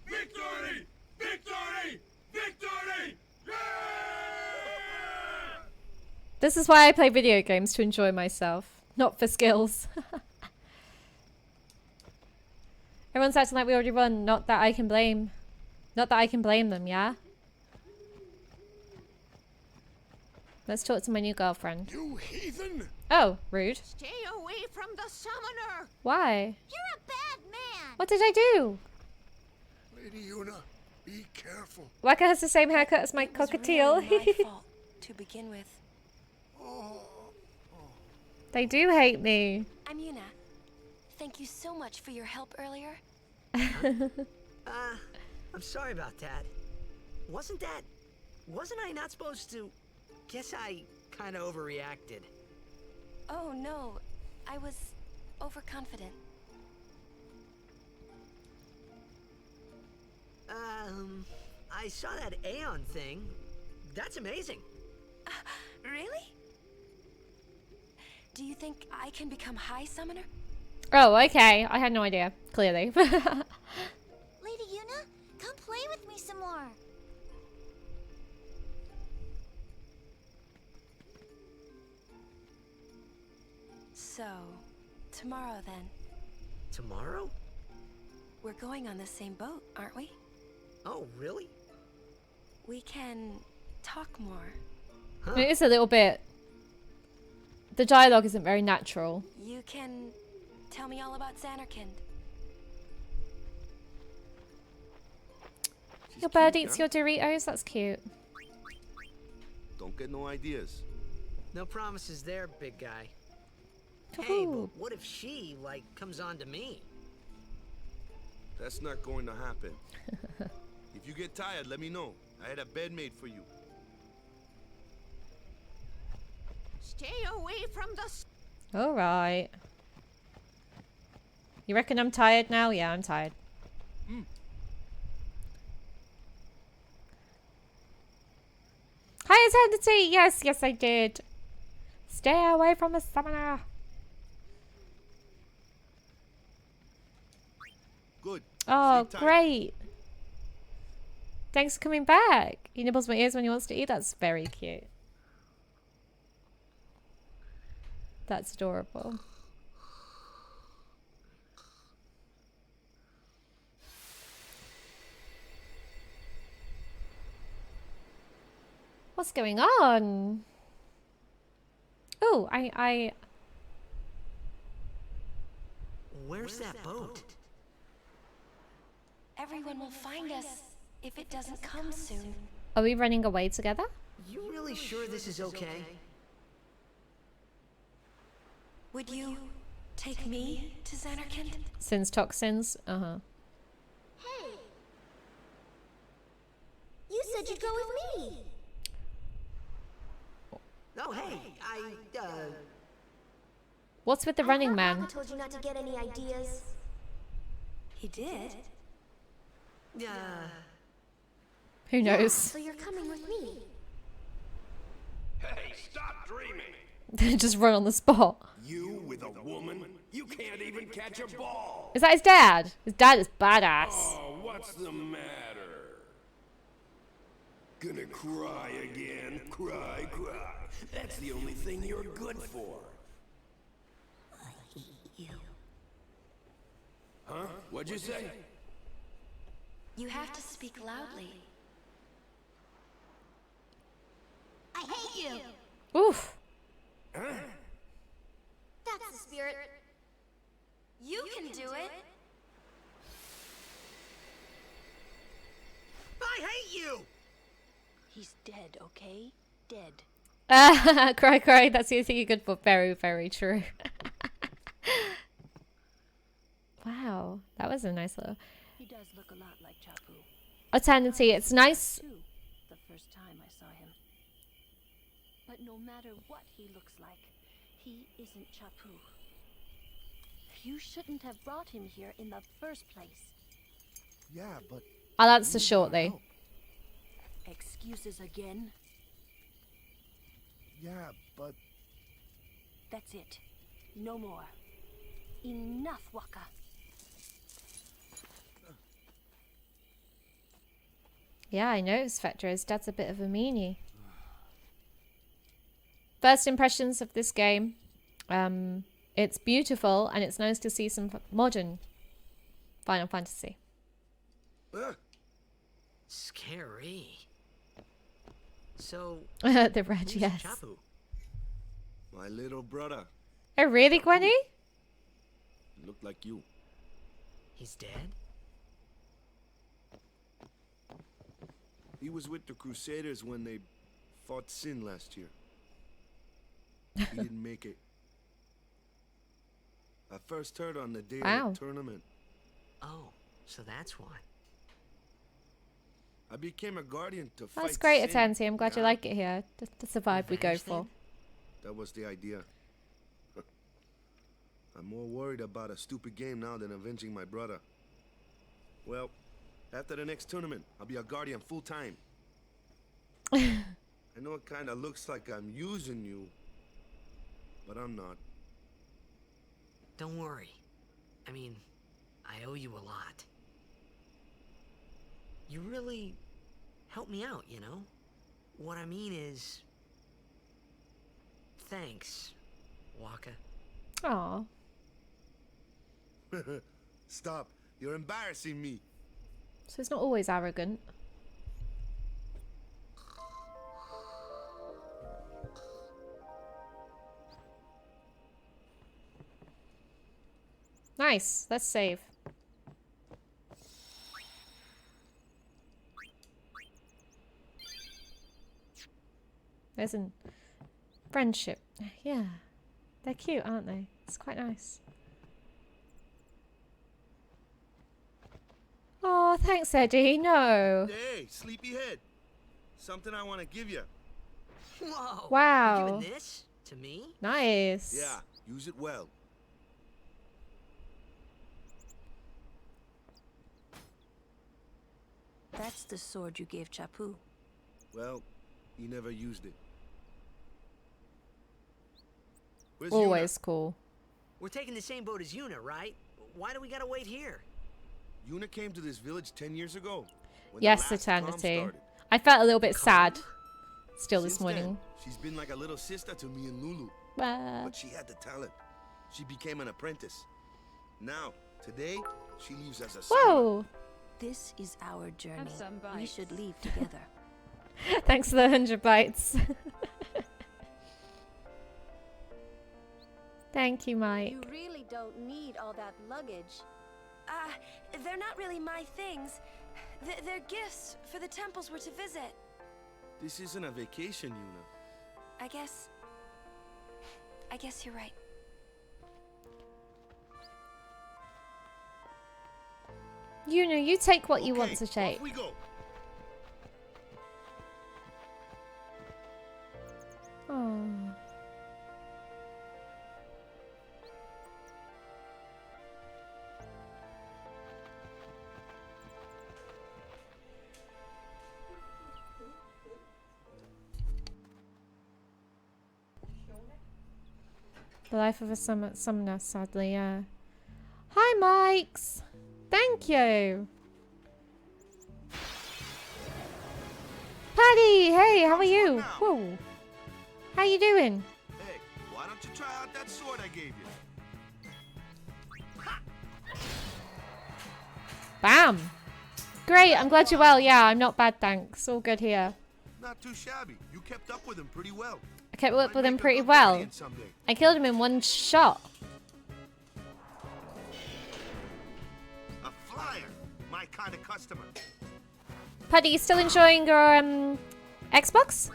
[SPEAKER 15] Victory! Victory! Victory!
[SPEAKER 1] This is why I play video games, to enjoy myself, not for skills. Everyone's acting like we already won. Not that I can blame. Not that I can blame them, yeah? Let's talk to my new girlfriend.
[SPEAKER 10] You heathen!
[SPEAKER 1] Oh, rude.
[SPEAKER 16] Stay away from the summoner!
[SPEAKER 1] Why?
[SPEAKER 3] You're a bad man!
[SPEAKER 1] What did I do?
[SPEAKER 10] Lady Una, be careful.
[SPEAKER 1] Waka has the same haircut as my cockatiel.
[SPEAKER 17] Really my fault to begin with.
[SPEAKER 1] They do hate me.
[SPEAKER 17] I'm Yuna. Thank you so much for your help earlier.
[SPEAKER 6] I'm sorry about that. Wasn't I not supposed to? Guess I kinda overreacted.
[SPEAKER 17] Oh no, I was overconfident.
[SPEAKER 6] I saw that Aeon thing. That's amazing.
[SPEAKER 17] Really? Do you think I can become High Summoner?
[SPEAKER 1] Oh, okay. I had no idea, clearly.
[SPEAKER 3] Lady Yuna, come play with me some more.
[SPEAKER 17] So, tomorrow then.
[SPEAKER 6] Tomorrow?
[SPEAKER 17] We're going on the same boat, aren't we?
[SPEAKER 6] Oh, really?
[SPEAKER 17] We can talk more.
[SPEAKER 1] It is a little bit. The dialogue isn't very natural.
[SPEAKER 17] You can tell me all about Xanarkand.
[SPEAKER 1] Your bird eats your Doritos? That's cute.
[SPEAKER 7] Don't get no ideas.
[SPEAKER 6] No promises there, big guy. Hey, but what if she, like, comes on to me?
[SPEAKER 7] That's not going to happen. If you get tired, let me know. I had a bed made for you.
[SPEAKER 16] Stay away from the...
[SPEAKER 1] Alright. You reckon I'm tired now? Yeah, I'm tired. Hi, Eternity! Yes, yes, I did. Stay away from the summoner.
[SPEAKER 7] Good.
[SPEAKER 1] Oh, great. Thanks for coming back. He nibbles my ears when he wants to eat. That's very cute. That's adorable. What's going on? Oh,
[SPEAKER 6] Where's that boat?
[SPEAKER 17] Everyone will find us if it doesn't come soon.
[SPEAKER 1] Are we running away together?
[SPEAKER 6] You really sure this is okay?
[SPEAKER 17] Would you take me to Xanarkand?
[SPEAKER 1] Since toxins? Uh-huh.
[SPEAKER 3] Hey! You said said you'd go with me.
[SPEAKER 13] Oh, hey,
[SPEAKER 1] What's with the running man?
[SPEAKER 3] Papa told you not to get any ideas.
[SPEAKER 17] He did?
[SPEAKER 1] Who knows?
[SPEAKER 3] So you're coming with me.
[SPEAKER 15] Hey, stop dreaming!
[SPEAKER 1] Just run on the spot.
[SPEAKER 15] You with a woman? You can't even catch a ball!
[SPEAKER 1] Is that his dad? His dad is badass.
[SPEAKER 15] Oh, what's the matter? Gonna cry again? Cry, cry. That's the only thing you're good for. Huh? What'd you say?
[SPEAKER 17] You have to speak loudly.
[SPEAKER 12] I hate you.
[SPEAKER 1] Oof.
[SPEAKER 15] Huh?
[SPEAKER 3] That's the spirit.
[SPEAKER 17] You can do it.
[SPEAKER 13] I hate you!
[SPEAKER 18] He's dead, okay? Dead.
[SPEAKER 1] Cry, cry. That's the only thing you're good for. Very, very true. Wow, that was a nice little
[SPEAKER 18] He does look a lot like Chapu.
[SPEAKER 1] eternity. It's nice.
[SPEAKER 18] The first time I saw him. But no matter what he looks like, he isn't Chapu. You shouldn't have brought him here in the first place.
[SPEAKER 7] Yeah, but...
[SPEAKER 1] I'll answer shortly.
[SPEAKER 18] Excuses again?
[SPEAKER 7] Yeah, but...
[SPEAKER 18] That's it. No more. Enough, Waka.
[SPEAKER 1] Yeah, I know, Spectre. His dad's a bit of a meanie. First impressions of this game. It's beautiful, and it's nice to see some modern Final Fantasy.
[SPEAKER 6] Scary. So,
[SPEAKER 1] the red,
[SPEAKER 6] who's
[SPEAKER 1] yes.
[SPEAKER 6] Chapu?
[SPEAKER 7] My little brother.
[SPEAKER 1] Oh, really, Gwenny?
[SPEAKER 7] Looked like you.
[SPEAKER 6] He's dead?
[SPEAKER 7] He was with the Crusaders when they fought Sin last year. He didn't make it. I first heard on the day of the tournament.
[SPEAKER 6] Oh, so that's why.
[SPEAKER 7] I became a guardian to fight
[SPEAKER 1] That's great,
[SPEAKER 7] Sin.
[SPEAKER 1] Eternity. I'm glad you like it here. That's the vibe we go for.
[SPEAKER 7] That was the idea. I'm more worried about a stupid game now than avenging my brother. Well, after the next tournament, I'll be a guardian full time. I know it kind of looks like I'm using you, but I'm not.
[SPEAKER 6] Don't worry. I mean, I owe you a lot. You really helped me out, you know? What I mean is... Thanks, Waka.
[SPEAKER 1] Aw.
[SPEAKER 7] Stop. You're embarrassing me.
[SPEAKER 1] So it's not always arrogant. Nice. Let's save. There's a friendship. Yeah. They're cute, aren't they? It's quite nice. Oh, thanks, Eddie. No.
[SPEAKER 7] Hey, sleepyhead. Something I want to give you.
[SPEAKER 6] Whoa.
[SPEAKER 1] Wow.
[SPEAKER 6] You giving this to me?
[SPEAKER 1] Nice.
[SPEAKER 7] Yeah, use it well.
[SPEAKER 18] That's the sword you gave Chapu.
[SPEAKER 7] Well, he never used it. Where's
[SPEAKER 1] Always cool.
[SPEAKER 6] We're taking the same boat as Yuna, right? Why do we gotta wait here?
[SPEAKER 7] Yuna came to this village 10 years ago. When
[SPEAKER 1] Yes,
[SPEAKER 7] the last calm
[SPEAKER 1] Eternity.
[SPEAKER 7] started.
[SPEAKER 1] I felt a little bit sad still this
[SPEAKER 7] Since then,
[SPEAKER 1] morning.
[SPEAKER 7] she's been like a little sister to me and Lulu. But she had the talent. She became an apprentice. Now, today, she leaves as a
[SPEAKER 1] Whoa.
[SPEAKER 18] This is our journey.
[SPEAKER 12] some
[SPEAKER 18] We
[SPEAKER 12] bites.
[SPEAKER 18] should leave together.
[SPEAKER 1] Thanks for the 100 bytes. Thank you, Mike.
[SPEAKER 12] You really don't need all that luggage.
[SPEAKER 17] They're not really my things. They're gifts for the temples we're to visit.
[SPEAKER 7] This isn't a vacation, Yuna.
[SPEAKER 17] I guess you're right.
[SPEAKER 1] You know, you take what you want to
[SPEAKER 7] off
[SPEAKER 1] take.
[SPEAKER 7] we go.
[SPEAKER 1] The life of a summoner, sadly, yeah. Hi, Mikes. Thank you. Paddy, hey, how are you? Whoa. How you doing?
[SPEAKER 7] Hey, why don't you try out that sword I gave you?
[SPEAKER 1] Bam. Great, I'm glad you're well. Yeah, I'm not bad, thanks. All good here.
[SPEAKER 7] Not too shabby. You kept up with him pretty well.
[SPEAKER 1] I kept up with him pretty well. I killed him in one shot.
[SPEAKER 7] A flyer, my kind of customer.
[SPEAKER 1] Paddy, you still enjoying your Xbox?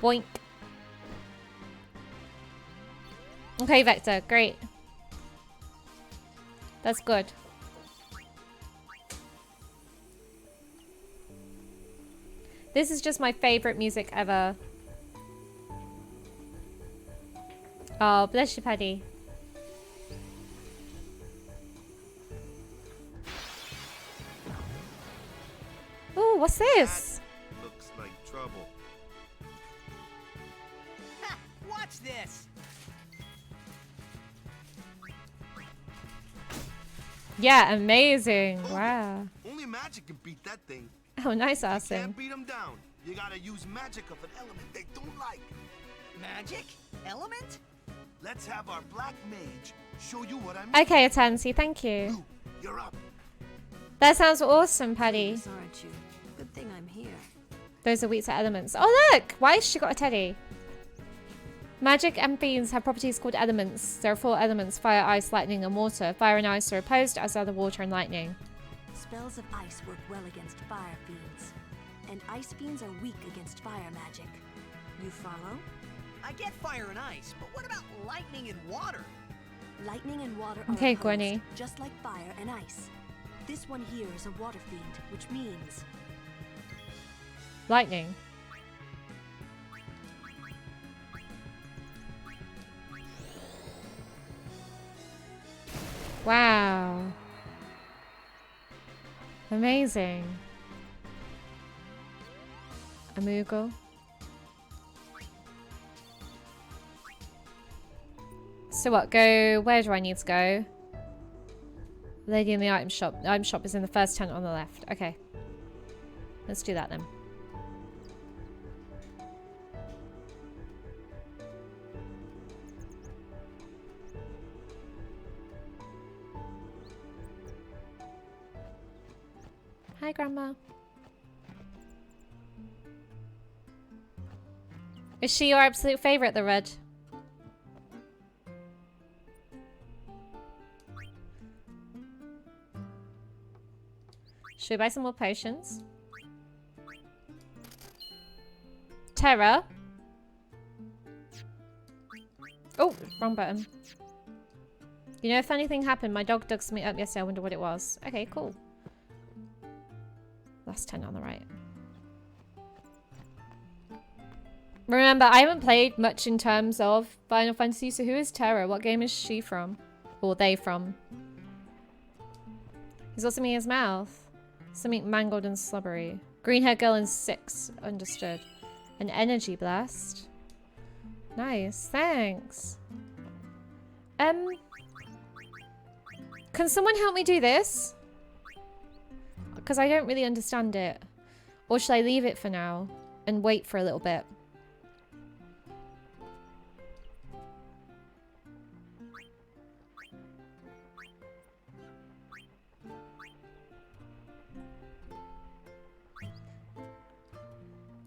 [SPEAKER 1] Boink. Okay, Vector, great. That's good. This is just my favorite music ever. Oh, bless you, Paddy. Oh, what's this?
[SPEAKER 7] That looks like trouble.
[SPEAKER 2] Ha! Watch this.
[SPEAKER 1] Yeah, amazing. Wow.
[SPEAKER 7] Only magic can beat that thing.
[SPEAKER 1] Oh, nice,
[SPEAKER 7] You
[SPEAKER 1] Austin.
[SPEAKER 7] can't beat them down. You gotta use magic of an element they don't like.
[SPEAKER 2] Magic? Element?
[SPEAKER 7] Let's have our black mage show you what I mean.
[SPEAKER 1] Okay, Atansi, thank you.
[SPEAKER 7] Lou, you're up.
[SPEAKER 1] That sounds awesome, Paddy.
[SPEAKER 17] Aren't you? Good thing I'm here.
[SPEAKER 1] Those are weak to elements. Oh, look! Why has she got a teddy? Magic and fiends have properties called elements. There are 4 elements: fire, ice, lightning, and water. Fire and ice are opposed, as are the water and lightning.
[SPEAKER 17] Spells of ice work well against fire fiends, and ice fiends are weak against fire magic. You follow?
[SPEAKER 2] I get fire and ice, but what about lightning and water?
[SPEAKER 17] Lightning and water are
[SPEAKER 1] Okay,
[SPEAKER 17] opposed,
[SPEAKER 1] Gwenny.
[SPEAKER 17] just like fire and ice. This one here is a water fiend, which means
[SPEAKER 1] Lightning. Wow. Amazing. A Moogle. So what, where do I need to go? Lady in the item shop. The item shop is in the first tent on the left. Okay. Let's do that then. Hi, Grandma. Is she your absolute favorite, the red? Should we buy some more potions? Terra. Oh, wrong button. You know, if anything happened, my dog dug something up yesterday. I wonder what it was. Okay, cool. Last 10 on the right. Remember, I haven't played much in terms of Final Fantasy, so who is Terra? What game is she from? Or they from? He's got something in his mouth. Something mangled and slubbery. Green hair girl in 6. Understood. An energy blast. Nice. Thanks. Can someone help me do this? Because I don't really understand it. Or should I leave it for now and wait for a little bit?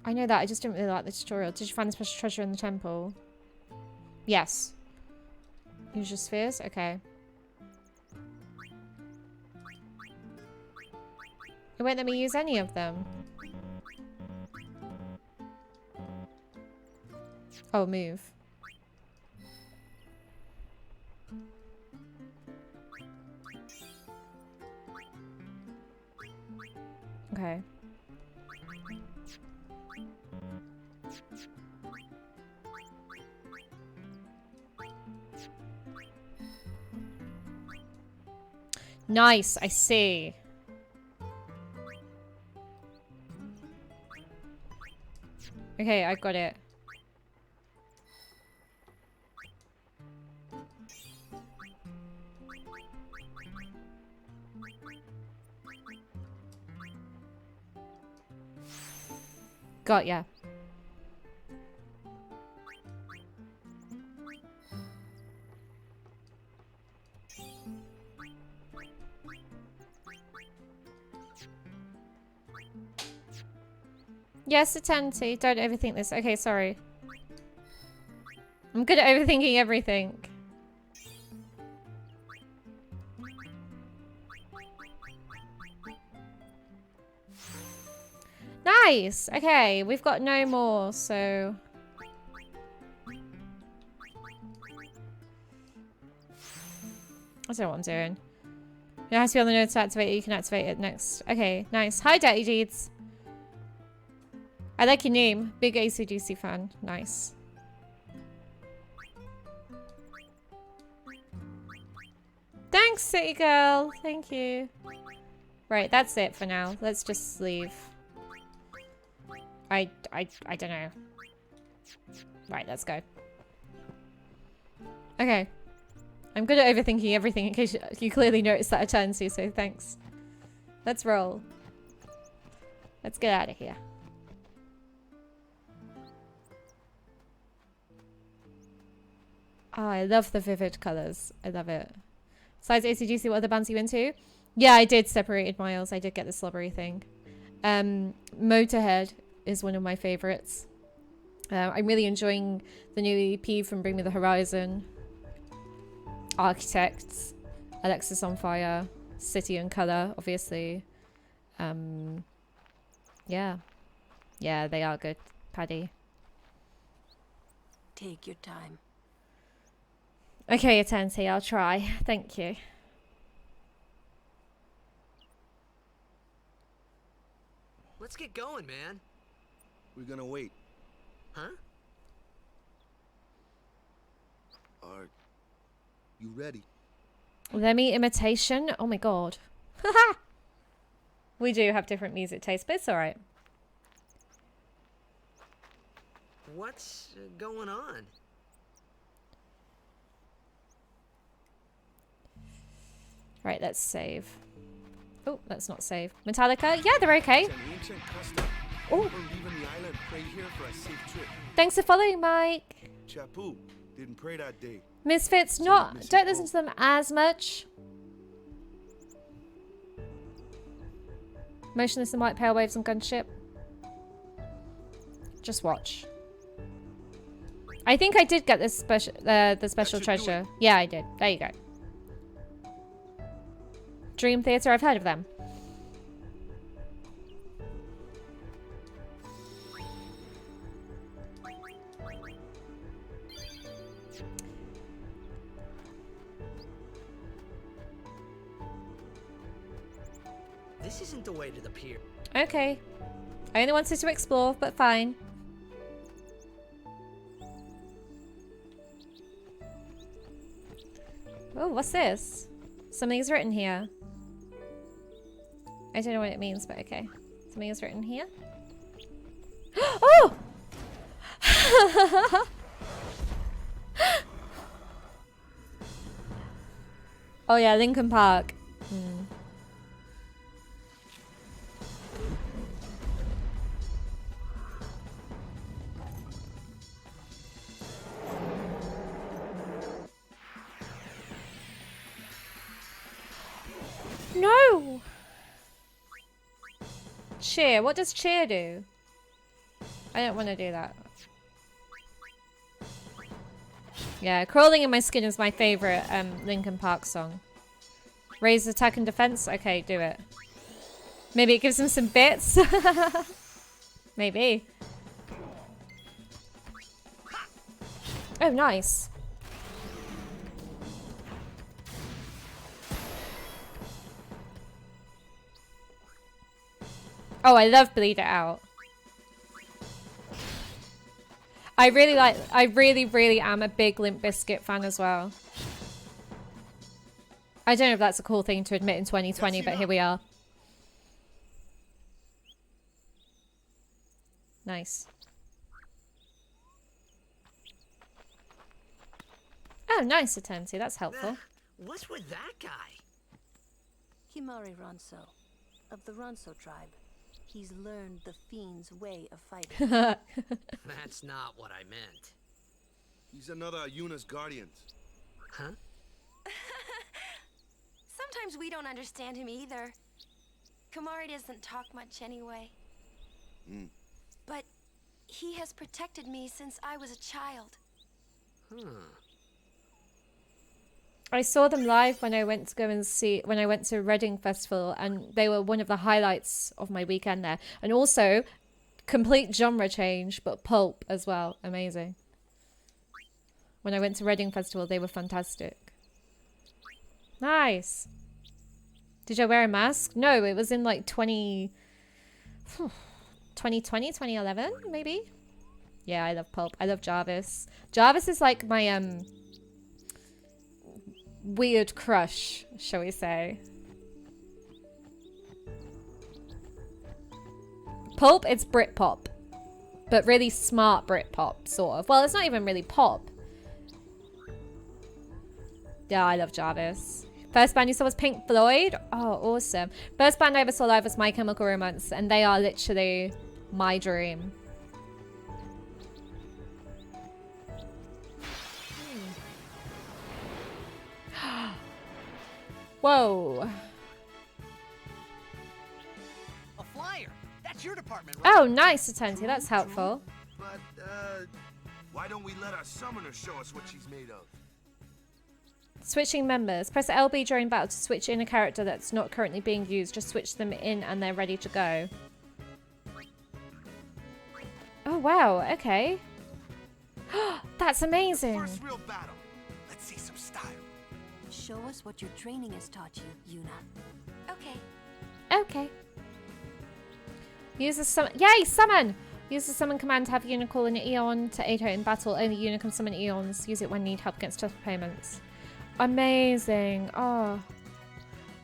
[SPEAKER 1] I know that, I just didn't really like the tutorial. Did you find the special treasure in the temple? Yes. Use your spheres? Okay. It won't let me use any of them. Oh, move. Okay. Nice, I see. Okay, I got it. Got ya. Yes, eternity. Don't overthink this. Okay, sorry. I'm good at overthinking everything. Nice! Okay, we've got no more, so... I don't know what I'm doing. It has to be on the node to activate it. You can activate it next. Okay, nice. Hi, Dirty Deeds. I like your name. Big AC/DC fan. Nice. Thanks, City Girl. Thank you. Right, that's it for now. Let's just leave. I don't know. Right, let's go. Okay. I'm good at overthinking everything in case you clearly noticed that eternity, so thanks. Let's roll. Let's get out of here. Oh, I love the vivid colours. I love it. Besides AC/DC, what other bands are you into? Yeah, I did Separated Miles. I did get the slobbery thing. Motorhead is one of my favourites. I'm really enjoying the new EP from Bring Me the Horizon. Architects, Alexis on Fire, City and Colour, obviously. Yeah. Yeah, they are good, Paddy.
[SPEAKER 17] Take your time.
[SPEAKER 1] Okay, Eternity, I'll try. Thank you.
[SPEAKER 6] Let's get going, man.
[SPEAKER 7] We're gonna wait.
[SPEAKER 6] Huh?
[SPEAKER 7] Are you ready?
[SPEAKER 1] Lemmy imitation? Oh my god. We do have different music tastes, but it's alright.
[SPEAKER 6] What's going on?
[SPEAKER 1] Right, let's save. Oh, let's not save. Metallica? Yeah, they're okay. Oh. Thanks for following, Mike.
[SPEAKER 7] Chapu didn't pray that day.
[SPEAKER 1] Misfits, don't listen to them as much. Motionless in White, Pale Waves and Gunship. Just watch. I think I did get this special, the special treasure. Yeah, I did. There you go. Dream Theater, I've heard of them.
[SPEAKER 6] This isn't the way to the pier.
[SPEAKER 1] Okay. I only wanted to explore, but fine. Oh, what's this? Something's written here. I don't know what it means, but okay. Something is written here. Oh! Oh yeah, Lincoln Park. No! Cheer. What does cheer do? I don't want to do that. Yeah, Crawling in My Skin is my favorite Linkin Park song. Raise attack and defense? Okay, do it. Maybe it gives him some bits? Maybe. Oh, nice. Oh, I love Bleed It Out. I really am a big Limp Bizkit fan as well. I don't know if that's a cool thing to admit in 2020, but here we are. Nice. Oh, nice, Eternity. That's helpful.
[SPEAKER 13] What's with that guy?
[SPEAKER 17] Himari Ronso, of the Ronso tribe. He's learned the fiend's way of fighting.
[SPEAKER 13] That's not what I meant.
[SPEAKER 7] He's another Yuna's guardians.
[SPEAKER 13] Huh?
[SPEAKER 19] Sometimes we don't understand him either. Kumari doesn't talk much anyway. But he has protected me since I was a child.
[SPEAKER 1] I saw them live when I went to Reading Festival, and they were one of the highlights of my weekend there. And also, complete genre change, but pulp as well. Amazing. When I went to Reading Festival, they were fantastic. Nice. Did I wear a mask? No, it was in like 2020, 2011, maybe? Yeah, I love pulp. I love Jarvis. Jarvis is like my, weird crush, shall we say. Pulp, it's Britpop. But really smart Britpop, sort of. Well, it's not even really pop. Yeah, I love Jarvis. First band you saw was Pink Floyd. Oh, awesome. First band I ever saw live was My Chemical Romance, and they are literally my dream. Whoa.
[SPEAKER 6] A flyer. That's your department,
[SPEAKER 1] right? Oh, nice, Eternity. That's helpful.
[SPEAKER 7] But, why don't we let our summoner show us what she's made of?
[SPEAKER 1] Switching members. Press LB during battle to switch in a character that's not currently being used. Just switch them in and they're ready to go. Oh, wow. Okay. That's amazing.
[SPEAKER 15] First real battle. Let's see some style.
[SPEAKER 17] Show us what your training has taught you, Yuna.
[SPEAKER 19] Okay.
[SPEAKER 1] Okay. Use the summon. Yay, summon! Use the summon command to have Yuna call an Eon to aid her in battle. Only Yuna can summon Eons. Use it when need help against tough opponents. Amazing. Oh.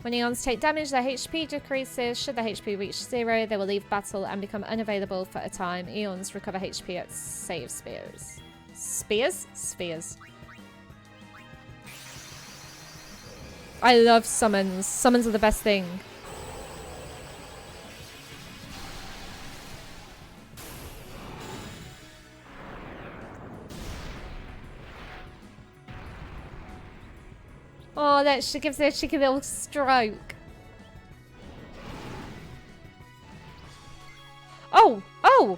[SPEAKER 1] When Eons take damage, their HP decreases. Should their HP reach 0, they will leave battle and become unavailable for a time. Eons recover HP at save spheres. Spears? Spheres. I love summons. Summons are the best thing. Oh, that she gives it a cheeky little stroke. Oh! Oh!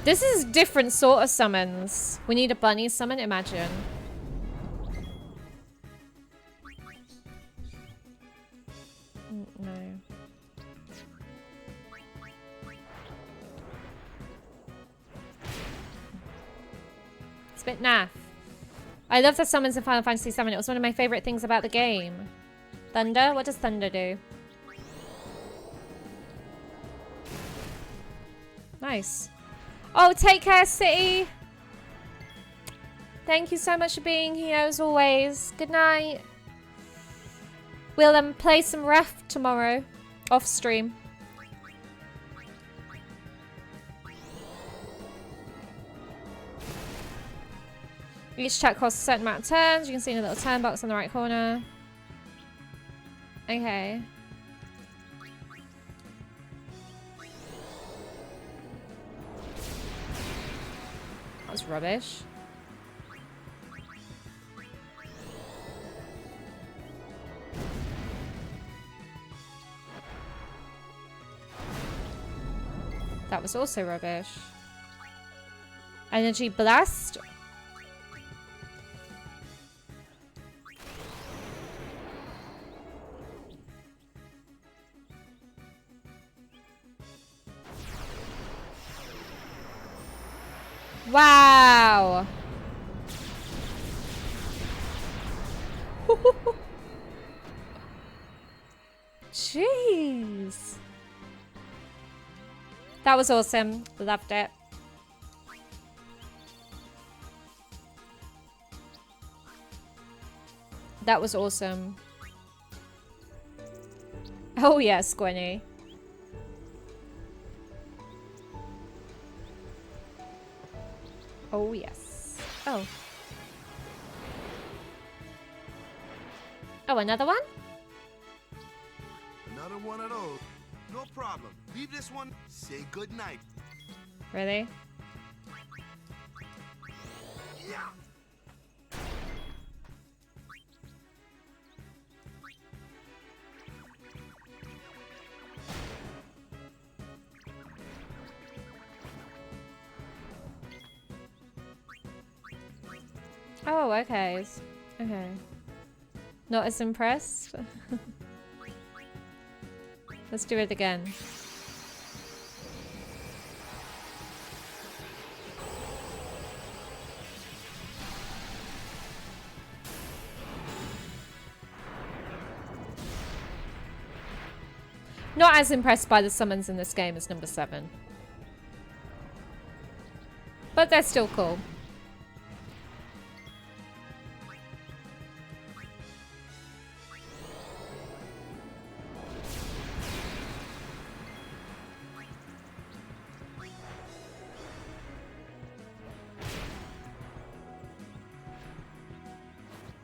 [SPEAKER 1] This is different sort of summons. We need a bunny summon, imagine. No. It's a bit naff. I love the summons in Final Fantasy VII. It was one of my favorite things about the game. Thunder? What does thunder do? Nice. Oh, take care, City. Thank you so much for being here, as always. Good night. We'll play some Ref tomorrow, off stream. Each track costs a certain amount of turns. You can see in a little turn box on the right corner. Okay. That was rubbish. That was also rubbish. Energy blast. Wow. Jeez. That was awesome. Loved it. That was awesome. Oh yeah, Squinny. Oh, yes. Oh. Oh, another one?
[SPEAKER 7] Another one of those. No problem. Leave this one. Say good night.
[SPEAKER 1] Really?
[SPEAKER 7] Yeah.
[SPEAKER 1] Oh, okay. Okay. Not as impressed? Let's do it again. Not as impressed by the summons in this game as number 7. But they're still cool.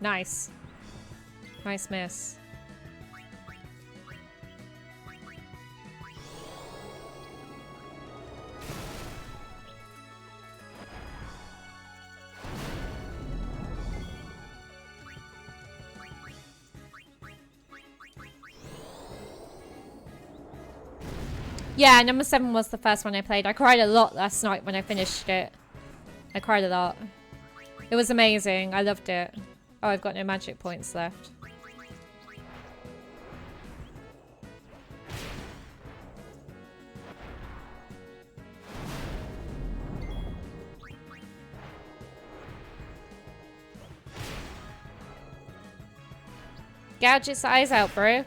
[SPEAKER 1] Nice. Nice miss. Yeah, number 7 was the first one I played. I cried a lot last night when I finished it. I cried a lot. It was amazing. I loved it. Oh, I've got no magic points left. Gouge its eyes out, bro.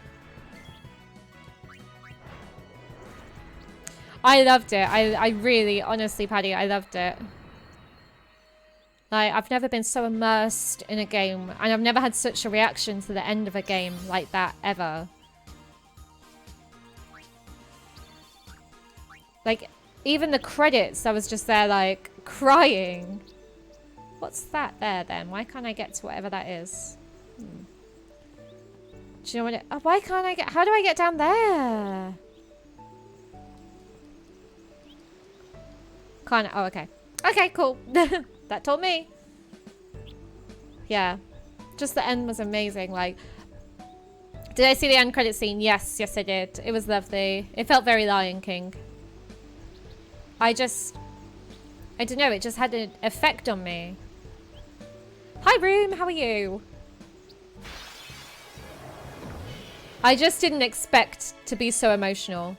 [SPEAKER 1] I loved it. I really, honestly, Paddy, I loved it. Like, I've never been so immersed in a game, and I've never had such a reaction to the end of a game like that, ever. Like, even the credits, I was just there, like, crying. What's that there, then? Why can't I get to whatever that is? Do you know what it... Oh, why can't I get... How do I get down there? Can't... Oh, okay. Okay, cool. That told me. Yeah. Just the end was amazing. Like, did I see the end credit scene? Yes. Yes, I did. It was lovely. It felt very Lion King. I don't know. It just had an effect on me. Hi, Room. How are you? I just didn't expect to be so emotional.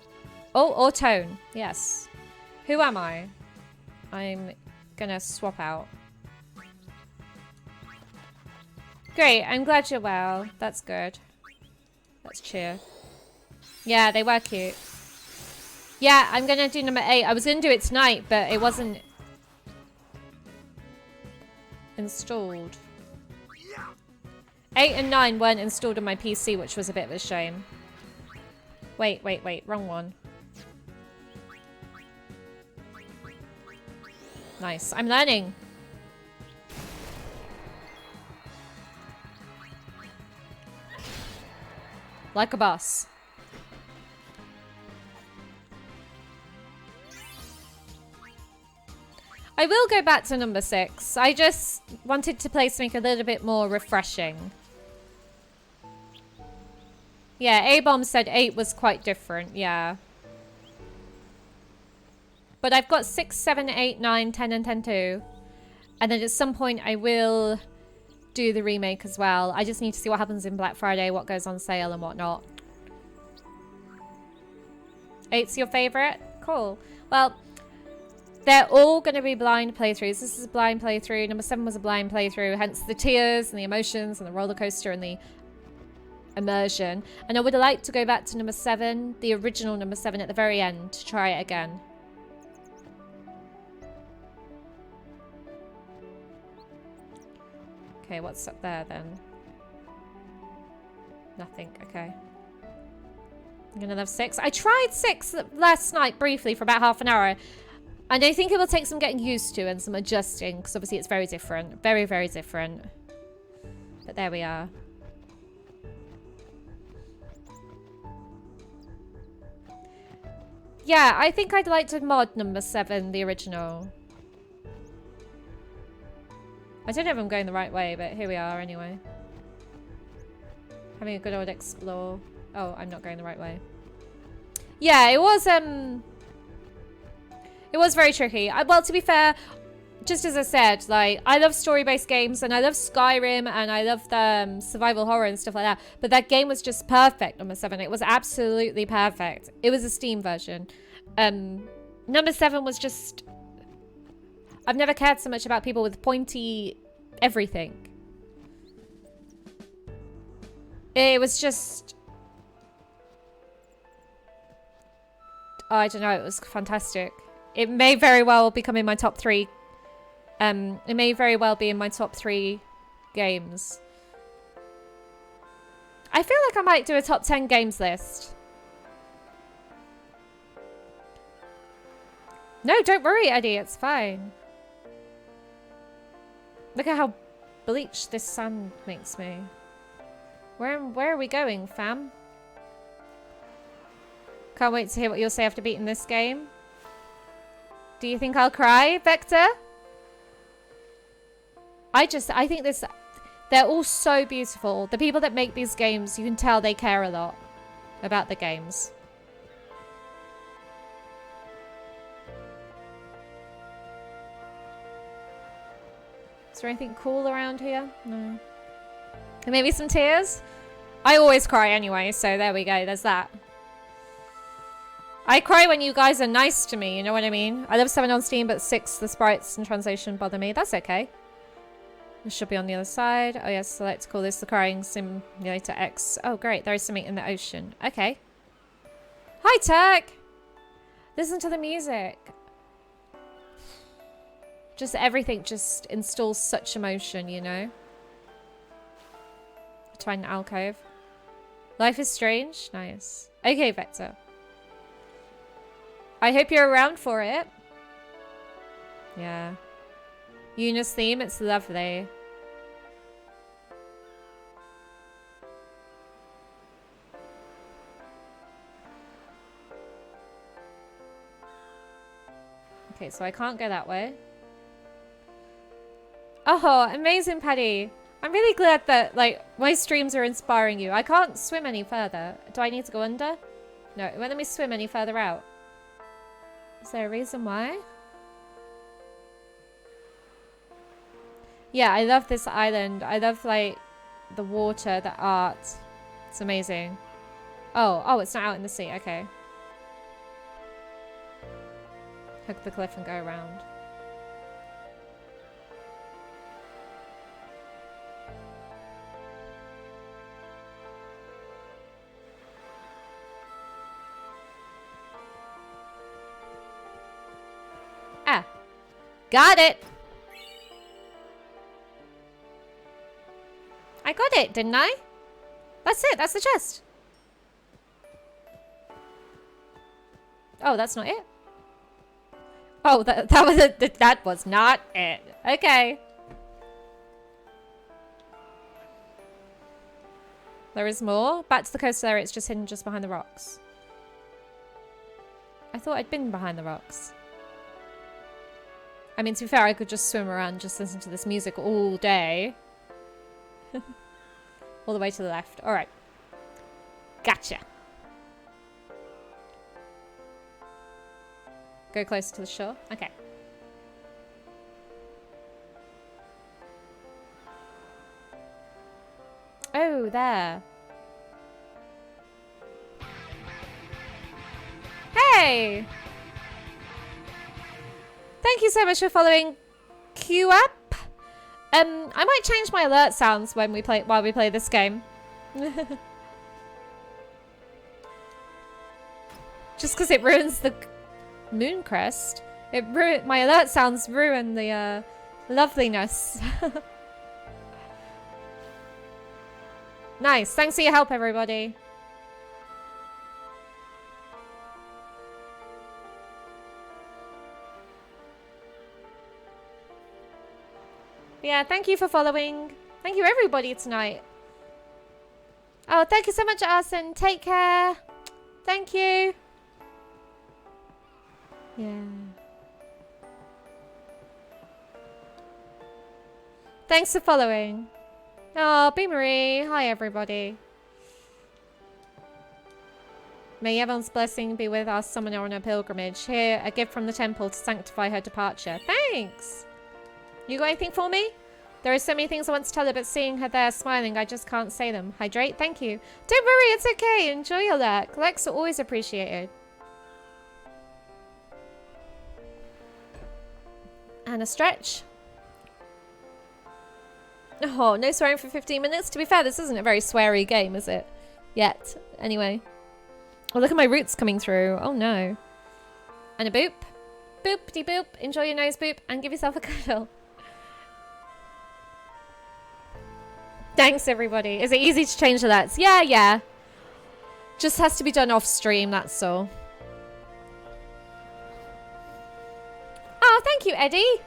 [SPEAKER 1] Oh, or tone. Yes. Who am I? I'm gonna swap out. Great, I'm glad you're well. That's good. Let's cheer. Yeah, they were cute. Yeah, I'm gonna do number 8. I was gonna do it tonight, but it wasn't installed. 8 and 9 weren't installed on my PC, which was a bit of a shame. Wait, wrong one. Nice. I'm learning. Like a boss. I will go back to number 6. I just wanted to play something a little bit more refreshing. Yeah, A-Bomb said 8 was quite different. Yeah. But I've got 6, 7, 8, 9, 10, and 10 too. And then at some point I will do the remake as well. I just need to see what happens in Black Friday, what goes on sale and whatnot. 8's your favorite? Cool. Well, they're all going to be blind playthroughs. This is a blind playthrough. Number 7 was a blind playthrough, hence the tears and the emotions and the roller coaster and the immersion. And I would like to go back to number 7, the original number 7 at the very end, to try it again. Okay, what's up there then? Nothing, okay. I'm gonna love 6. I tried 6 last night briefly for about half an hour. And I think it will take some getting used to and some adjusting, because obviously it's very different. Very, very different. But there we are. Yeah, I think I'd like to mod number 7, the original. I don't know if I'm going the right way, but here we are anyway. Having a good old explore. Oh, I'm not going the right way. Yeah, it was very tricky. Well, to be fair, just as I said, like, I love story-based games, and I love Skyrim, and I love the survival horror and stuff like that. But that game was just perfect, number 7. It was absolutely perfect. It was a Steam version. Number 7 was just... I've never cared so much about people with pointy everything. It was just... I don't know, it was fantastic. It may very well become in my top 3. It may very well be in my top 3 games. I feel like I might do a top 10 games list. No, don't worry, Eddie, it's fine. Look at how bleached this sand makes me. Where are we going, fam? Can't wait to hear what you'll say after beating this game. Do you think I'll cry, Vector? I think this... They're all so beautiful. The people that make these games, you can tell they care a lot about the games. Is there anything cool around here? No. Maybe some tears? I always cry anyway, so there we go. There's that. I cry when you guys are nice to me, you know what I mean? I love 7 on Steam, but 6, the sprites and translation bother me. That's okay. This should be on the other side. Oh yes, I like to call this the Crying Simulator X. Oh great, there is something in the ocean. Okay. Hi, Turk! Listen to the music. Just everything just installs such emotion, you know? A twine alcove. Life is strange? Nice. Okay, Vector. I hope you're around for it. Yeah. Yuna's theme, it's lovely. Okay, so I can't go that way. Oh, amazing, Paddy. I'm really glad that, like, my streams are inspiring you. I can't swim any further. Do I need to go under? No, it won't let me swim any further out. Is there a reason why? Yeah, I love this island. I love, like, the water, the art. It's amazing. Oh, it's not out in the sea. Okay. Hug the cliff and go around. Ah. Got it! I got it, didn't I? That's it, that's the chest. Oh, that's not it? Oh, that was not it. Okay. There is more. Back to the coastal area, it's just hidden just behind the rocks. I thought I'd been behind the rocks. I mean, to be fair, I could just swim around, just listen to this music all day. All the way to the left. Alright. Gotcha. Go closer to the shore. Okay. Oh, there. Hey! Thank you so much for following Q up. I might change my alert sounds while we play this game. Just because it ruins the moon crest. My alert sounds ruin the loveliness. Nice. Thanks for your help, everybody. Yeah, thank you for following. Thank you everybody tonight. Oh, thank you so much, Arson. Take care. Thank you. Yeah. Thanks for following. Oh, B. Marie. Hi, everybody. May Yevon's blessing be with our summoner on her pilgrimage. Here, a gift from the temple to sanctify her departure. Thanks. You got anything for me? There are so many things I want to tell her, but seeing her there smiling, I just can't say them. Hydrate? Thank you. Don't worry, it's okay. Enjoy your lurk. Lurks are always appreciated. And a stretch. Oh, no swearing for 15 minutes? To be fair, this isn't a very sweary game, is it? Yet. Anyway. Oh, look at my roots coming through. Oh, no. And a boop. Boop-de-boop. Enjoy your nose boop and give yourself a cuddle. Thanks, everybody. Is it easy to change the alerts? Yeah, yeah. Just has to be done off stream, that's all. Oh, thank you, Eddie.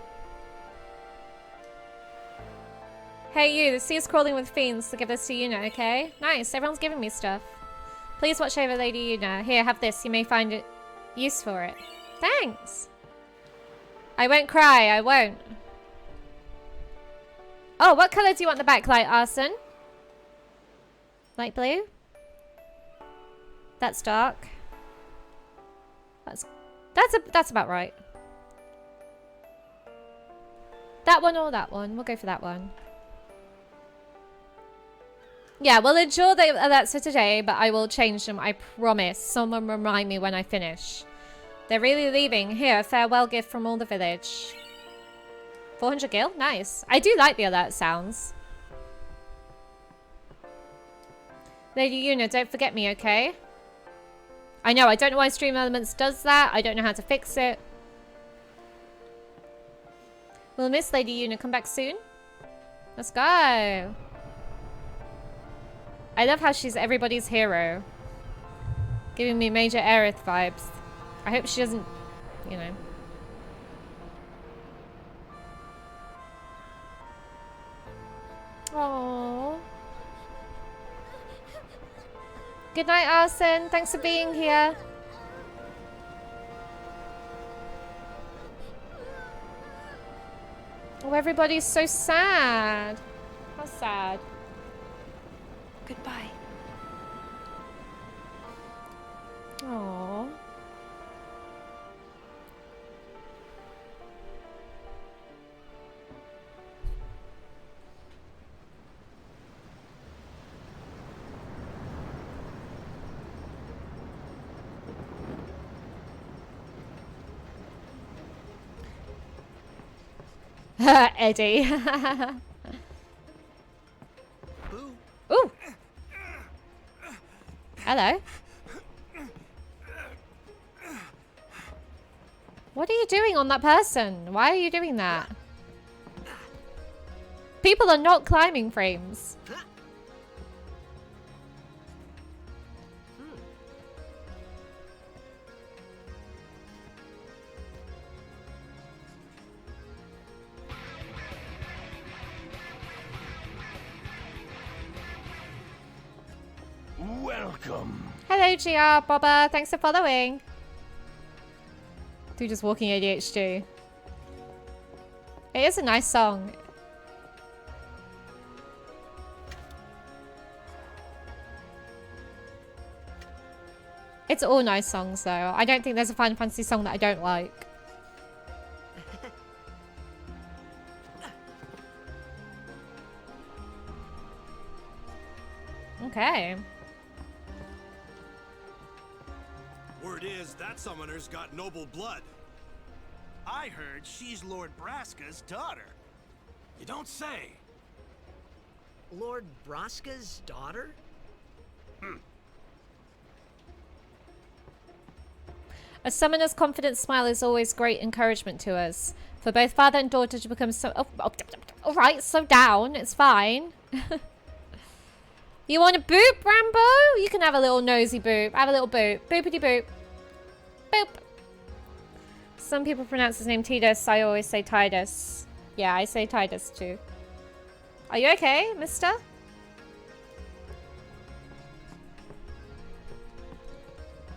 [SPEAKER 1] Hey, you. The sea is crawling with fiends, so give this to Yuna, okay? Nice. Everyone's giving me stuff. Please watch over Lady Yuna. Here, have this. You may find it use for it. Thanks. I won't cry. I won't. Oh, what colour do you want the backlight, Arson? Light blue? That's dark. That's about right. That one or that one? We'll go for that one. Yeah, we'll endure the alerts for today, but I will change them, I promise. Someone remind me when I finish. They're really leaving. Here, a farewell gift from all the village. 400 gil? Nice. I do like the alert sounds. Lady Yuna, don't forget me, okay? I know, I don't know why Stream Elements does that. I don't know how to fix it. We'll miss Lady Yuna. Come back soon. Let's go. I love how she's everybody's hero. Giving me major Aerith vibes. I hope she doesn't, you know. Aww. Good night, Arson. Thanks for being here. Oh, everybody's so sad. How sad.
[SPEAKER 19] Goodbye.
[SPEAKER 1] Aww. Eddie. Ooh. Hello. What are you doing on that person? Why are you doing that? People are not climbing frames.
[SPEAKER 15] Welcome.
[SPEAKER 1] Hello, GR Bobba. Thanks for following. Through just walking ADHD. It is a nice song. It's all nice songs, though. I don't think there's a Final Fantasy song that I don't like. Okay.
[SPEAKER 15] Word is that summoner's got noble blood. I heard she's Lord Braska's daughter. You don't say.
[SPEAKER 6] Lord Braska's daughter?
[SPEAKER 1] A summoner's confident smile is always great encouragement to us. For both father and daughter to become so... all right, slow down. It's fine. You want a boop, Rambo? You can have a little nosy boop. Have a little boop. Boopity boop. Boop. Some people pronounce his name Tidus. I always say Tidus. Yeah, I say Titus too. Are you okay, mister?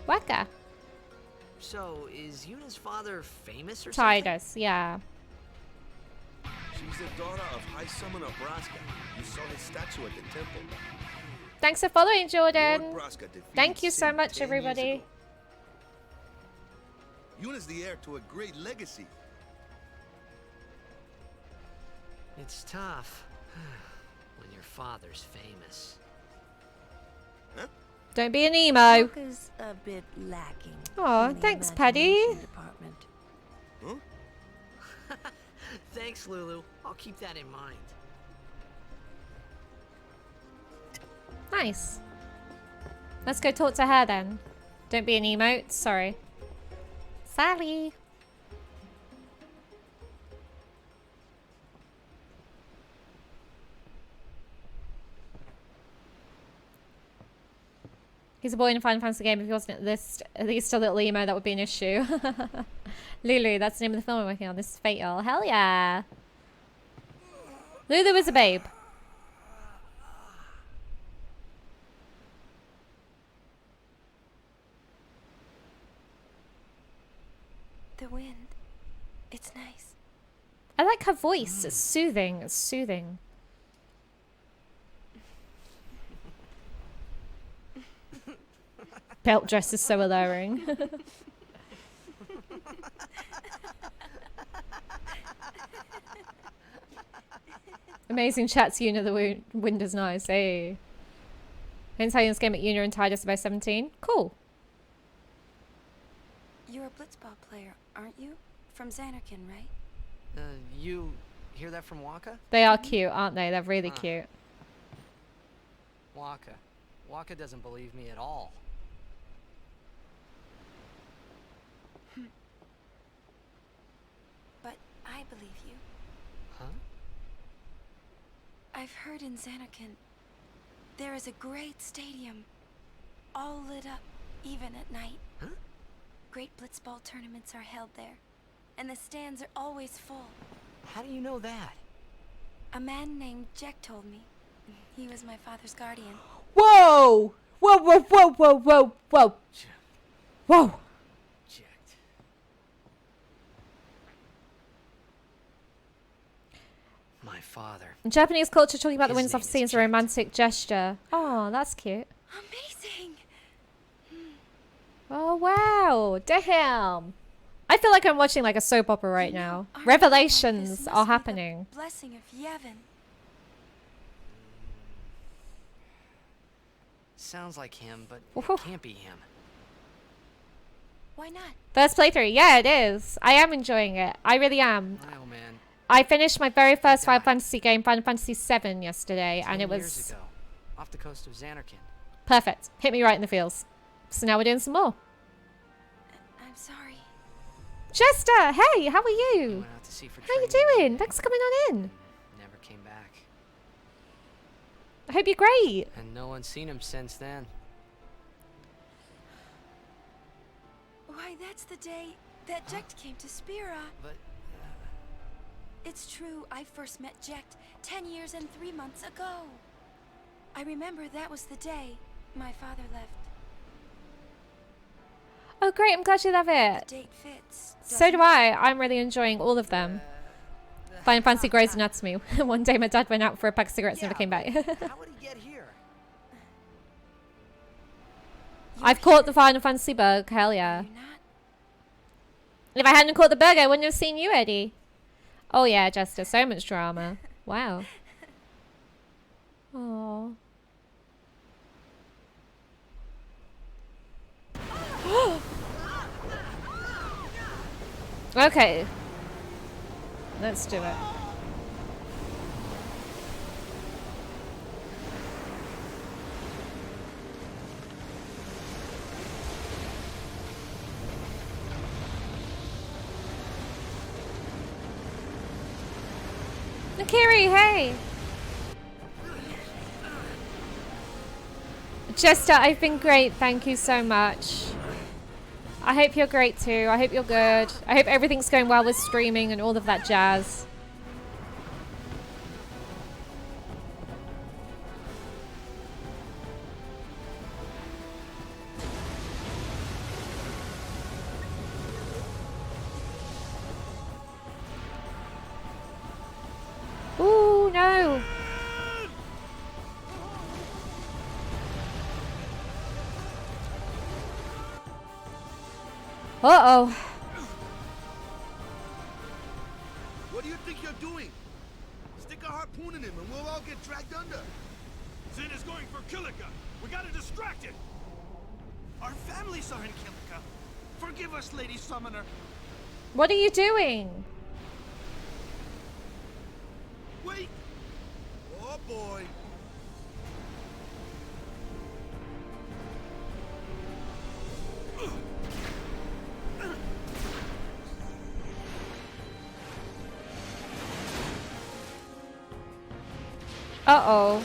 [SPEAKER 1] Waka.
[SPEAKER 6] So, is Yuna's father famous or something?
[SPEAKER 1] Titus, yeah.
[SPEAKER 7] She's the daughter of High Summoner Braska. You saw his statue at the temple.
[SPEAKER 1] Thanks for following, Jordan.
[SPEAKER 7] Lord Braska defeated
[SPEAKER 1] Thank you so
[SPEAKER 7] Sin
[SPEAKER 1] much,
[SPEAKER 7] 10 years
[SPEAKER 1] everybody.
[SPEAKER 7] ago. Yuna's the heir to a great legacy.
[SPEAKER 6] It's tough when your father's famous.
[SPEAKER 7] Huh?
[SPEAKER 1] Don't be an emo.
[SPEAKER 17] Waka's a bit lacking.
[SPEAKER 1] Oh,
[SPEAKER 17] in the
[SPEAKER 1] thanks, Paddy.
[SPEAKER 17] imagination department.
[SPEAKER 7] Huh?
[SPEAKER 6] Thanks, Lulu. I'll keep that in mind.
[SPEAKER 1] Nice. Let's go talk to her then. Don't be an emote. Sorry. Sally. He's a boy in a Final Fantasy game. If he wasn't at least a little emo, that would be an issue. Lulu, that's the name of the film I'm working on. This is Fatal. Hell yeah. Lulu is a babe.
[SPEAKER 19] The wind. It's nice.
[SPEAKER 1] I like her voice. It's soothing. It's soothing. Belt dress is so alluring. Amazing chats, Una. The wind is nice. Hey. Hence how you this game at Una and Titus about 17. Cool.
[SPEAKER 19] You're a blitzball player, aren't you? From Xanarkin, right?
[SPEAKER 6] You hear that from Waka?
[SPEAKER 1] They are cute, aren't they? They're really cute.
[SPEAKER 6] Waka. Waka doesn't believe me at all.
[SPEAKER 19] But I believe you.
[SPEAKER 6] Huh?
[SPEAKER 19] I've heard in Xanarkin there is a great stadium, all lit up, even at night.
[SPEAKER 6] Huh?
[SPEAKER 19] Great blitzball tournaments are held there, and the stands are always full.
[SPEAKER 6] How do you know that?
[SPEAKER 19] A man named Jack told me. He was my father's guardian.
[SPEAKER 1] Whoa! Whoa, whoa, whoa, whoa, whoa, whoa. Whoa.
[SPEAKER 6] My father.
[SPEAKER 1] In Japanese culture, talking about the
[SPEAKER 6] His
[SPEAKER 1] winds off
[SPEAKER 6] name is
[SPEAKER 1] sea is a romantic gesture. Oh, that's cute.
[SPEAKER 19] Amazing!
[SPEAKER 1] Oh, wow. Damn. I feel like I'm watching like a soap opera right now. Revelations are happening.
[SPEAKER 19] Blessing of Yevon.
[SPEAKER 6] Sounds like him, but
[SPEAKER 1] Woohoo.
[SPEAKER 6] it can't be him.
[SPEAKER 19] Why not?
[SPEAKER 1] First playthrough. Yeah, it is. I am enjoying it. I really am.
[SPEAKER 6] Oh man.
[SPEAKER 1] I finished my very first Final Fantasy game, Final Fantasy VII, yesterday, and it
[SPEAKER 6] 10
[SPEAKER 1] was
[SPEAKER 6] years ago, off the coast of Xanarkin.
[SPEAKER 1] perfect. Hit me right in the feels. So now we're doing some more.
[SPEAKER 19] I'm sorry.
[SPEAKER 1] Chester, hey, how are you?
[SPEAKER 6] Went out to sea for
[SPEAKER 1] How you
[SPEAKER 6] training.
[SPEAKER 1] doing? Thanks for coming on in.
[SPEAKER 6] Never came back.
[SPEAKER 1] I hope you're great.
[SPEAKER 6] And no one's seen him since then.
[SPEAKER 19] Why, that's the day that Jecht came to Spira.
[SPEAKER 6] But
[SPEAKER 19] It's true, I first met Jecht 10 years and 3 months ago. I remember that was the day my father left.
[SPEAKER 1] Oh, great. I'm glad you love
[SPEAKER 19] The
[SPEAKER 1] it.
[SPEAKER 19] date fits.
[SPEAKER 1] So do I. I'm really enjoying all of them. Final Fantasy Grey's Anatomy. One day my dad went out for a pack of cigarettes and never came back.
[SPEAKER 6] how would he get here?
[SPEAKER 1] I've caught the Final Fantasy bug. Hell yeah. If I hadn't caught the bug, I wouldn't have seen you, Eddie. Oh yeah, Jester. So much drama. Wow. Aww. Okay. Let's do it. Nakiri, hey! Jester, I've been great. Thank you so much. I hope you're great too. I hope you're good. I hope everything's going well with streaming and all of that jazz. no. Uh-oh.
[SPEAKER 7] What do you think you're doing? Stick a harpoon in him and we'll all get dragged under.
[SPEAKER 15] Zin is going for Kilika. We gotta distract it. Our families are in Kilika. Forgive us, Lady Summoner.
[SPEAKER 1] What are you doing?
[SPEAKER 7] Wait! Oh boy!
[SPEAKER 1] Uh-oh.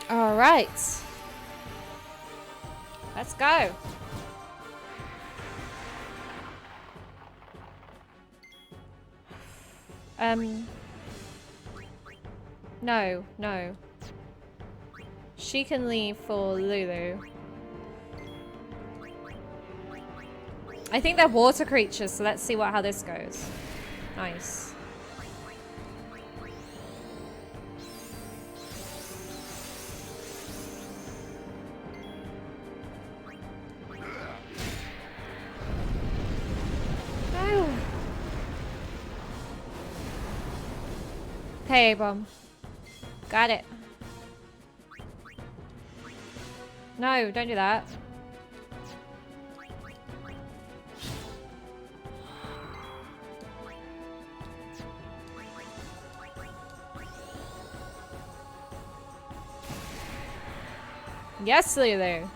[SPEAKER 1] All right. Let's go. No. She can leave for Lulu. I think they're water creatures, so let's see how this goes. Nice. Okay, Abram. Got it. No, don't do that. Yes, Lulu.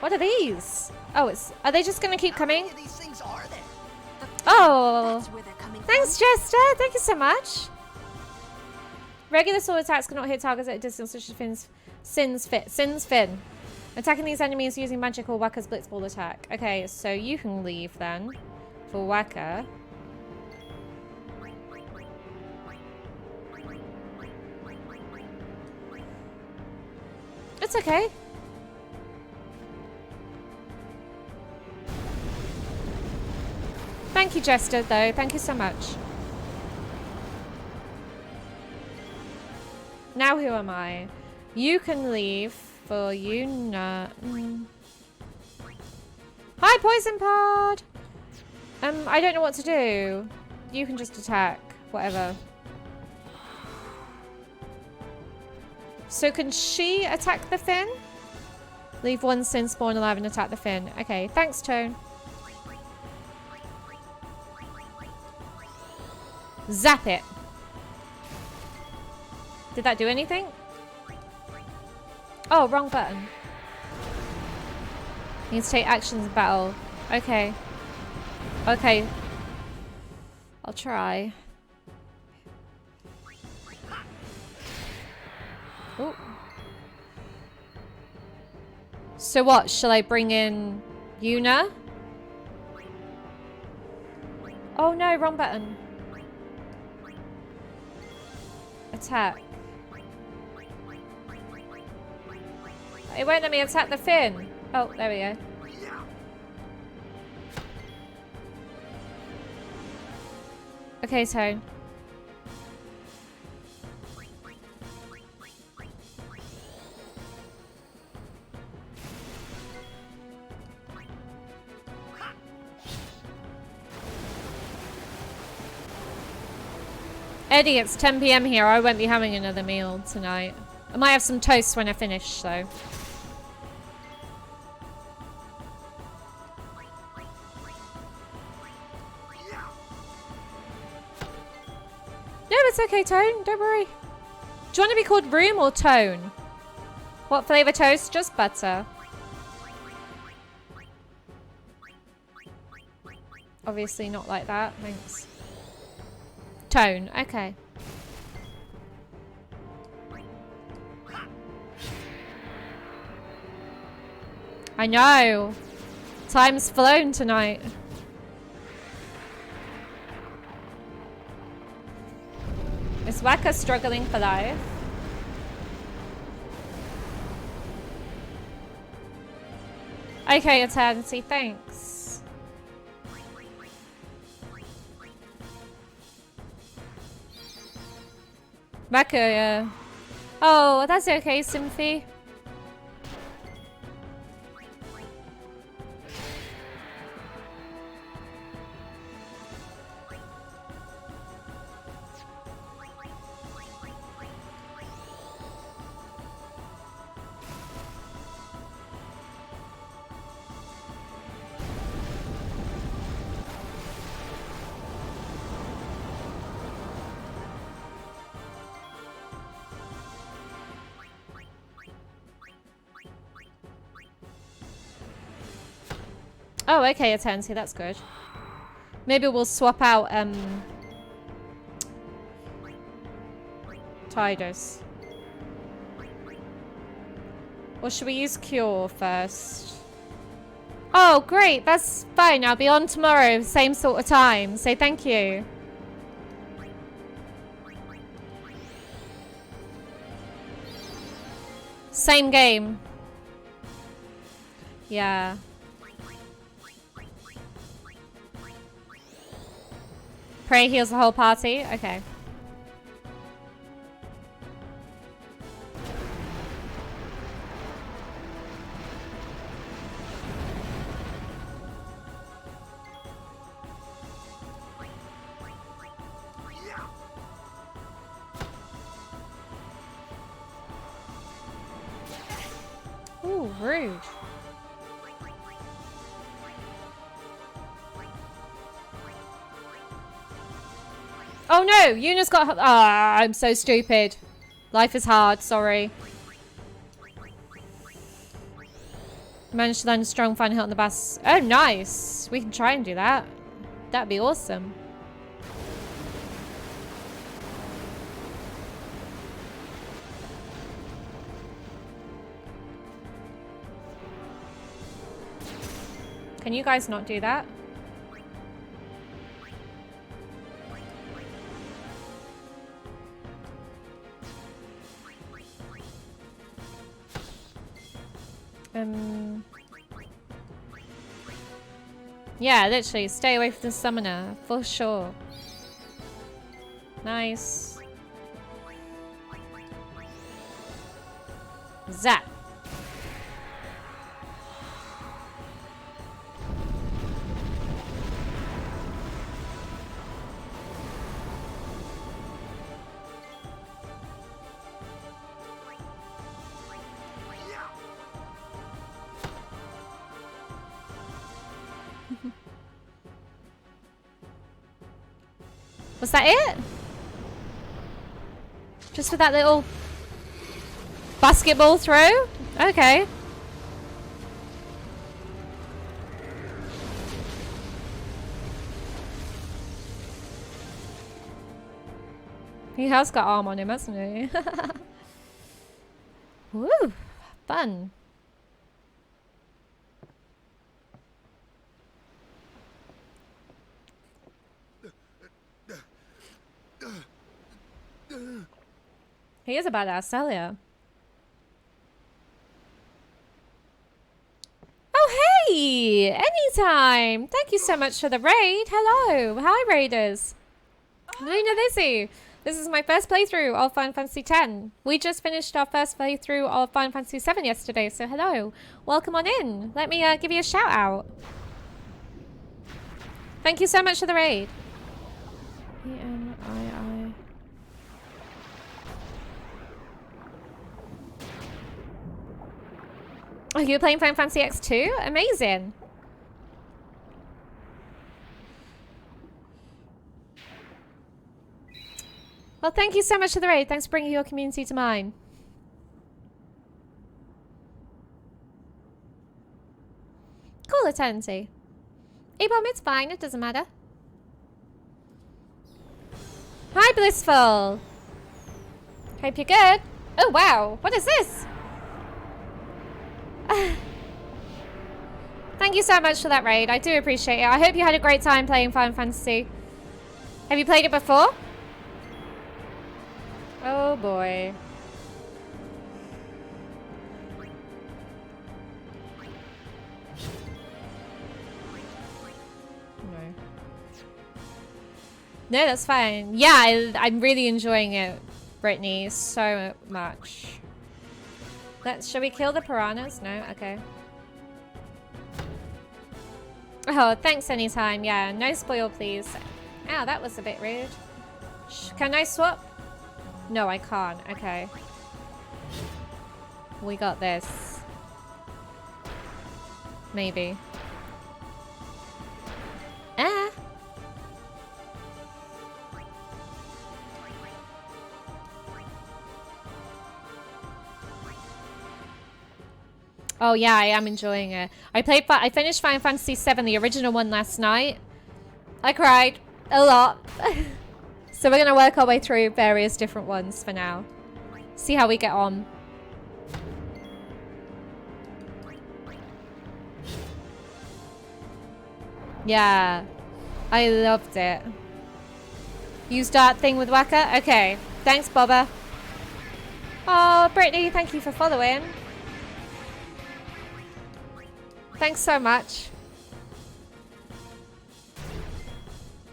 [SPEAKER 1] What are these? Oh, are they just gonna keep coming?
[SPEAKER 6] These things are there.
[SPEAKER 1] Oh, thanks, Jester. Thank you so much. Regular sword attacks cannot hit targets at a distance, such as Sin's Fin. Attacking these enemies using magic or Waka's blitzball attack. Okay, so you can leave then for Waka. It's okay. Thank you, Jester, though. Thank you so much. Now who am I? You can leave for Una. Hi, Poison Pod! I don't know what to do. You can just attack. Whatever. So can she attack the Fin? Leave one Sin spawn alive and attack the Fin. Okay, thanks, Tone. Zap it. Did that do anything? Oh, wrong button. Need to take actions in battle. Okay. Okay. I'll try. Ooh. So what? Shall I bring in Una? Oh no, wrong button. Attack. It won't let me attack the Fin. Oh, there we go. Okay, Tone. Eddie, it's 10 PM here. I won't be having another meal tonight. I might have some toast when I finish, though. No, it's okay, Tone. Don't worry. Do you want to be called Room or Tone? What flavor toast? Just butter. Obviously not like that. Thanks. Tone. Okay. I know. Time's flown tonight. Is Waka struggling for life? Okay, Eternity, thanks. Waka, yeah. Oh, that's okay, Sympathy. Oh, okay, Eternity, that's good. Maybe we'll swap out, Tidus. Or should we use Cure first? Oh, great, that's fine. I'll be on tomorrow, same sort of time. So thank you. Same game. Yeah. Prey heals the whole party? Okay. Ooh, rude. Oh no, Yuna's got... Ah, I'm so stupid. Life is hard, sorry. Managed to land a strong final hit on the bus. Oh, nice. We can try and do that. That'd be awesome. Can you guys not do that? Yeah, literally, stay away from the summoner, for sure. Nice. Zap. Was that it? Just for that little basketball throw? Okay. He has got arm on him, hasn't he? Woo! Fun. He is a badass, hell yeah. Oh, hey! Anytime! Thank you so much for the raid. Hello. Hi, raiders. Luna Lizzie. This is my first playthrough of Final Fantasy X. We just finished our first playthrough of Final Fantasy VII yesterday, so hello. Welcome on in. Let me give you a shout out. Thank you so much for the raid. E-N-I-I. Oh, you're playing Final Fantasy X too? Amazing. Well, thank you so much for the raid. Thanks for bringing your community to mine. Cool, Eternity. A-bomb, it's fine. It doesn't matter. Hi, Blissful. Hope you're good. Oh, wow. What is this? Thank you so much for that raid. I do appreciate it. I hope you had a great time playing Final Fantasy. Have you played it before? Oh, boy. No, that's fine. Yeah, I'm really enjoying it, Brittany, so much. Shall we kill the piranhas? No? Okay. Oh, thanks anytime. Yeah, no spoil, please. Ow, that was a bit rude. Can I swap? No, I can't. Okay. We got this. Maybe. Ah! Oh yeah, I am enjoying it. I finished Final Fantasy VII, the original one, last night. I cried a lot. So we're gonna work our way through various different ones for now. See how we get on. Yeah, I loved it. You start thing with Waka? Okay, thanks, Bobba. Oh, Brittany, thank you for following. Thanks so much.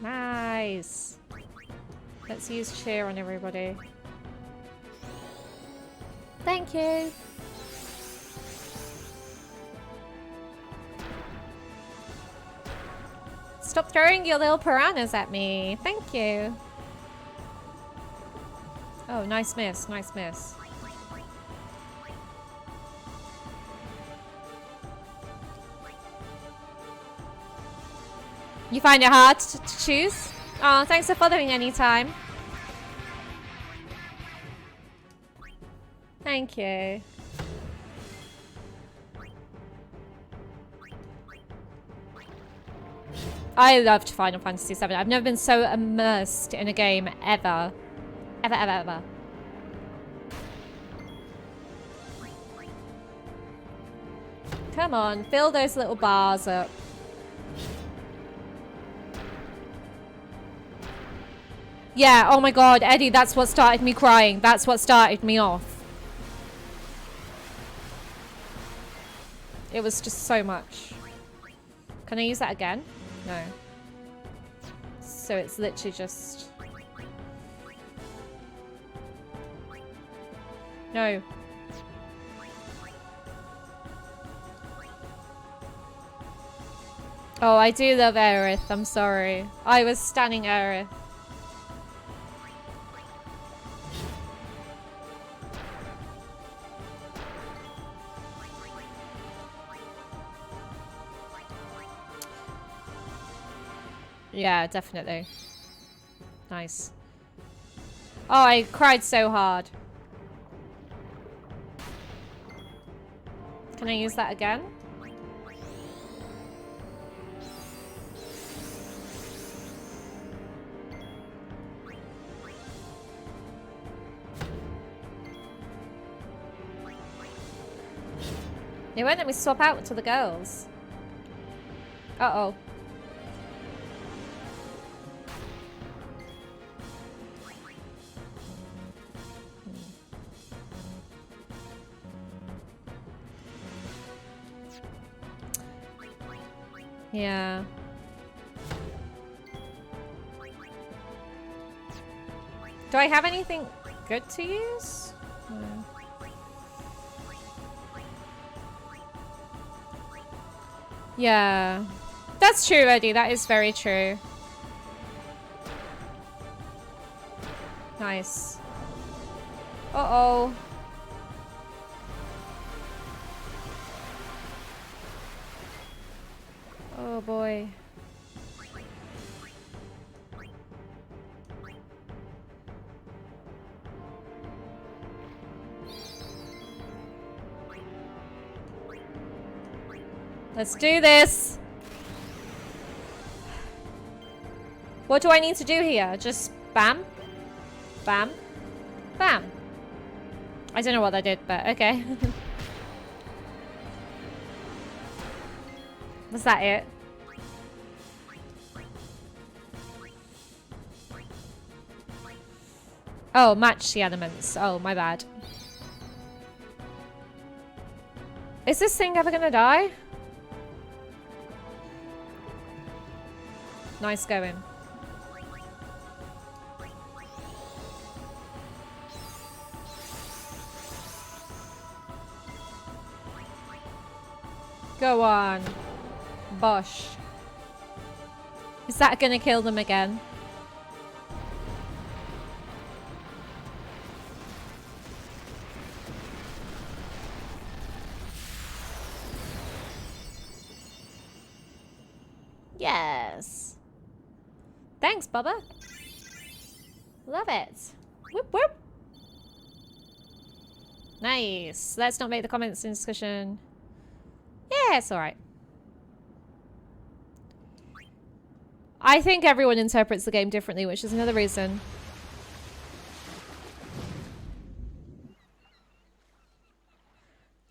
[SPEAKER 1] Nice. Let's use cheer on everybody. Thank you. Stop throwing your little piranhas at me. Thank you. Oh, nice miss. Nice miss. You find it hard to choose? Oh, thanks for following anytime. Thank you. I loved Final Fantasy VII. I've never been so immersed in a game ever. Ever, ever, ever. Come on, fill those little bars up. Yeah, oh my god, Eddie, that's what started me crying. That's what started me off. It was just so much. Can I use that again? No. So it's literally just... No. Oh, I do love Aerith. I'm sorry. I was stunning Aerith. Yeah, definitely. Nice. Oh, I cried so hard. Can I use that again? They won't let me swap out to the girls. Uh-oh. Yeah. Do I have anything good to use? No. Yeah. That's true, Eddie. That is very true. Nice. Uh-oh. Oh boy. Let's do this. What do I need to do here? Just bam, bam, bam. I don't know what I did, but okay. Was that it? Oh, match the elements. Oh, my bad. Is this thing ever gonna die? Nice going. Go on. Bosh. Is that gonna kill them again? Yes. Thanks, Bubba. Love it. Whoop whoop. Nice. Let's not make the comments in discussion. Yeah, it's alright. I think everyone interprets the game differently, which is another reason.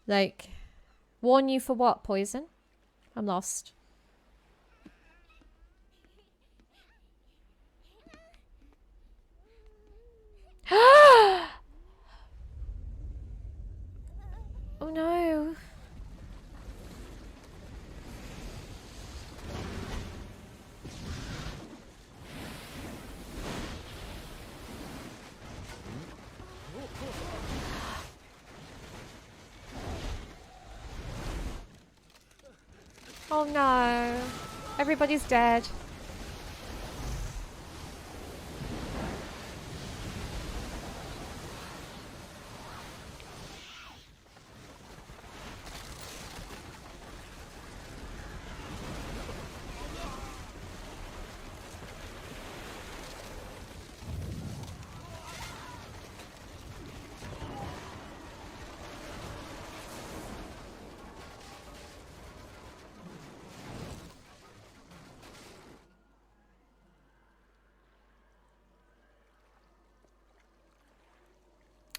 [SPEAKER 1] Like, warn you for what, Poison? I'm lost. Oh no. Oh no. Everybody's dead.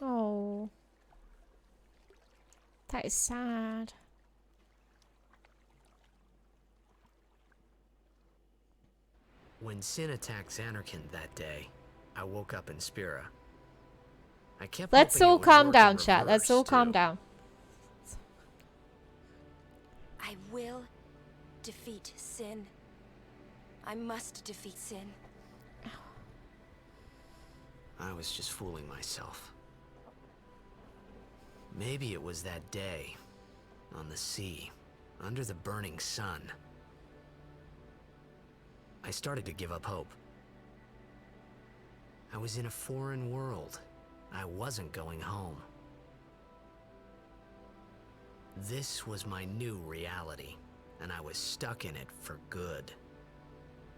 [SPEAKER 1] Oh. That is sad.
[SPEAKER 6] When Sin attacked Xanarkand that day, I woke up in Spira. I kept
[SPEAKER 1] Let's
[SPEAKER 6] hoping it
[SPEAKER 1] all
[SPEAKER 6] would
[SPEAKER 1] calm
[SPEAKER 6] work
[SPEAKER 1] down,
[SPEAKER 6] in
[SPEAKER 1] chat. Let's
[SPEAKER 6] reverse,
[SPEAKER 1] all calm
[SPEAKER 6] too.
[SPEAKER 1] down.
[SPEAKER 19] I will defeat Sin. I must defeat Sin.
[SPEAKER 6] I was just fooling myself. Maybe it was that day, on the sea, under the burning sun. I started to give up hope. I was in a foreign world. I wasn't going home. This was my new reality, and I was stuck in it for good.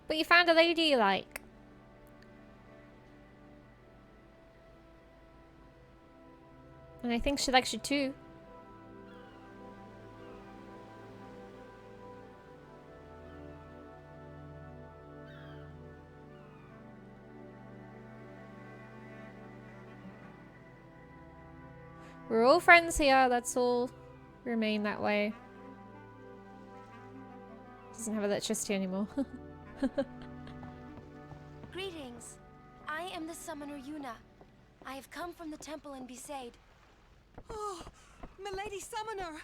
[SPEAKER 1] But you found a lady you like. And I think she likes you too. We're all friends here. Let's all remain that way. Doesn't have electricity anymore.
[SPEAKER 19] Greetings. I am the summoner Yuna. I have come from the temple in Besaid.
[SPEAKER 20] Oh, milady summoner!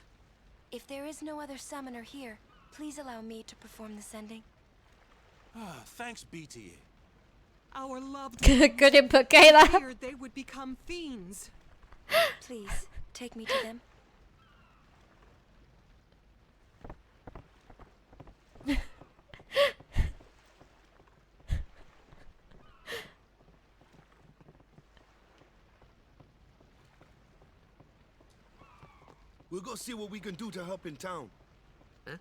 [SPEAKER 19] If there is no other summoner here, please allow me to perform the sending.
[SPEAKER 15] Ah, thanks, BTA.
[SPEAKER 20] Our loved
[SPEAKER 1] Good input, Kayla.
[SPEAKER 20] feared they would become fiends.
[SPEAKER 19] Please, take me to them.
[SPEAKER 7] We'll go see what we can do to help in town.
[SPEAKER 6] Huh?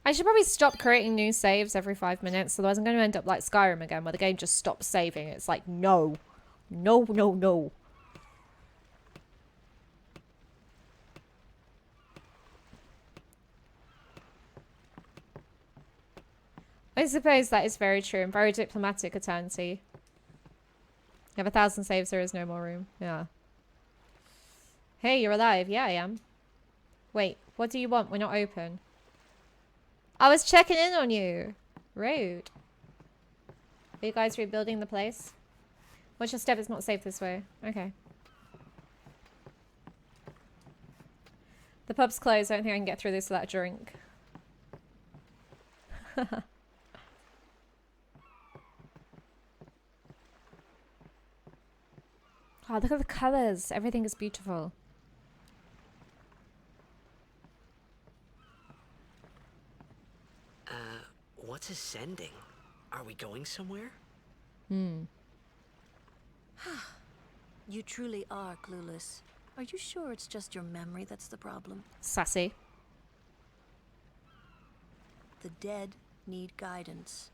[SPEAKER 1] I should probably stop creating new saves every 5 minutes, otherwise I'm going to end up like Skyrim again, where the game just stops saving. It's like, no. No, no, no. I suppose that is very true and very diplomatic, Eternity. You have 1,000 saves, there is no more room. Yeah. Hey, you're alive. Yeah, I am. Wait, what do you want? We're not open. I was checking in on you. Rude. Are you guys rebuilding the place? Watch your step, it's not safe this way. Okay. The pub's closed. I don't think I can get through this without a drink. Oh, look at the colors. Everything is beautiful.
[SPEAKER 6] What's ascending? Are we going somewhere?
[SPEAKER 17] You truly are clueless. Are you sure it's just your memory that's the problem?
[SPEAKER 1] Sassy.
[SPEAKER 17] The dead need guidance.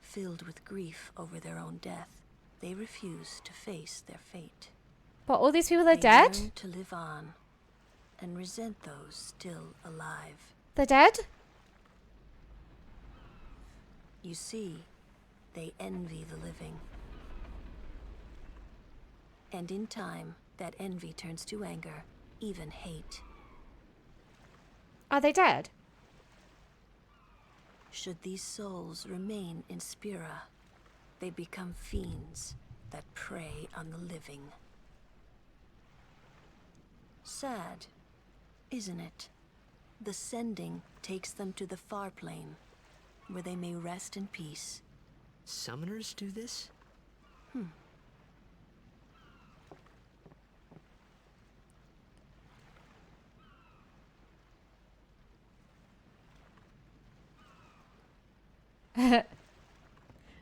[SPEAKER 17] Filled with grief over their own death, they refuse to face their fate.
[SPEAKER 1] But all these people are
[SPEAKER 17] They
[SPEAKER 1] dead?
[SPEAKER 17] learn to live on and resent those still alive.
[SPEAKER 1] They're dead?
[SPEAKER 17] You see, they envy the living. And in time, that envy turns to anger, even hate.
[SPEAKER 1] Are they dead?
[SPEAKER 17] Should these souls remain in Spira, they become fiends that prey on the living. Sad, isn't it? The sending takes them to the far plane, where they may rest in peace.
[SPEAKER 6] Summoners do this?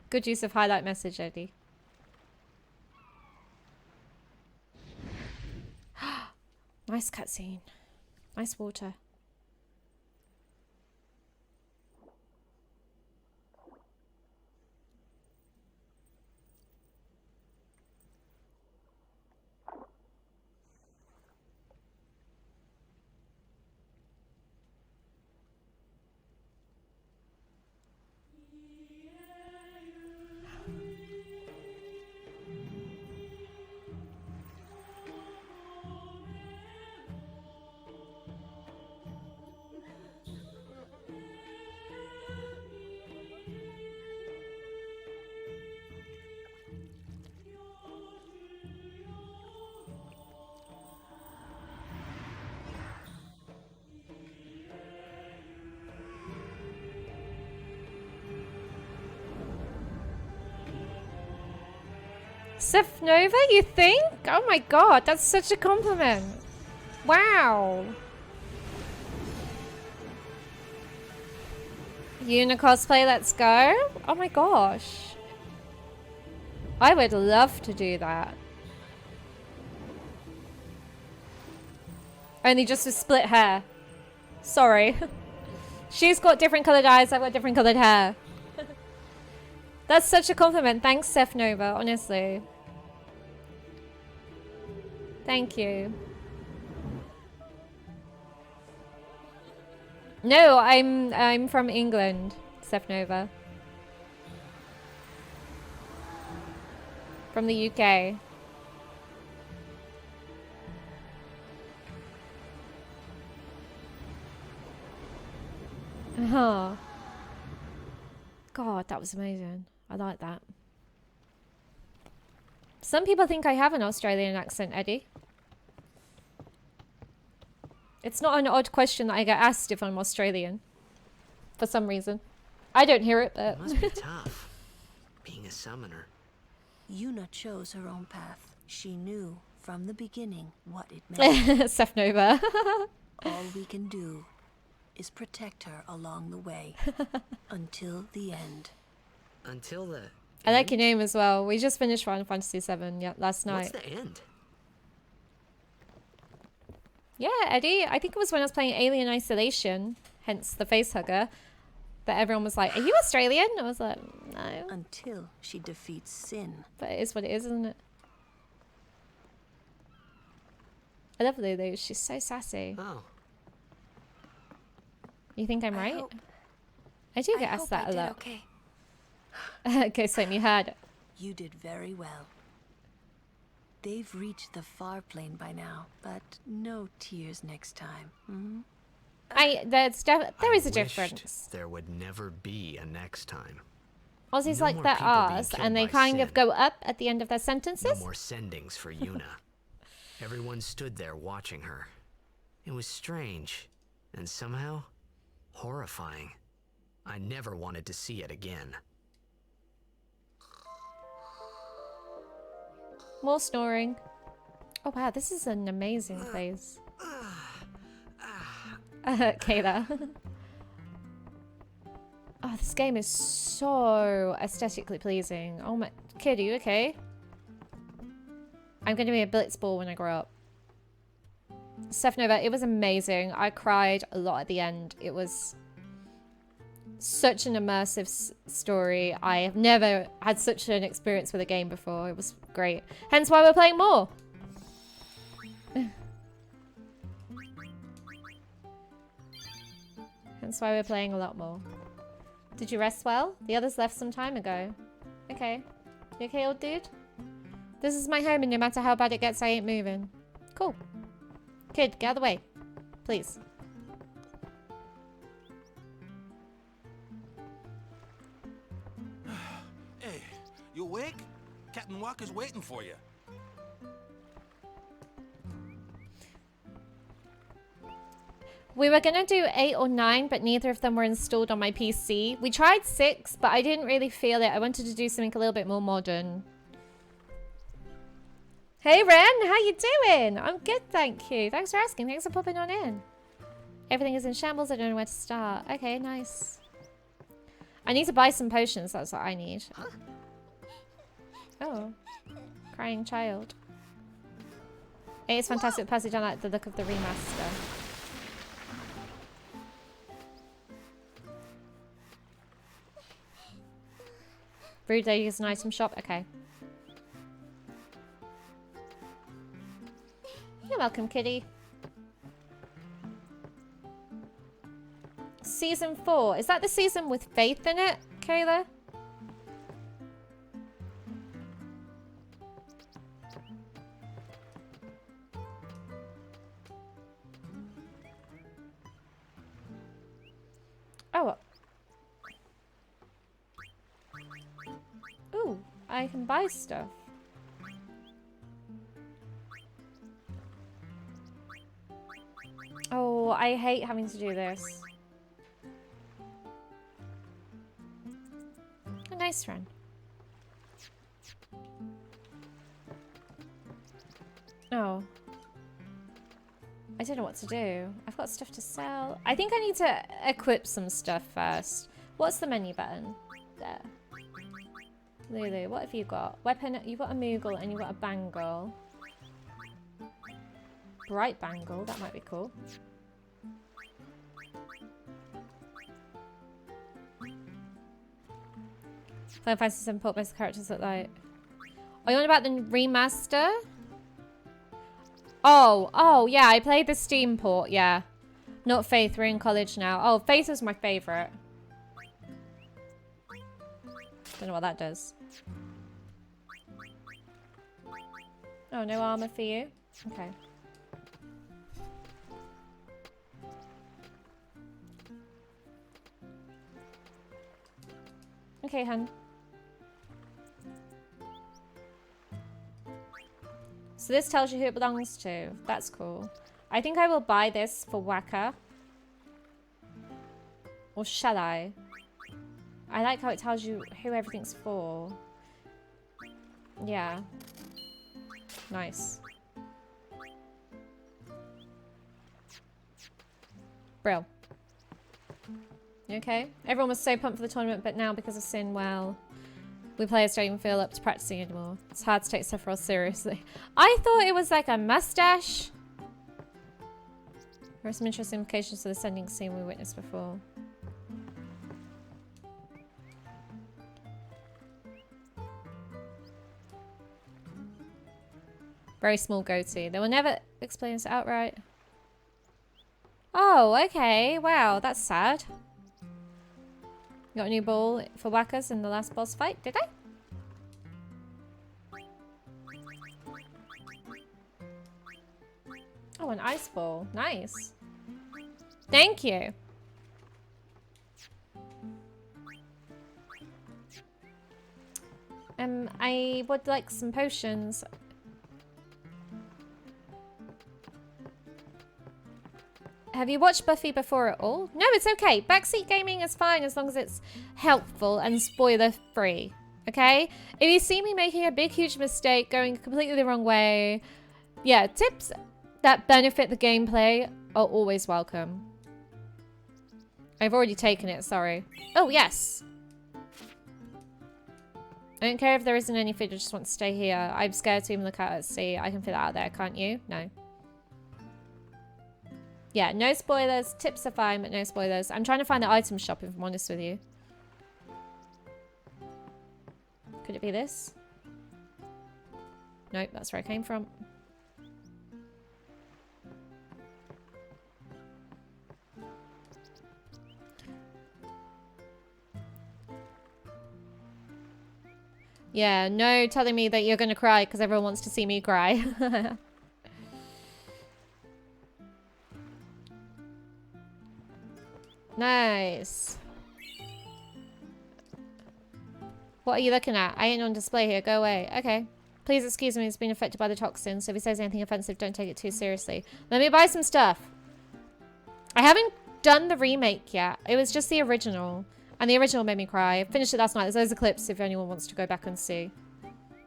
[SPEAKER 1] Good use of highlight message, Eddie. Nice cutscene. Nice water. Sif Nova, you think? Oh my god, that's such a compliment. Wow. Una cosplay, let's go. Oh my gosh. I would love to do that. Only just with split hair. Sorry. She's got different colored eyes, I've got different colored hair. That's such a compliment. Thanks, Seth Nova, honestly. Thank you. No, I'm from England, Seth Nova. From the UK. Oh. God, that was amazing. I like that. Some people think I have an Australian accent, Eddie. It's not an odd question that I get asked if I'm Australian. For some reason. I don't hear it, but...
[SPEAKER 6] It must be tough, being a summoner.
[SPEAKER 17] Yuna chose her own path. She knew from the beginning what it meant.
[SPEAKER 1] Seth Nova.
[SPEAKER 17] All we can do is protect her along the way. Until the end.
[SPEAKER 6] Until the...
[SPEAKER 1] I like your name as well. We just finished Final Fantasy VII last night.
[SPEAKER 6] What's the end?
[SPEAKER 1] Yeah, Eddie. I think it was when I was playing Alien Isolation, hence the facehugger, that everyone was like, "Are you Australian?" I was like, "No."
[SPEAKER 17] Until she defeats sin.
[SPEAKER 1] But it is what it is, isn't it? I love Lulu. She's so sassy.
[SPEAKER 6] Oh.
[SPEAKER 1] You think I'm right? I do get asked that a lot.
[SPEAKER 19] Okay.
[SPEAKER 1] Okay, so you heard.
[SPEAKER 17] You did very well. They've reached the far plane by now, but no tears next time. Hmm?
[SPEAKER 1] There is a
[SPEAKER 6] wished
[SPEAKER 1] difference.
[SPEAKER 6] There would never be a next time.
[SPEAKER 1] Aussies
[SPEAKER 6] No
[SPEAKER 1] like
[SPEAKER 6] more
[SPEAKER 1] their
[SPEAKER 6] people being
[SPEAKER 1] R's,
[SPEAKER 6] killed
[SPEAKER 1] and they
[SPEAKER 6] by
[SPEAKER 1] kind of
[SPEAKER 6] sin.
[SPEAKER 1] go up at the end of their
[SPEAKER 6] No
[SPEAKER 1] sentences.
[SPEAKER 6] more sendings for Yuna. Everyone stood there watching her. It was strange, and somehow horrifying. I never wanted to see it again.
[SPEAKER 1] More snoring. Oh wow, this is an amazing place. Kayla. Oh, this game is so aesthetically pleasing. Oh my... Kid, are you okay? I'm going to be a blitzball when I grow up. Steph Nova, it was amazing. I cried a lot at the end. It was such an immersive story. I have never had such an experience with a game before. It was great. Hence why we're playing more. Hence why we're playing a lot more. Did you rest well? The others left some time ago. Okay. You okay, old dude? This is my home, and no matter how bad it gets, I ain't moving. Cool. Kid, get out of the way. Please.
[SPEAKER 15] Hey, you awake? Captain Walker's waiting for you.
[SPEAKER 1] We were gonna do 8 or 9, but neither of them were installed on my PC. We tried 6, but I didn't really feel it. I wanted to do something a little bit more modern. Hey Ren, how you doing? I'm good, thank you. Thanks for asking. Thanks for popping on in. Everything is in shambles. I don't know where to start. Okay, nice. I need to buy some potions. That's what I need. Oh, crying child. It is fantastic passage. I like the look of the remaster. Brood Lady is an item shop. Okay. You're welcome, kitty. Season 4. Is that the season with Faith in it, Kayla? Oh. Ooh, I can buy stuff. Oh, I hate having to do this. A nice run. Oh. I don't know what to do. I've got stuff to sell. I think I need to equip some stuff first. What's the menu button? There. Lulu, what have you got? Weapon, you've got a Moogle and you've got a Bangle. Bright Bangle, that might be cool. Final Fantasy 7 port most characters look like. Are you on about the remaster? Oh, yeah, I played the Steam port, yeah. Not Faith, we're in college now. Oh, Faith was my favourite. Don't know what that does. Oh, no armor for you? Okay. Okay, hun. So this tells you who it belongs to. That's cool. I think I will buy this for Waka. Or shall I? I like how it tells you who everything's for. Yeah. Nice. Brill. You okay? Everyone was so pumped for the tournament, but now because of Sin, well, we players don't even feel up to practicing anymore. It's hard to take Sephiroth seriously. I thought it was like a mustache. There are some interesting implications to the sending scene we witnessed before. Very small goatee. They will never explain this outright. Oh, okay. Wow, that's sad. Got a new ball for whackers in the last boss fight, did I? Oh, an ice ball. Nice. Thank you. I would like some potions. Have you watched Buffy before at all? No, it's okay. Backseat gaming is fine as long as it's helpful and spoiler free. Okay? If you see me making a big, huge mistake, going completely the wrong way, yeah, tips that benefit the gameplay are always welcome. I've already taken it, sorry. Oh, yes. I don't care if there isn't any food, I just want to stay here. I'm scared to even look out at sea. I can fit out there, can't you? No. Yeah, no spoilers. Tips are fine, but no spoilers. I'm trying to find the item shop, if I'm honest with you. Could it be this? Nope, that's where I came from. Yeah, no telling me that you're gonna cry because everyone wants to see me cry. Nice. What are you looking at? I ain't on display here. Go away. Okay. Please excuse me. It's been affected by the toxin, so if he says anything offensive, don't take it too seriously. Let me buy some stuff. I haven't done the remake yet. It was just the original. And the original made me cry. I finished it last night. There's loads of clips if anyone wants to go back and see.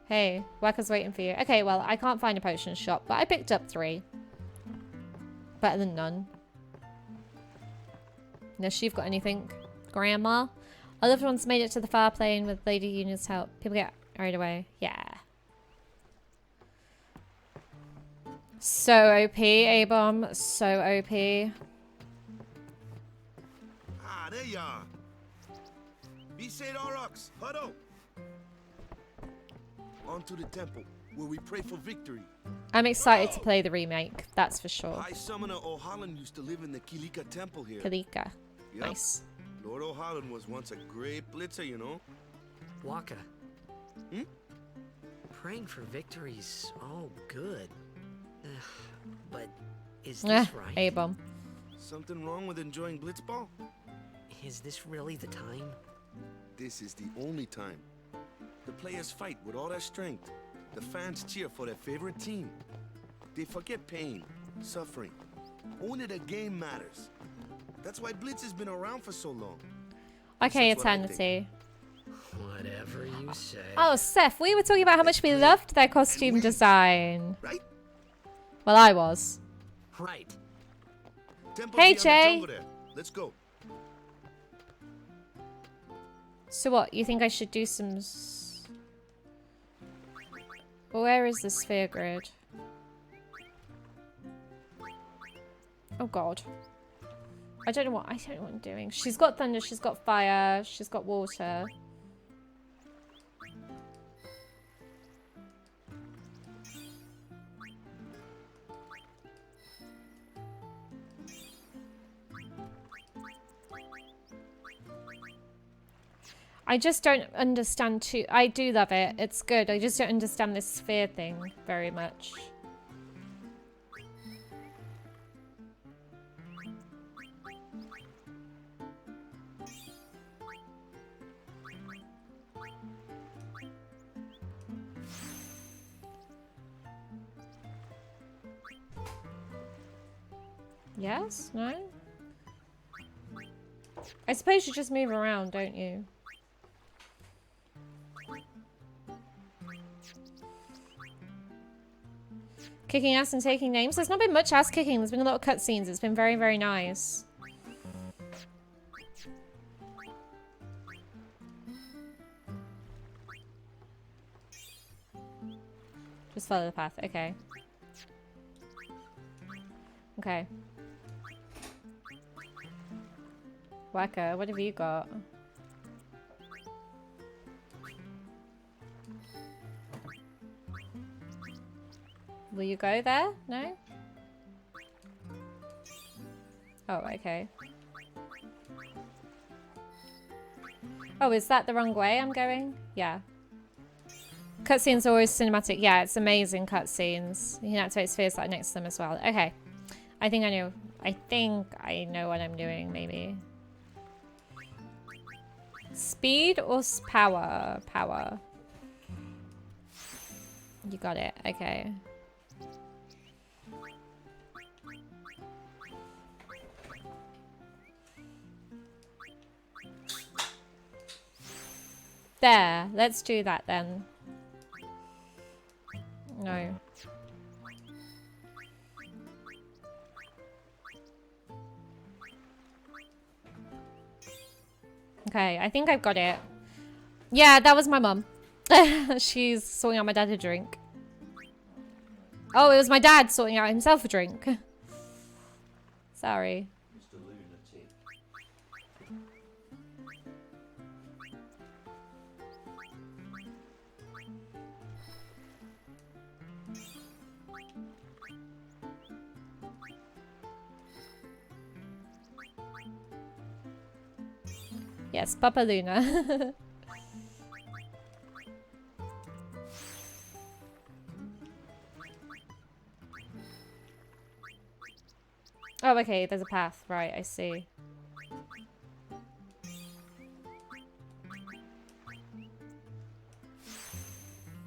[SPEAKER 1] Hey, Wacker's waiting for you. Okay, well, I can't find a potion shop, but I picked up 3. Better than none. Unless you've got anything. Grandma? Our loved ones made it to the far plane with Lady Union's help. People get carried away. Yeah. So OP, A-bomb. So OP.
[SPEAKER 7] Ah, there you are. Be said Aurochs, huddle. On to the temple, where we pray for victory.
[SPEAKER 1] I'm excited to play the remake, that's for sure.
[SPEAKER 7] High Summoner O'Holland used to live in the Kilika temple here.
[SPEAKER 1] Kilika.
[SPEAKER 7] Yep.
[SPEAKER 1] Nice.
[SPEAKER 7] Lord O'Holland was once a great blitzer, you know.
[SPEAKER 6] Waka.
[SPEAKER 7] Hmm?
[SPEAKER 6] Praying for victory's all good. But is this right?
[SPEAKER 1] A-bomb.
[SPEAKER 7] Something wrong with enjoying blitzball?
[SPEAKER 6] Is this really the time?
[SPEAKER 7] This is the only time. The players fight with all their strength. The fans cheer for their favorite team. They forget pain, suffering. Only the game matters. That's why Blitz has been around for so long.
[SPEAKER 1] Okay, Eternity.
[SPEAKER 6] Whatever you say.
[SPEAKER 1] Oh, Seth, we were talking about how much we loved their costume design.
[SPEAKER 7] Right?
[SPEAKER 1] Well, I was.
[SPEAKER 6] Right.
[SPEAKER 1] Hey, Jay.
[SPEAKER 7] Let's go.
[SPEAKER 1] So what, you think I should do some... Where is the sphere grid? Oh god. I don't know what I'm doing. She's got thunder, she's got fire, she's got water. I just don't understand too. I do love it. It's good. I just don't understand this sphere thing very much. Yes? No? I suppose you just move around, don't you? Kicking ass and taking names. There's not been much ass kicking. There's been a lot of cutscenes. It's been very, very nice. Just follow the path. Okay. Okay. Waka, what have you got? Will you go there? No? Oh, okay. Oh, is that the wrong way I'm going? Yeah. Cutscenes are always cinematic. Yeah, it's amazing cutscenes. You can activate spheres that are next to them as well. Okay. I think I know what I'm doing, maybe. Speed or power? Power. You got it. Okay. There. Let's do that then. No. Okay, I think I've got it. Yeah, that was my mum. She's sorting out my dad a drink. Oh, it was my dad sorting out himself a drink. Sorry.
[SPEAKER 5] Mr. Lunatic.
[SPEAKER 1] Yes, Papa Luna. Oh, okay, there's a path. Right, I see.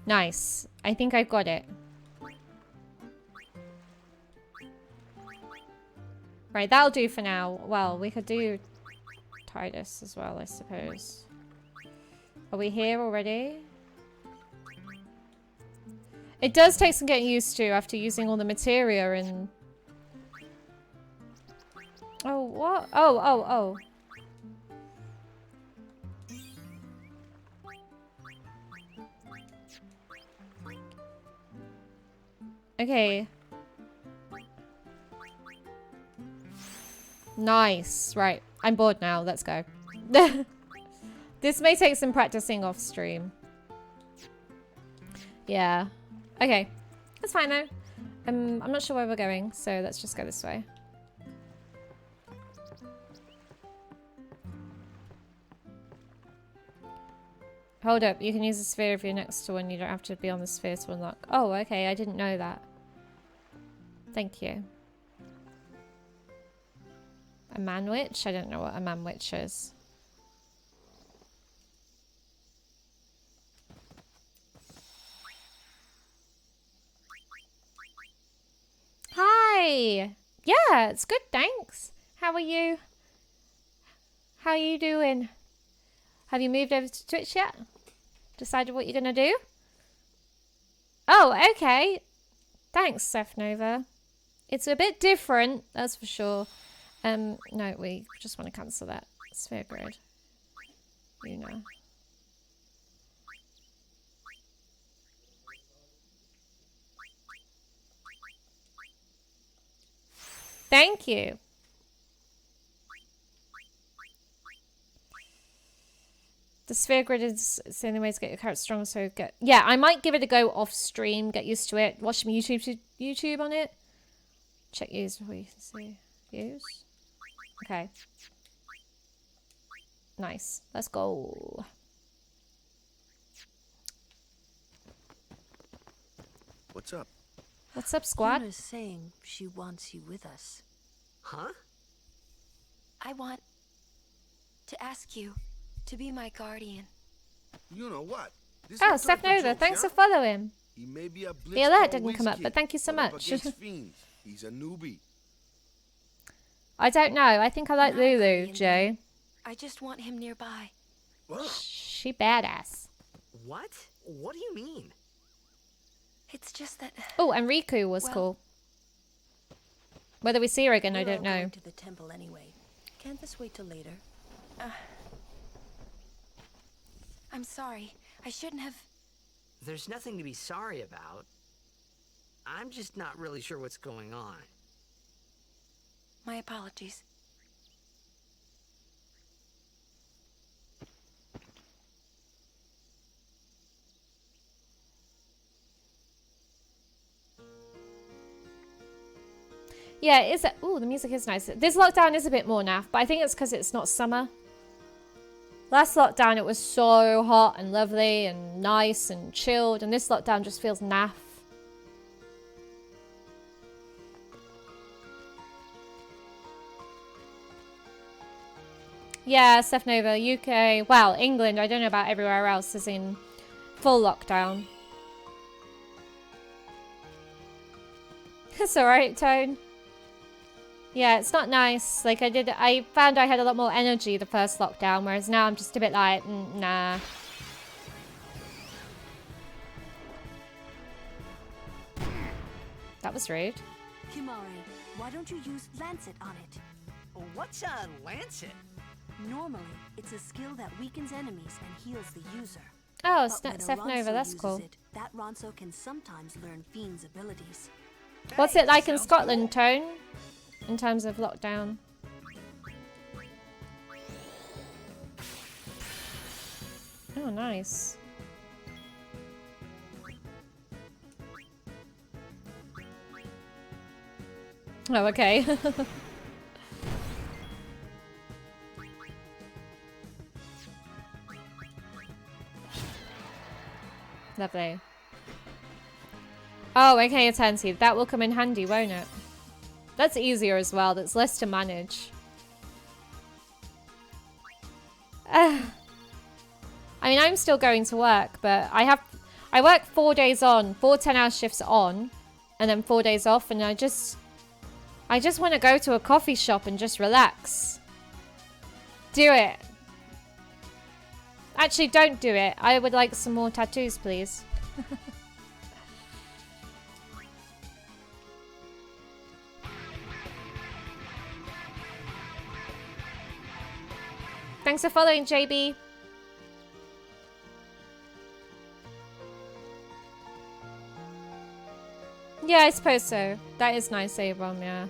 [SPEAKER 1] Nice. I think I've got it. Right, that'll do for now. Well, we could do Titus as well, I suppose. Are we here already? It does take some getting used to after using all the materia and... Oh, what? Oh. Okay. Nice. Right. I'm bored now. Let's go. This may take some practicing off stream. Yeah. Okay. That's fine though. I'm not sure where we're going, so let's just go this way. Hold up, you can use the sphere if you're next to one. You don't have to be on the sphere to unlock. Oh, okay, I didn't know that. Thank you. A man witch? I don't know what a man witch is. Hi! Yeah, it's good, thanks. How are you? How are you doing? Have you moved over to Twitch yet? Decided what you're gonna do? Oh, okay. Thanks, Seth Nova. It's a bit different, that's for sure. No, we just want to cancel that. Sphere grid. You know. Thank you. The sphere grid is the only way to get your character strong, so get... Yeah, I might give it a go off stream, get used to it. Watch some YouTube on it. Check use before you can see. Use? Okay. Nice. Let's go.
[SPEAKER 7] What's up?
[SPEAKER 1] What's up, squad?
[SPEAKER 17] Yuna's saying she wants you with us.
[SPEAKER 19] Huh? I want to ask you to be my guardian.
[SPEAKER 7] You know what? This
[SPEAKER 1] Oh,
[SPEAKER 7] ain't
[SPEAKER 1] Seth
[SPEAKER 7] time for
[SPEAKER 1] Nova,
[SPEAKER 7] jokes,
[SPEAKER 1] thanks
[SPEAKER 7] yeah?
[SPEAKER 1] for following.
[SPEAKER 7] He may be a
[SPEAKER 1] The alert
[SPEAKER 7] Blitzball
[SPEAKER 1] didn't come up,
[SPEAKER 7] whiz
[SPEAKER 1] but
[SPEAKER 7] kid,
[SPEAKER 1] thank you so
[SPEAKER 7] but up
[SPEAKER 1] much.
[SPEAKER 7] against fiends, he's a newbie.
[SPEAKER 1] I don't know. I think I like
[SPEAKER 19] Not a
[SPEAKER 1] Lulu,
[SPEAKER 19] guardian,
[SPEAKER 1] Jay.
[SPEAKER 19] I just want him nearby.
[SPEAKER 1] She badass.
[SPEAKER 6] What? What do you mean?
[SPEAKER 19] It's just that...
[SPEAKER 1] Oh, and Riku was
[SPEAKER 19] Well-
[SPEAKER 1] cool. Whether we see her again, I
[SPEAKER 17] We're all
[SPEAKER 1] don't know.
[SPEAKER 17] going to the temple anyway. Can't this wait till later?
[SPEAKER 19] I'm sorry. I shouldn't have...
[SPEAKER 6] There's nothing to be sorry about. I'm just not really sure what's going on.
[SPEAKER 19] My apologies.
[SPEAKER 1] Yeah, is it? Ooh, the music is nice. This lockdown is a bit more naff, but I think it's because it's not summer. Last lockdown, it was so hot and lovely and nice and chilled, and this lockdown just feels naff. Yeah, Steph Nova, UK. Well, England, I don't know about everywhere else, is in full lockdown. It's alright, Tone. Yeah, it's not nice. Like, I found I had a lot more energy the first lockdown, whereas now I'm just a bit like, nah. That was rude.
[SPEAKER 17] Kimari, why don't you use Lancet on it?
[SPEAKER 6] What's a Lancet?
[SPEAKER 17] Normally, it's a skill that weakens enemies and heals the user.
[SPEAKER 1] Oh,
[SPEAKER 17] But
[SPEAKER 1] Steph
[SPEAKER 17] when a
[SPEAKER 1] Nova,
[SPEAKER 17] Ronso
[SPEAKER 1] that's
[SPEAKER 17] uses
[SPEAKER 1] cool.
[SPEAKER 17] it, that Ronso can sometimes learn Fiend's abilities.
[SPEAKER 1] What's it like in Scotland, Tone? In terms of lockdown? Oh, nice. Oh, okay. Lovely. Oh, okay, Eternity. That will come in handy, won't it? That's easier as well. That's less to manage. I mean, I'm still going to work, but I work 4 days on, 4 10-hour shifts on, and then 4 days off, and I just want to go to a coffee shop and just relax. Do it. Actually, don't do it. I would like some more tattoos, please. Thanks for following, JB. Yeah, I suppose so. That is nice, Abram, yeah.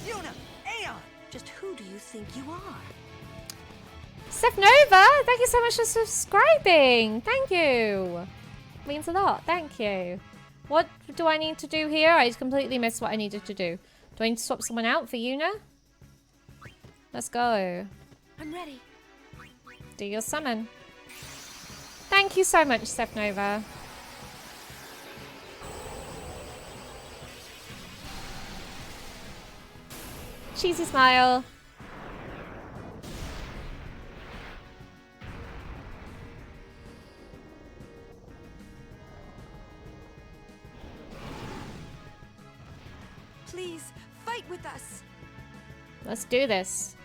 [SPEAKER 17] Yuna! Aeon! Just who do you think you are?
[SPEAKER 1] Steph Nova, thank you so much for subscribing. Thank you. Means a lot. Thank you. What do I need to do here? I completely missed what I needed to do. Do I need to swap someone out for Yuna? Let's go.
[SPEAKER 17] I'm ready.
[SPEAKER 1] Do your summon. Thank you so much, Steph Nova. Cheesy smile.
[SPEAKER 17] Please, fight with us.
[SPEAKER 1] Let's do this.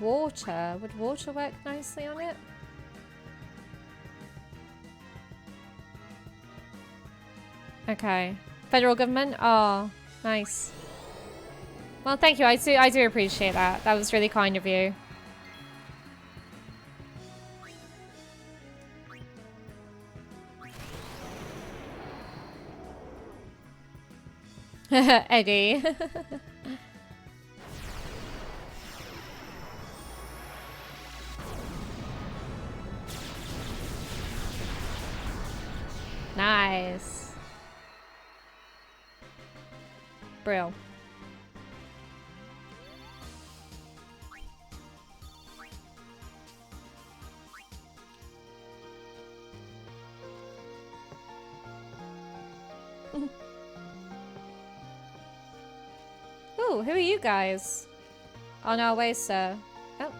[SPEAKER 1] Water. Would water work nicely on it? Okay. Federal government? Oh, nice. Well, thank you. I do appreciate that. That was really kind of you. Eddie. Nice. Brill. Ooh, who are you guys? On our way, sir. Oh.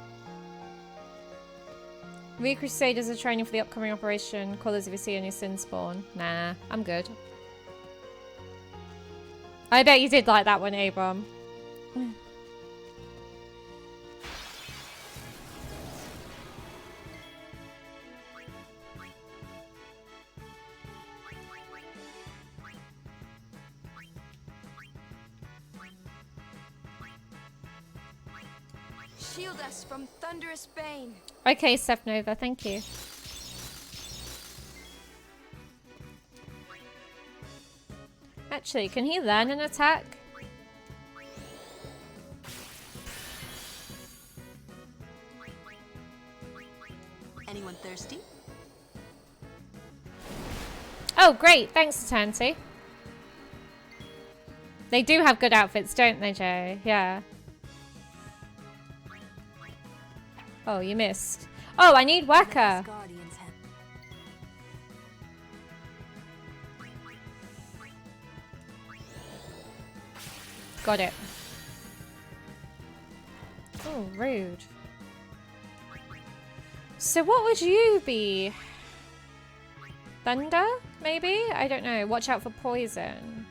[SPEAKER 1] We Crusaders are training for the upcoming operation. Call us if you see any sin spawn. Nah, I'm good. I bet you did like that one, Abram.
[SPEAKER 19] Shield us from thunderous bane.
[SPEAKER 1] Okay, Steph Nova, thank you. Actually, can he learn an attack?
[SPEAKER 17] Anyone thirsty?
[SPEAKER 1] Oh, great. Thanks, Eternity. They do have good outfits, don't they, Jay? Yeah. Oh, you missed. Oh, I need Waka. Got it. Oh, rude. So what would you be? Thunder, maybe? I don't know. Watch out for poison.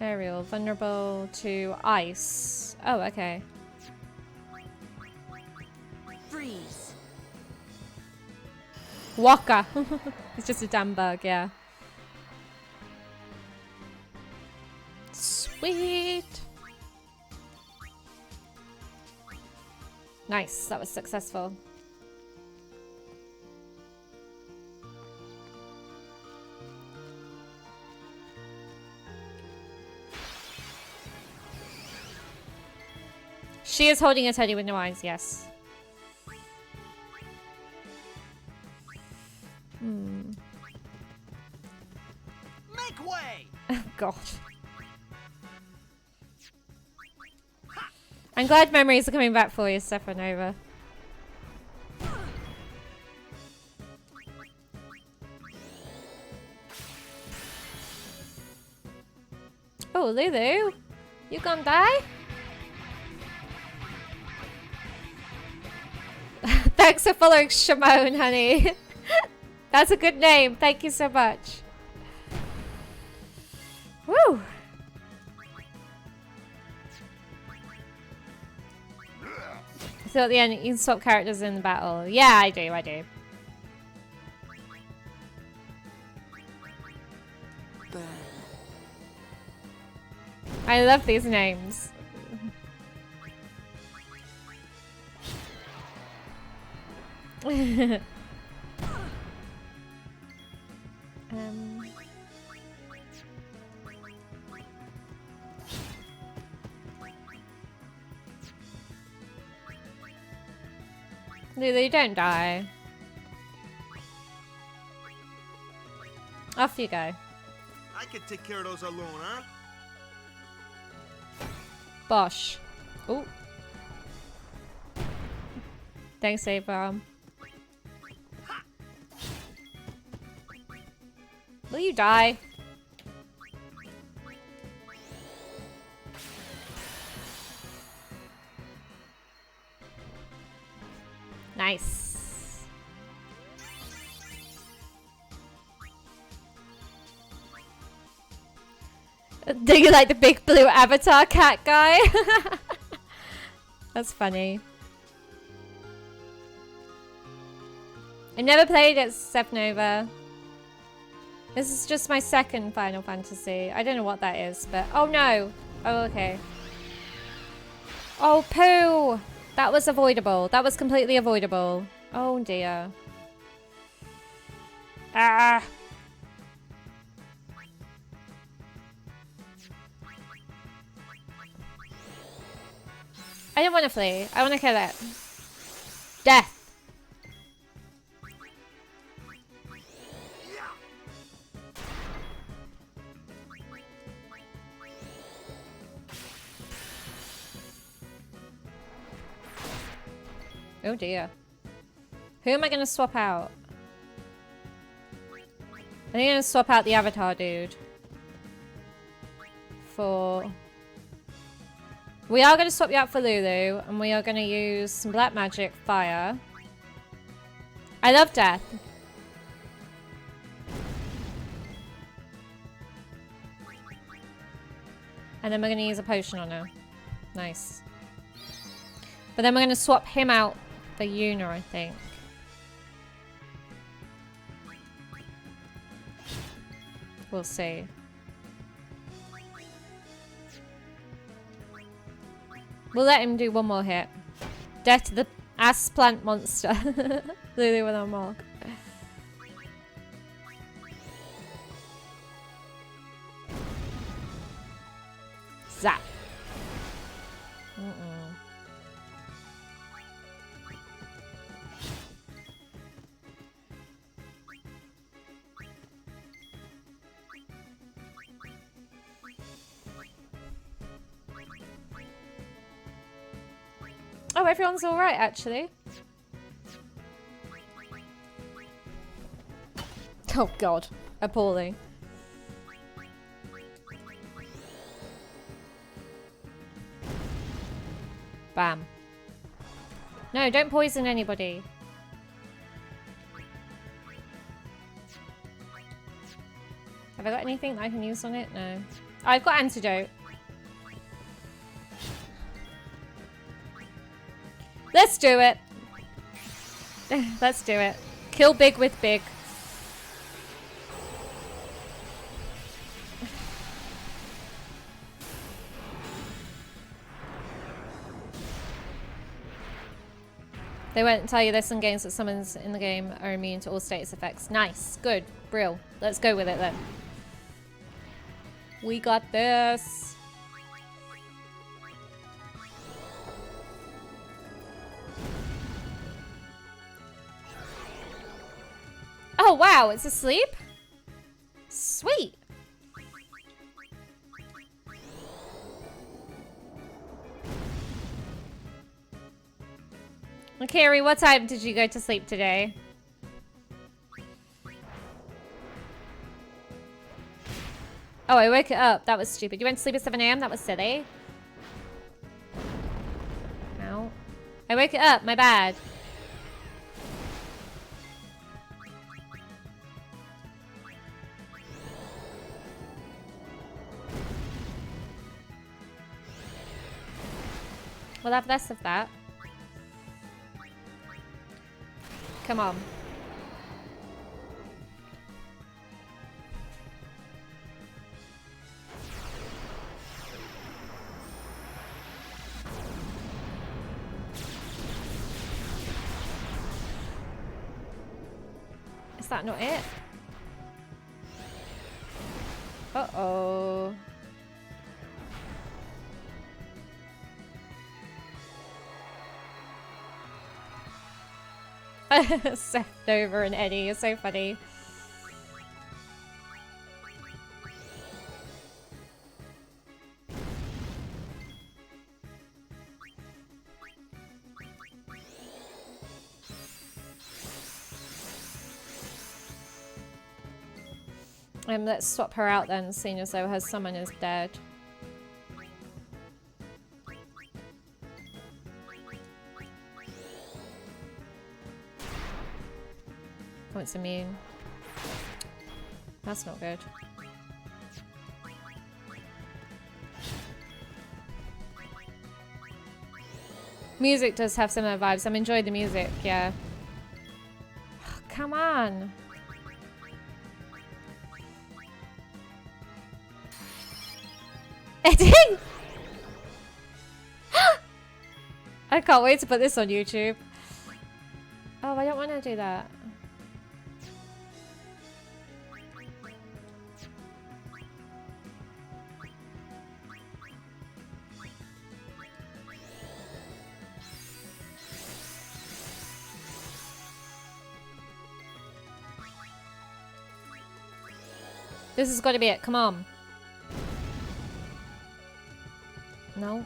[SPEAKER 1] Aerial, vulnerable to ice. Oh, okay.
[SPEAKER 17] Freeze.
[SPEAKER 1] Waka. It's just a damn bug, yeah. Sweet. Nice, that was successful. She is holding a teddy with no eyes, yes. Hmm.
[SPEAKER 15] Make way!
[SPEAKER 1] Oh, God. I'm glad memories are coming back for you, Stefanova. Oh, Lulu. You gonna die? Thanks for following Shimon, honey. That's a good name. Thank you so much. Woo! So at the end, you can swap characters in the battle. Yeah, I do, I do. I love these names. Lulu, don't die. Off you go.
[SPEAKER 7] I can take care of those alone, huh?
[SPEAKER 1] Bosh. Oh. Thanks, Abraham. Will you die? Nice. Do you like the big blue avatar cat guy? That's funny. I've never played it, Stefanova. This is just my second Final Fantasy. I don't know what that is, but... Oh, no. Oh, okay. Oh, poo! That was avoidable. That was completely avoidable. Oh, dear. Ah! I don't want to flee. I want to kill it. Death! Oh dear. Who am I going to swap out? I think I'm going to swap out the avatar dude. For... We are going to swap you out for Lulu. And we are going to use some black magic, fire. I love death. And then we're going to use a potion on her. Nice. But then we're going to swap him out for Yuna, I think. We'll see. We'll let him do one more hit. Death to the ass plant monster. Lulu with our mark. Zap. Oh, everyone's alright, actually. Oh, God. Appalling. Bam. No, don't poison anybody. Have I got anything that I can use on it? No. Oh, I've got antidote. Let's do it. Let's do it. Kill big with big. They won't tell you this in games that summons in the game are immune to all status effects. Nice. Good. Brill. Let's go with it then. We got this. Oh, wow. It's asleep? Sweet. Carrie, what time did you go to sleep today? Oh, I woke it up. That was stupid. You went to sleep at 7 AM? That was silly. Ow. I woke it up. My bad. We'll have less of that. Come on. Is that not it? Uh-oh. Seth Nova and Eddie, you're so funny. Let's swap her out then, seeing as though her summon is dead. Oh, it's immune. That's not good. Music does have similar vibes. I'm enjoying the music, yeah. Oh, come on. Eddie! I can't wait to put this on YouTube. Oh, I don't want to do that. This has got to be it. Come on. No.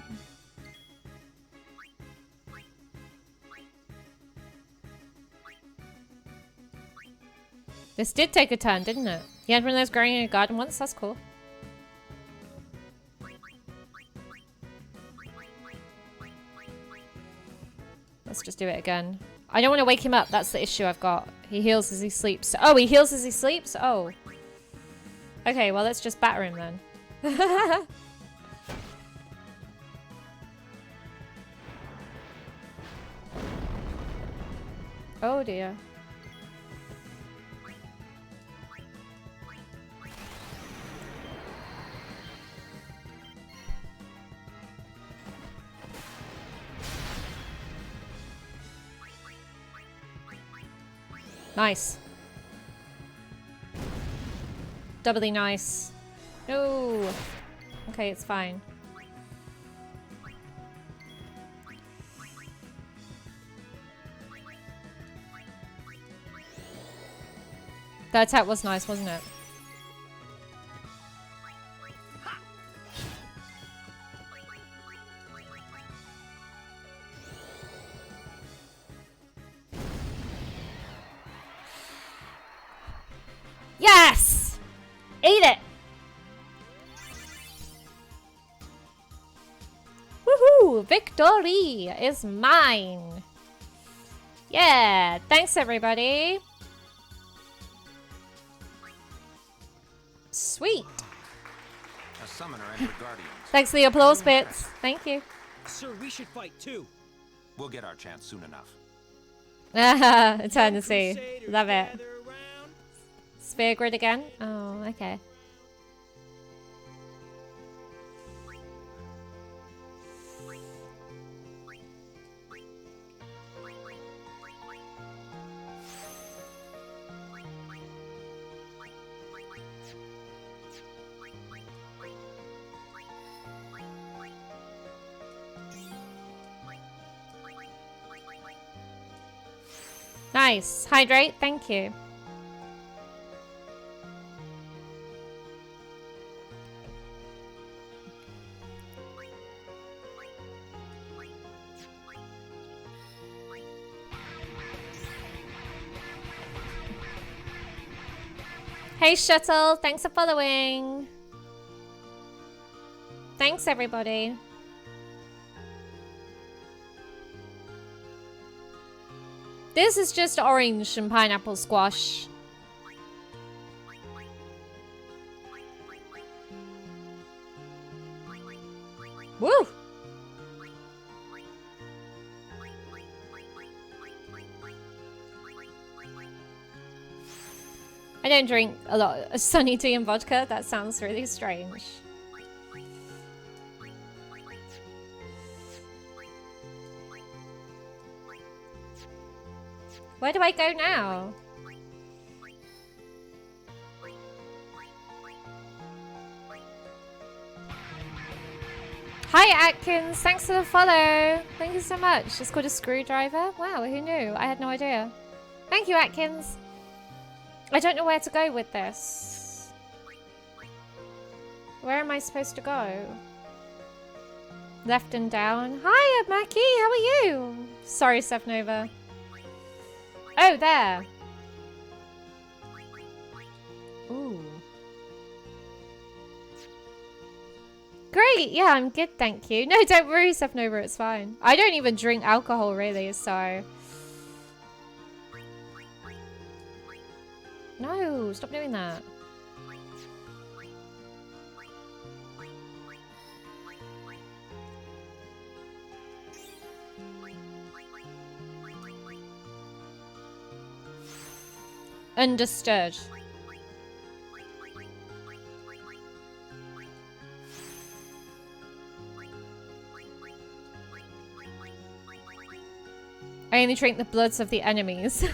[SPEAKER 1] This did take a turn, didn't it? You had one of those growing in your garden once? That's cool. Let's just do it again. I don't want to wake him up. That's the issue I've got. He heals as he sleeps. Oh, he heals as he sleeps? Oh. Okay, well, let's just batter him then. Oh, dear. Nice. Doubly nice. No. Okay, it's fine. That attack was nice, wasn't it? Woo! Victory is mine. Yeah, thanks everybody. Sweet.
[SPEAKER 8] A summoner and her guardians.
[SPEAKER 1] Thanks for the applause bits. Thank you.
[SPEAKER 9] Sir, we should fight too.
[SPEAKER 8] We'll get our chance soon enough.
[SPEAKER 1] Eternity. Love it. Sphere grid again? Oh, okay. Nice. Hydrate, thank you. Hey Shuttle, thanks for following. Thanks everybody. This is just orange and pineapple squash. Woo! I don't drink a lot of Sunny tea and vodka. That sounds really strange. Where do I go now? Hi Atkins, thanks for the follow. Thank you so much. It's called a screwdriver. Wow, who knew? I had no idea. Thank you Atkins. I don't know where to go with this. Where am I supposed to go? Left and down. Hiya Mackie, how are you? Sorry Sevnova. Oh, there. Ooh. Great, yeah, I'm good, thank you. No, don't worry, Sevnova, it's fine. I don't even drink alcohol, really, so... No, stop doing that. Understood. I only drink the bloods of the enemies.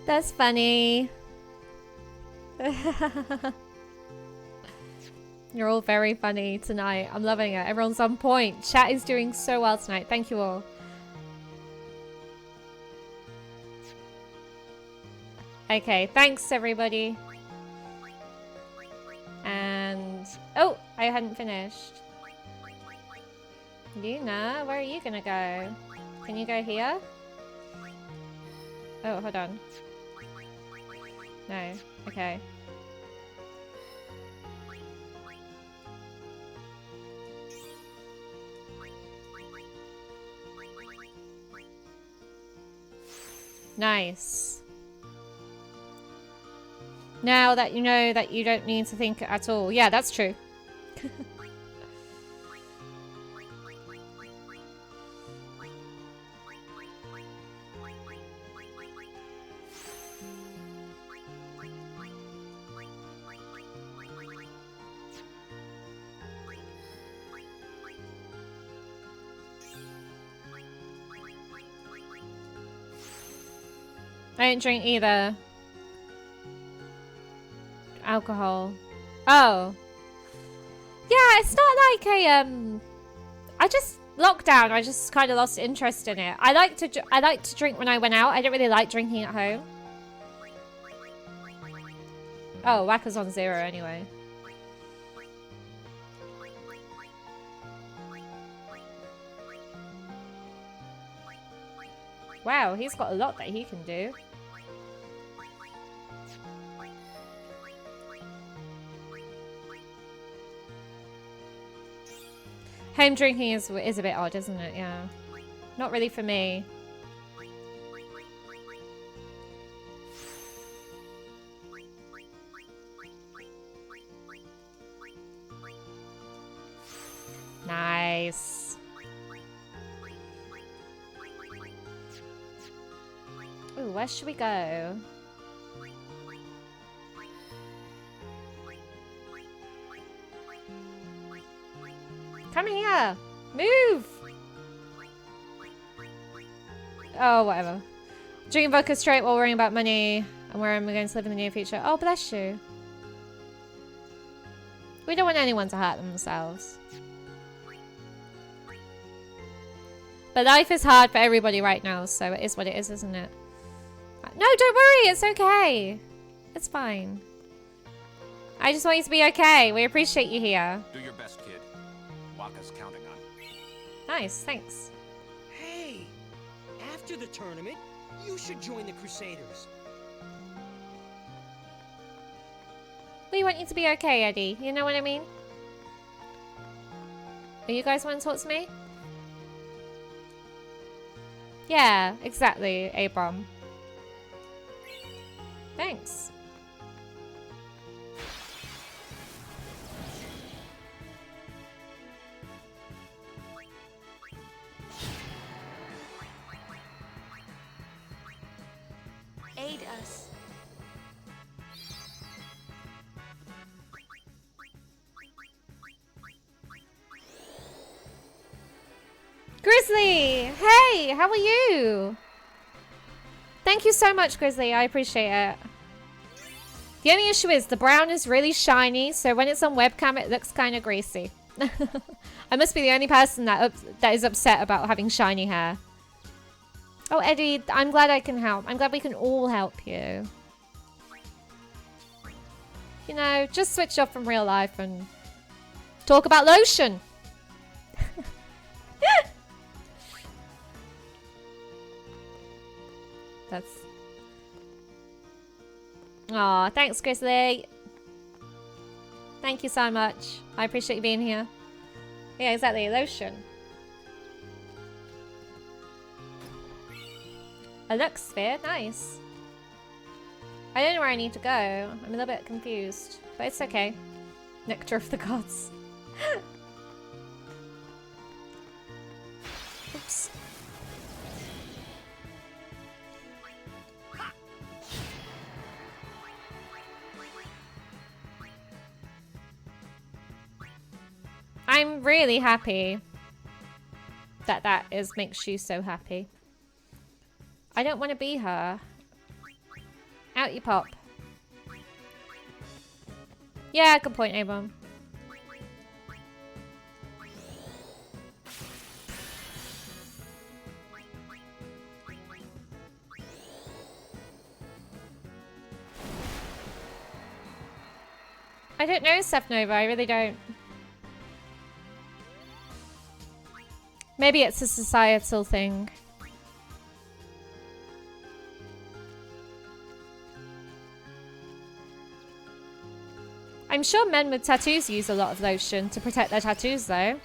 [SPEAKER 1] That's funny. You're all very funny tonight. I'm loving it. Everyone's on point. Chat is doing so well tonight. Thank you all. Okay, thanks everybody. And... oh, I hadn't finished. Luna, where are you gonna go? Can you go here? Oh, hold on. No, okay. Nice. Now that you know that you don't need to think at all. Yeah, that's true. I don't drink either. Alcohol. Oh. Yeah, it's not like a I just lockdown. I just kind of lost interest in it. I like to drink when I went out. I don't really like drinking at home. Oh, Wacker's on 0 anyway. Wow, he's got a lot that he can do. Home drinking is a bit odd, isn't it? Yeah. Not really for me. Nice. Ooh, where should we go? Come here! Move! Oh, whatever. Drinking vodka straight while worrying about money and where I'm going to live in the near future. Oh, bless you. We don't want anyone to hurt themselves. But life is hard for everybody right now, so it is what it is, isn't it? No, don't worry, it's okay. It's fine. I just want you to be okay. We appreciate you here.
[SPEAKER 8] Do your best, kid. Waka's counting on you.
[SPEAKER 1] Nice, thanks.
[SPEAKER 9] Hey, after the tournament, you should join the Crusaders.
[SPEAKER 1] We want you to be okay, Eddie. You know what I mean? Are you guys want to talk to me? Yeah, exactly, Abram. Thanks.
[SPEAKER 19] Aid us.
[SPEAKER 1] Grizzly! Hey, how are you? Thank you so much, Grizzly. I appreciate it. The only issue is the brown is really shiny, so when it's on webcam, it looks kind of greasy. I must be the only person that is upset about having shiny hair. Oh, Eddie, I'm glad I can help. I'm glad we can all help you. You know, just switch off from real life and talk about lotion. That's... Aw, thanks, Grizzly. Thank you so much. I appreciate you being here. Yeah, exactly. Lotion. A Lux Sphere. Nice. I don't know where I need to go. I'm a little bit confused. But it's okay. Nectar of the Gods. Oops. I'm really happy that makes you so happy. I don't want to be her. Out you pop. Yeah, good point, Abram. I don't know, Seth Nova, I really don't. Maybe it's a societal thing. I'm sure men with tattoos use a lot of lotion to protect their tattoos, though.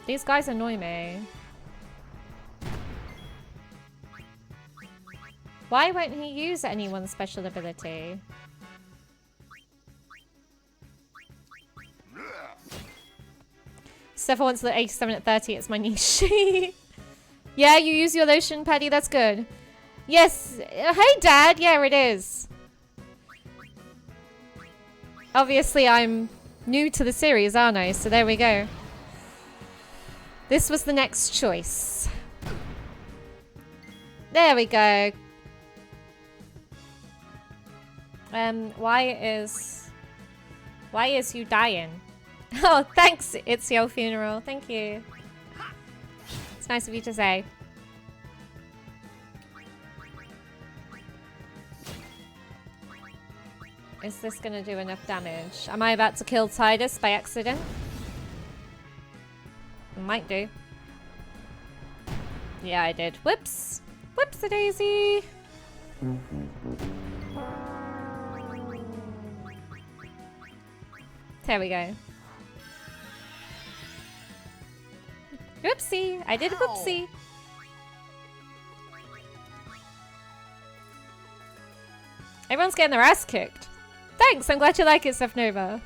[SPEAKER 1] These guys annoy me. Why won't he use anyone's special ability? Steph wants the 87 at 30. It's my niche. Yeah, you use your lotion, Paddy. That's good. Yes. Hey, Dad. Yeah, it is. Obviously, I'm new to the series, aren't I? So there we go. This was the next choice. There we go. Why is you dying? Oh, thanks. It's your funeral. Thank you. It's nice of you to say. Is this gonna do enough damage? Am I about to kill Tidus by accident? Might do. Yeah, I did. Whoops. Whoops-a-daisy. There we go. Whoopsie! I did a whoopsie. Everyone's getting their ass kicked. Thanks, I'm glad you like it, Nova.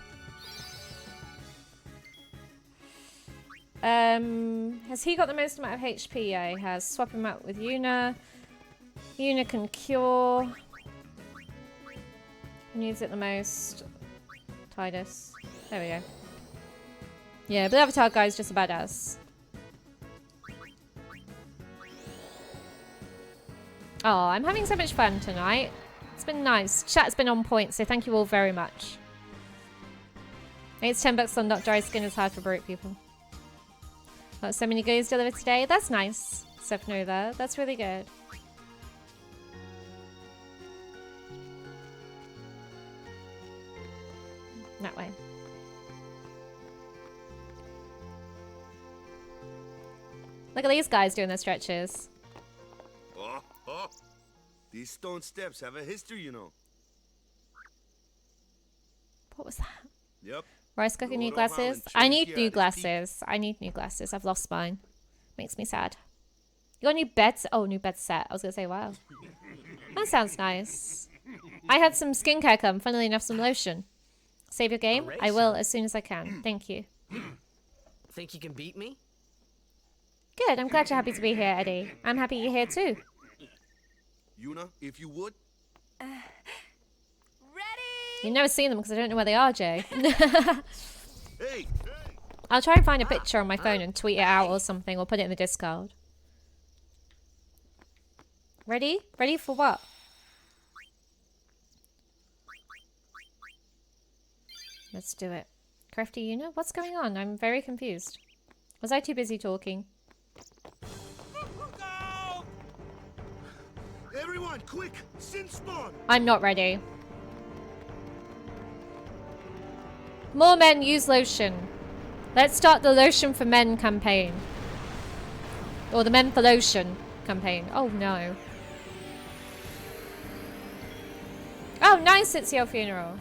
[SPEAKER 1] Has he got the most amount of HP? Yeah, he has. Swap him out with Yuna. Yuna can cure. Who needs it the most? Titus. There we go. Yeah, but the Avatar guy's just a badass. Oh, I'm having so much fun tonight. It's been nice. Chat's been on point, so thank you all very much. It's $10 on not dry skin is hard for broke people. Got so many goodies delivered today. That's nice, Nova. That's really good. That way. Look at these guys doing their stretches.
[SPEAKER 7] Oh. These stone steps have a history, you know.
[SPEAKER 1] What was that?
[SPEAKER 7] Yep.
[SPEAKER 1] Rice cooker, new glasses. I need new glasses. I need new glasses. I've lost mine. Makes me sad. You got new beds? Oh, new bed set. I was gonna say, wow. That sounds nice. I had some skincare come. Funnily enough, some lotion. Save your game? I will as soon as I can. Thank you.
[SPEAKER 6] Think you can beat me?
[SPEAKER 1] Good. I'm glad you're happy to be here, Eddie. I'm happy you're here too.
[SPEAKER 7] Yuna, if you would.
[SPEAKER 1] You've never seen them because I don't know where they are, Jay.
[SPEAKER 7] Hey.
[SPEAKER 1] I'll try and find a picture on my phone and tweet it out or something, or put it in the Discord. Ready? Ready for what? Let's do it. Crafty Yuna? What's going on? I'm very confused. Was I too busy talking?
[SPEAKER 7] Everyone, quick! Sin spawn!
[SPEAKER 1] I'm not ready. More men use lotion. Let's start the Lotion for Men campaign. Or the Men for Lotion campaign. Oh no. Oh nice, it's your funeral.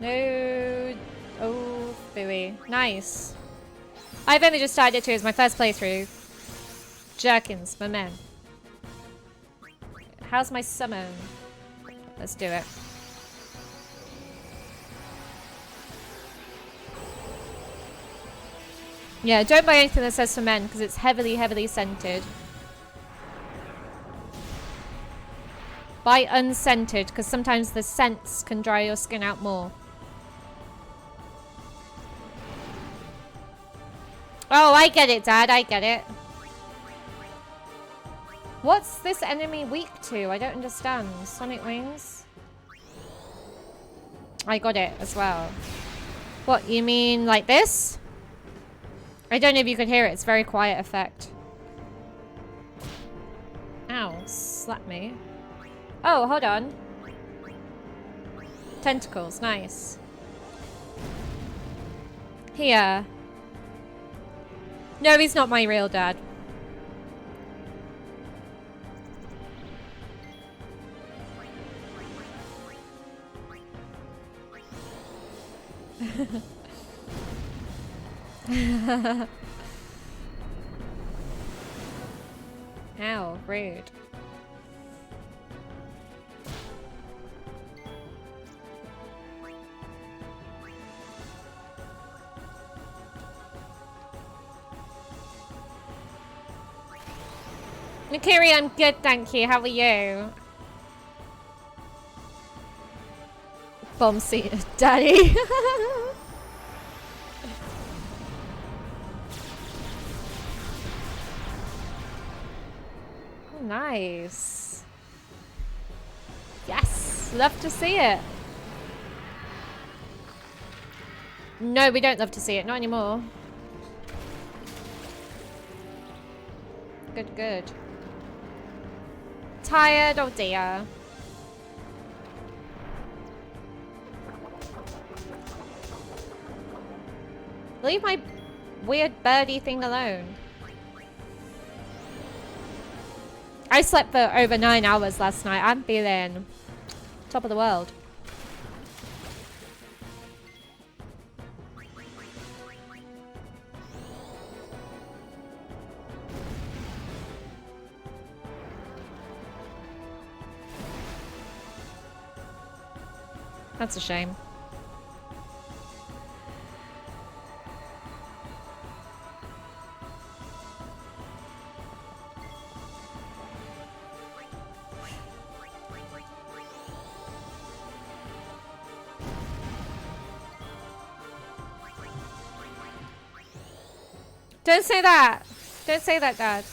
[SPEAKER 1] No. Oh, booey. Nice. I've only just started it too. It's my first playthrough. Jerkins, my men. How's my summon? Let's do it. Yeah, don't buy anything that says for men because it's heavily, heavily scented. Buy unscented because sometimes the scents can dry your skin out more. Oh, I get it, Dad. I get it. What's this enemy weak to? I don't understand. Sonic wings? I got it as well. What, you mean like this? I don't know if you could hear it. It's a very quiet effect. Ow, slap me. Oh, hold on. Tentacles, nice. Here. No, he's not my real dad. Ow, rude. Nikiri, I'm good, thank you. How are you? Bomb seat, daddy. Oh, nice. Yes, love to see it. No, we don't love to see it. Not anymore. Good, good. Tired? Oh dear. Leave my weird birdie thing alone. I slept for over 9 hours last night. I'm feeling top of the world. That's a shame. Don't say that. Don't say that, Dad.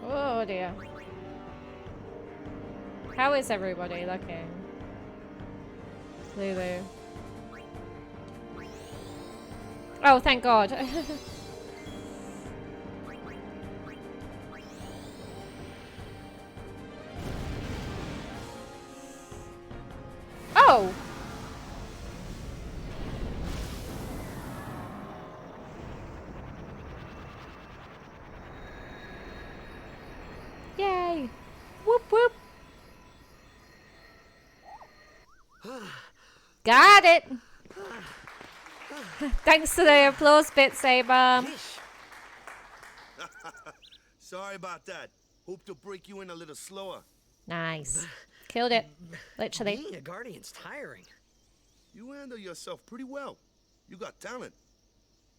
[SPEAKER 1] Oh dear. How is everybody looking? Lulu. Oh, thank God. Oh! Yay! Whoop whoop! Got it! Thanks to the applause bit, Saber.
[SPEAKER 7] Sorry about that. Hope to break you in a little slower.
[SPEAKER 1] Nice. Killed it. Literally.
[SPEAKER 6] Being a guardian's tiring.
[SPEAKER 7] You handle yourself pretty well. You got talent.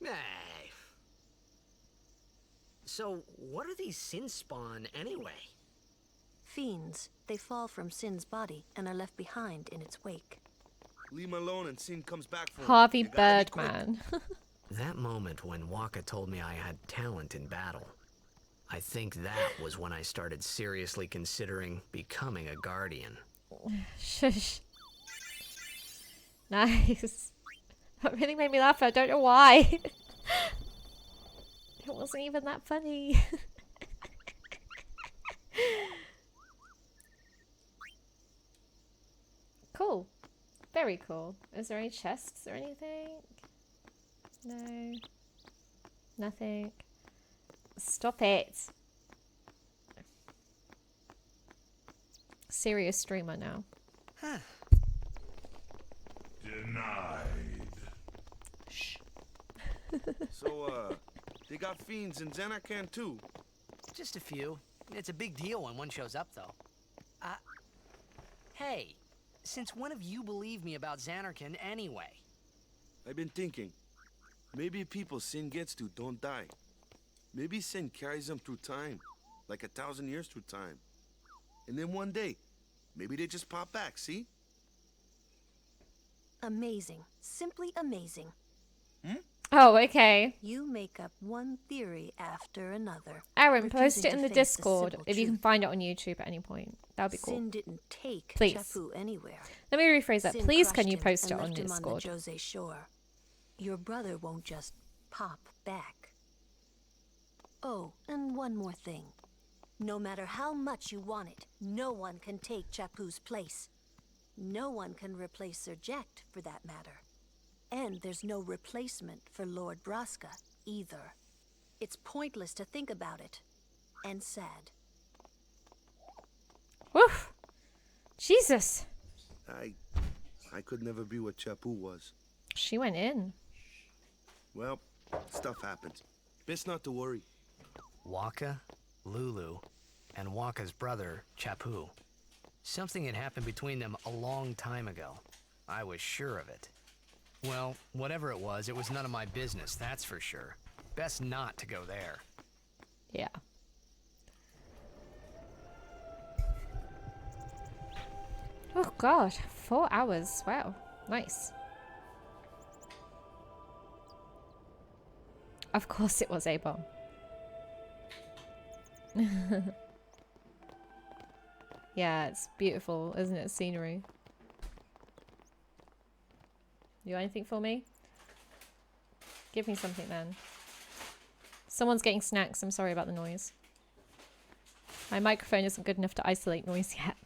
[SPEAKER 6] Hey. So, what are these sin spawn anyway?
[SPEAKER 17] Fiends. They fall from Sin's body and are left behind in its wake.
[SPEAKER 7] Leave him alone and Sin comes back for him.
[SPEAKER 1] Harvey Birdman.
[SPEAKER 6] That moment when Waka told me I had talent in battle, I think that was when I started seriously considering becoming a guardian.
[SPEAKER 1] Shush. Nice. That really made me laugh. I don't know why. It wasn't even that funny. Cool. Very cool. Is there any chests or anything? No. Nothing. Stop it. Serious streamer now.
[SPEAKER 6] Huh.
[SPEAKER 10] Denied.
[SPEAKER 1] Shh.
[SPEAKER 7] So, they got fiends in Xanarkand too?
[SPEAKER 6] Just a few. It's a big deal when one shows up, though. Hey, since when have you believed me about Xanarkand anyway?
[SPEAKER 7] I've been thinking. Maybe people Sin gets to don't die. Maybe Sin carries them through time. Like 1,000 years through time. And then one day, maybe they just pop back, see?
[SPEAKER 17] Amazing. Simply amazing.
[SPEAKER 1] Oh, okay.
[SPEAKER 17] You make up one theory after another.
[SPEAKER 1] Aaron,
[SPEAKER 17] refusing
[SPEAKER 1] post it
[SPEAKER 17] to
[SPEAKER 1] in the
[SPEAKER 17] face
[SPEAKER 1] Discord
[SPEAKER 17] simple
[SPEAKER 1] if you can
[SPEAKER 17] truth.
[SPEAKER 1] find it on YouTube at any point. That would be cool.
[SPEAKER 17] Sin didn't take
[SPEAKER 1] Please.
[SPEAKER 17] Chapu anywhere.
[SPEAKER 1] Let me rephrase that.
[SPEAKER 17] Sin
[SPEAKER 1] Please,
[SPEAKER 17] crushed
[SPEAKER 1] can you
[SPEAKER 17] him
[SPEAKER 1] post
[SPEAKER 17] and
[SPEAKER 1] it on
[SPEAKER 17] left him
[SPEAKER 1] Discord?
[SPEAKER 17] On the Jose shore. Your brother won't just pop back. Oh, and one more thing. No matter how much you want it, no one can take Chapu's place. No one can replace Sir Jekt, for that matter. And there's no replacement for Lord Braska, either. It's pointless to think about it. And sad.
[SPEAKER 1] Woof. Jesus.
[SPEAKER 7] I could never be what Chapu was.
[SPEAKER 1] She went in.
[SPEAKER 7] Well, stuff happens. Best not to worry.
[SPEAKER 6] Waka, Lulu, and Waka's brother, Chapu. Something had happened between them a long time ago. I was sure of it. Well, whatever it was none of my business, that's for sure. Best not to go there.
[SPEAKER 1] Yeah. Oh god, 4 hours. Wow, nice. Of course it was A-bomb. Yeah, it's beautiful, isn't it? Scenery. You got anything for me? Give me something then. Someone's getting snacks. I'm sorry about the noise. My microphone isn't good enough to isolate noise yet.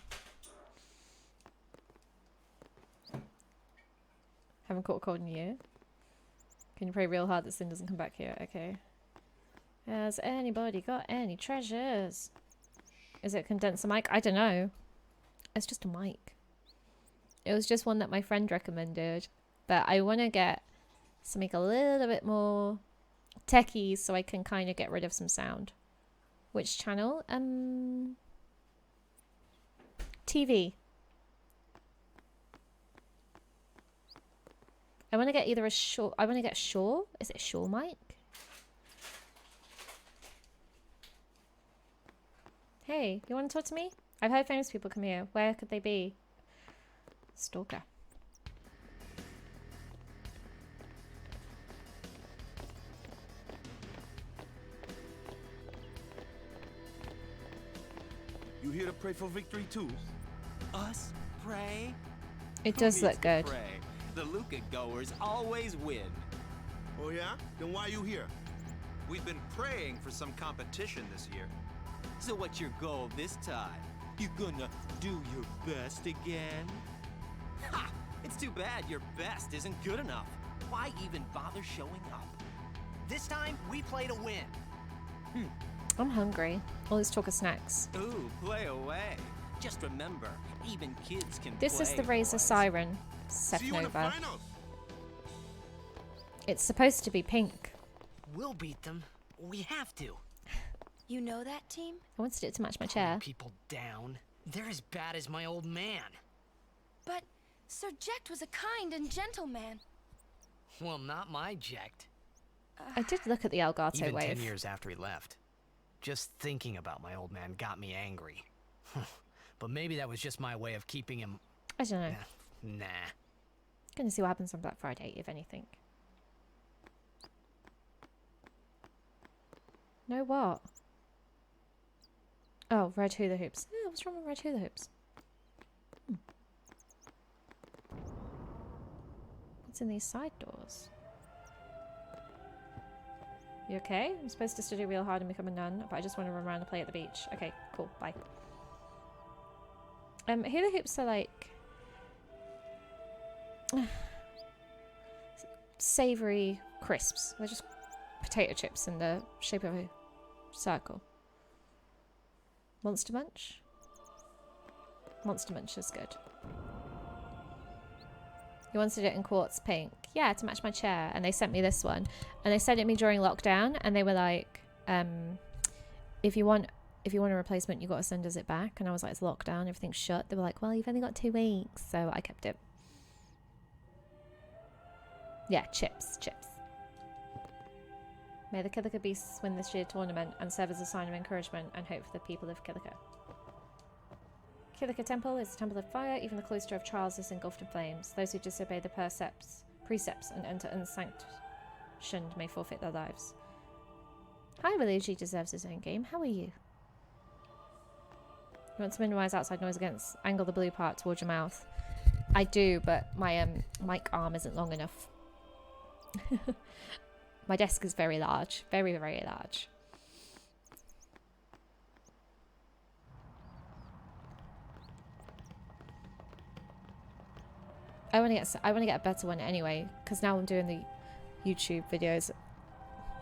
[SPEAKER 1] Haven't caught a cold in a year. Can you pray real hard that Sin doesn't come back here? Okay. Has anybody got any treasures? Is it a condenser mic? I don't know. It's just a mic. It was just one that my friend recommended. But I want to get something a little bit more techie so I can kind of get rid of some sound. Which channel? TV. I want to get either a Shaw. I want to get Shaw. Is it Shaw mic? Hey, you want to talk to me? I've heard famous people come here. Where could they be? Stalker.
[SPEAKER 11] You here to pray for victory too?
[SPEAKER 21] Us pray?
[SPEAKER 1] It does look good.
[SPEAKER 21] Pray? The Luca goers always win.
[SPEAKER 7] Oh yeah? Then why you here?
[SPEAKER 8] We've been praying for some competition this year.
[SPEAKER 21] So what's your goal this time? You gonna do your best again? Ha! It's too bad your best isn't good enough. Why even bother showing up? This time, we play to win.
[SPEAKER 1] I'm hungry. All this talk of snacks.
[SPEAKER 21] Ooh, play away. Just remember, even kids can
[SPEAKER 1] This
[SPEAKER 21] play,
[SPEAKER 1] is the Razor
[SPEAKER 21] boys.
[SPEAKER 1] Siren.
[SPEAKER 7] See you in the
[SPEAKER 1] Nova.
[SPEAKER 7] finals.
[SPEAKER 1] It's supposed to be pink.
[SPEAKER 6] We'll beat them. We have to.
[SPEAKER 19] You know that team?
[SPEAKER 1] I wanted it to match my chair.
[SPEAKER 6] People down. They're as bad as my old man.
[SPEAKER 19] But Sir Jecht was a kind and gentle man.
[SPEAKER 6] Well, not my Jecht.
[SPEAKER 1] I did look at the Elgato
[SPEAKER 6] Even
[SPEAKER 1] wave.
[SPEAKER 6] 10 years after he left. Just thinking about my old man got me angry. But maybe that was just my way of keeping him...
[SPEAKER 1] I don't know.
[SPEAKER 6] Nah.
[SPEAKER 1] Gonna see what happens on Black Friday, if anything. No what? Oh, red hula hoops. Yeah, what's wrong with red hula hoops? What's in these side doors? You okay? I'm supposed to study real hard and become a nun, but I just want to run around and play at the beach. Okay, cool, bye. Hula hoops are like... savoury crisps. They're just potato chips in the shape of a circle. Monster Munch? Monster Munch is good. You wanted it in quartz pink. Yeah, to match my chair. And they sent me this one. And they sent it me during lockdown. And they were like, if you want a replacement, you got to send us it back. And I was like, it's lockdown. Everything's shut. They were like, well, you've only got 2 weeks. So I kept it. Yeah, chips. May the Kilika Beasts win this year's tournament and serve as a sign of encouragement and hope for the people of Kilika. Kilika Temple is a temple of fire. Even the cloister of Charles is engulfed in flames. Those who disobey the precepts and enter unsanctioned may forfeit their lives. Hi, Luigi deserves his own game. How are you? You want to minimize outside noise against angle the blue part towards your mouth. I do, but my mic arm isn't long enough. My desk is very large. Very, very large. I want to get a better one anyway, because now I'm doing the YouTube videos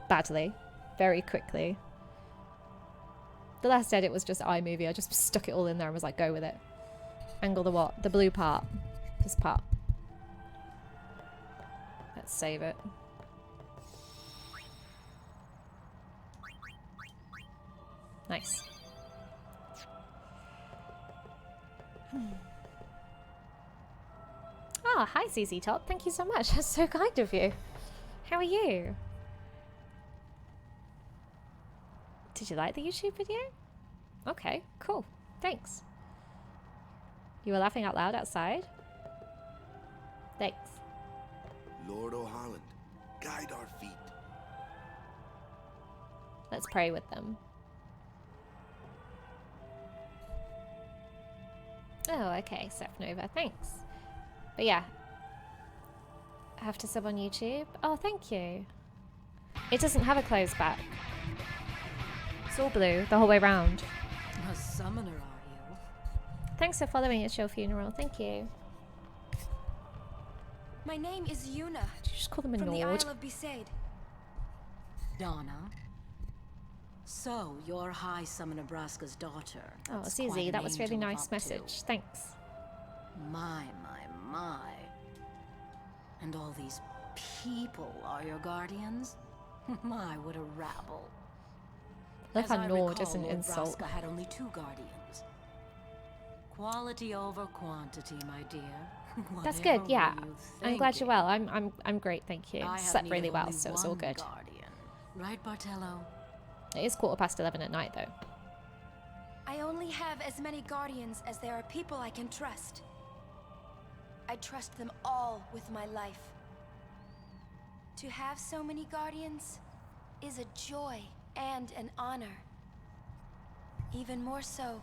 [SPEAKER 1] badly, very quickly. The last edit was just iMovie. I just stuck it all in there and was like, go with it. Angle the what? The blue part. This part. Let's save it. Nice. Oh, hi ZZ Top. Thank you so much. That's so kind of you. How are you? Did you like the YouTube video? Okay, cool. Thanks. You were laughing out loud outside? Thanks.
[SPEAKER 7] Lord O'Holland, guide our feet.
[SPEAKER 1] Let's pray with them. Oh, okay, Seth Nova. Thanks. But yeah. I have to sub on YouTube. Oh, thank you. It doesn't have a closed back. It's all blue the whole way round.
[SPEAKER 22] A summoner, are you?
[SPEAKER 1] Thanks for following at your funeral. Thank you.
[SPEAKER 19] My name is Yuna.
[SPEAKER 1] Did you just call them a
[SPEAKER 19] from the
[SPEAKER 1] Nord?
[SPEAKER 19] Isle of Besaid.
[SPEAKER 22] Donna. So, you're High Summoner Braska's daughter.
[SPEAKER 1] Oh,
[SPEAKER 22] That's
[SPEAKER 1] Susie,
[SPEAKER 22] quite a
[SPEAKER 1] that was
[SPEAKER 22] name
[SPEAKER 1] really
[SPEAKER 22] to live
[SPEAKER 1] nice
[SPEAKER 22] up to.
[SPEAKER 1] message. Thanks.
[SPEAKER 22] My. And all these people are your guardians? My, what a rabble.
[SPEAKER 1] Love
[SPEAKER 22] As
[SPEAKER 1] how
[SPEAKER 22] I
[SPEAKER 1] Nord
[SPEAKER 22] recall,
[SPEAKER 1] is an
[SPEAKER 22] Lord
[SPEAKER 1] insult.
[SPEAKER 22] Braska had only 2 guardians. Quality over quantity, my dear.
[SPEAKER 1] That's good, yeah.
[SPEAKER 22] Whatever were you
[SPEAKER 1] I'm glad you're
[SPEAKER 22] thinking?
[SPEAKER 1] well. I'm great, thank you.
[SPEAKER 22] I have
[SPEAKER 1] Slept
[SPEAKER 22] need
[SPEAKER 1] really
[SPEAKER 22] of
[SPEAKER 1] well,
[SPEAKER 22] only
[SPEAKER 1] so it's all
[SPEAKER 22] one
[SPEAKER 1] good.
[SPEAKER 22] guardian. Right, Bartello?
[SPEAKER 1] It is 11:15 at night, though.
[SPEAKER 19] I only have as many guardians as there are people I can trust. I trust them all with my life. To have so many guardians is a joy and an honor. Even more so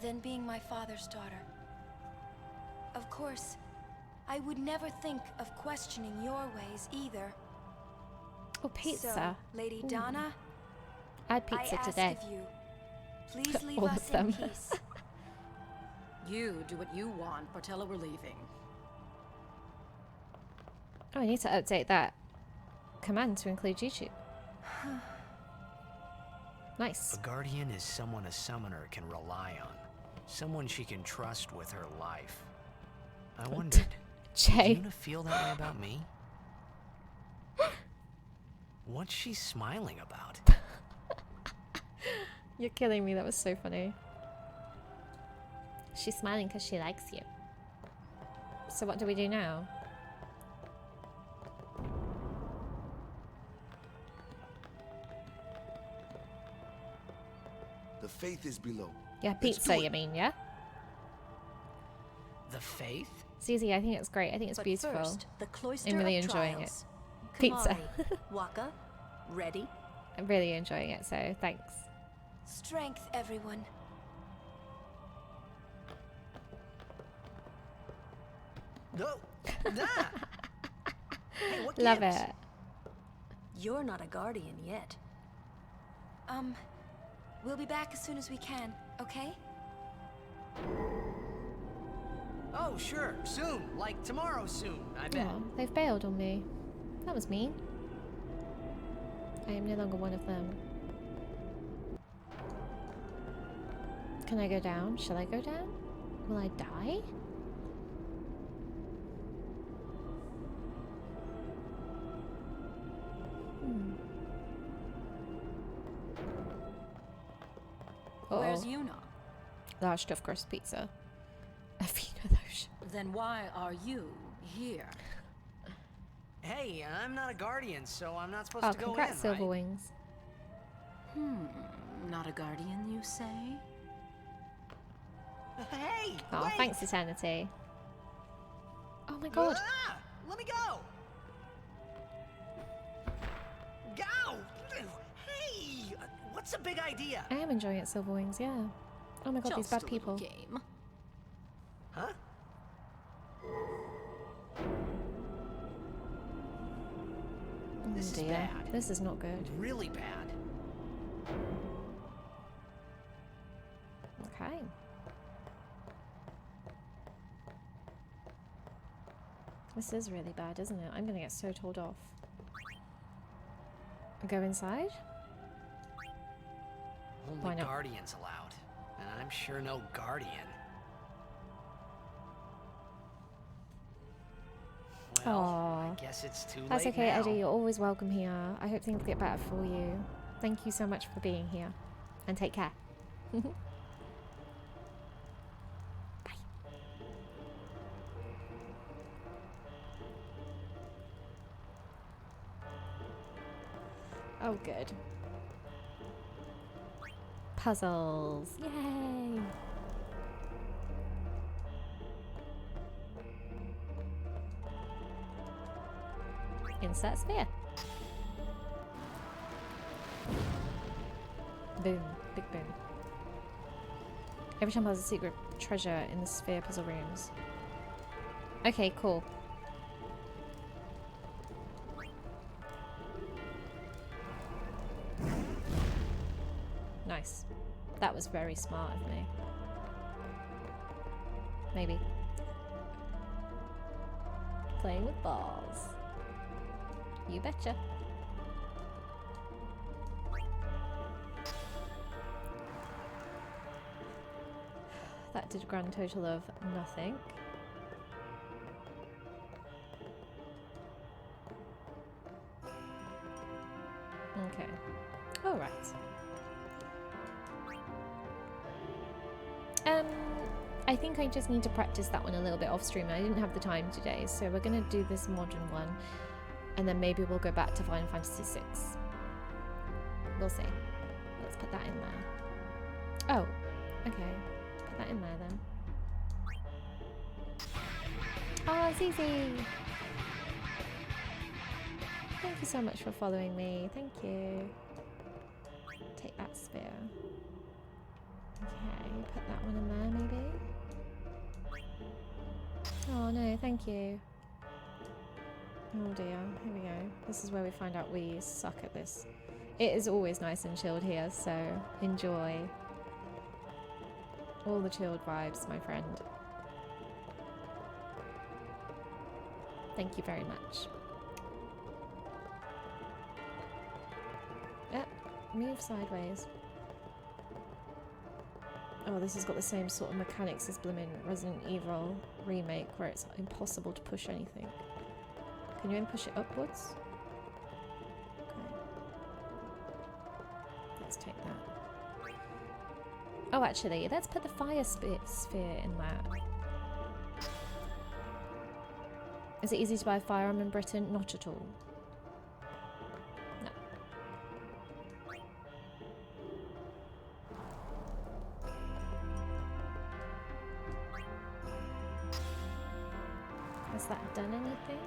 [SPEAKER 19] than being my father's daughter. Of course, I would never think of questioning your ways either.
[SPEAKER 1] Oh, pizza.
[SPEAKER 19] So, Lady
[SPEAKER 1] Ooh.
[SPEAKER 19] Donna,
[SPEAKER 1] I had pizza
[SPEAKER 19] I
[SPEAKER 1] today.
[SPEAKER 19] ask of you, please leave
[SPEAKER 1] All
[SPEAKER 19] us
[SPEAKER 1] of them.
[SPEAKER 19] in peace.
[SPEAKER 22] You do what you want, Bartello, we're leaving.
[SPEAKER 1] Oh, I need to update that command to include YouTube. Nice.
[SPEAKER 6] A guardian is someone a summoner can rely on. Someone she can trust with her life. I wondered,
[SPEAKER 1] Jay.
[SPEAKER 6] did Yuna feel that way about me? What's she smiling about?
[SPEAKER 1] You're killing me. That was so funny. She's smiling because she likes you. So what do we do now?
[SPEAKER 7] The faith is below.
[SPEAKER 1] Yeah,
[SPEAKER 7] Let's
[SPEAKER 1] pizza,
[SPEAKER 7] do it.
[SPEAKER 1] you mean, yeah?
[SPEAKER 6] The faith?
[SPEAKER 1] Susie, I think it's great. I think it's
[SPEAKER 17] But
[SPEAKER 1] beautiful.
[SPEAKER 17] first, the cloister
[SPEAKER 1] I'm really
[SPEAKER 17] of
[SPEAKER 1] enjoying
[SPEAKER 17] trials.
[SPEAKER 1] it. Pizza.
[SPEAKER 17] Kamari, Waka, ready?
[SPEAKER 1] I'm really enjoying it, so thanks.
[SPEAKER 19] Strength, everyone.
[SPEAKER 6] No. Nah. Hey, what
[SPEAKER 1] Love
[SPEAKER 6] gives?
[SPEAKER 1] it.
[SPEAKER 17] You're not a guardian yet.
[SPEAKER 19] We'll be back as soon as we can, okay?
[SPEAKER 6] Oh, sure. Soon. Like tomorrow soon, I bet.
[SPEAKER 1] Aw, they've bailed on me. That was mean. I am no longer one of them. Can I go down? Shall I go down? Will I die?
[SPEAKER 22] Where's
[SPEAKER 1] Uh-oh.
[SPEAKER 22] Yuna?
[SPEAKER 1] Large stuffed crust pizza. A Vino lotion.
[SPEAKER 22] Then why are you here?
[SPEAKER 6] Hey, I'm not a guardian, so I'm not supposed
[SPEAKER 1] Oh,
[SPEAKER 6] to go
[SPEAKER 1] congrats,
[SPEAKER 6] in, right?
[SPEAKER 1] Silverwings.
[SPEAKER 22] Not a guardian, you say?
[SPEAKER 6] Hey,
[SPEAKER 1] Oh,
[SPEAKER 6] wait!
[SPEAKER 1] thanks, Eternity. Oh my god.
[SPEAKER 6] Ah, let me go! Go! Hey! What's a big idea?
[SPEAKER 1] I am enjoying it, Silverwings, yeah. Oh my god, these
[SPEAKER 22] Just
[SPEAKER 1] bad
[SPEAKER 22] a
[SPEAKER 1] people.
[SPEAKER 22] little game.
[SPEAKER 6] Huh? This is
[SPEAKER 1] dear.
[SPEAKER 6] bad.
[SPEAKER 1] This is not good.
[SPEAKER 6] Really bad.
[SPEAKER 1] Okay. This is really bad, isn't it? I'm gonna get so told off. Go inside? Why
[SPEAKER 6] Only
[SPEAKER 1] not?
[SPEAKER 6] guardians allowed. And I'm sure no guardian. Well,
[SPEAKER 1] Aww.
[SPEAKER 6] I guess it's too
[SPEAKER 1] That's
[SPEAKER 6] late
[SPEAKER 1] okay,
[SPEAKER 6] now.
[SPEAKER 1] Eddie. You're always welcome here. I hope things get better for you. Thank you so much for being here. And take care. Bye. Oh, good. Puzzles. Yay! Insert sphere. Boom. Big boom. Every time there's a secret treasure in the sphere puzzle rooms. Okay, cool. Nice. That was very smart of me. Maybe. Playing with balls. You betcha. That did a grand total of nothing. Okay. Alright. I think I just need to practice that one a little bit off stream. I didn't have the time today, so we're gonna do this modern one, and then maybe we'll go back to Final Fantasy VI. We'll see. Let's put that in there. Oh, okay. Put that in there then. Oh, it's easy. Thank you so much for following me. Thank you. Take that spear. Okay, put that one in there maybe. Oh no, thank you. Oh dear, here we go. This is where we find out we suck at this. It is always nice and chilled here, so enjoy. All the chilled vibes, my friend. Thank you very much. Yep, move sideways. Oh, this has got the same sort of mechanics as Blimmin' Resident Evil remake, where it's impossible to push anything. Can you only push it upwards? Okay. Let's take that. Oh, actually, let's put the fire sphere in that. Is it easy to buy a firearm in Britain? Not at all. No. Has that done anything?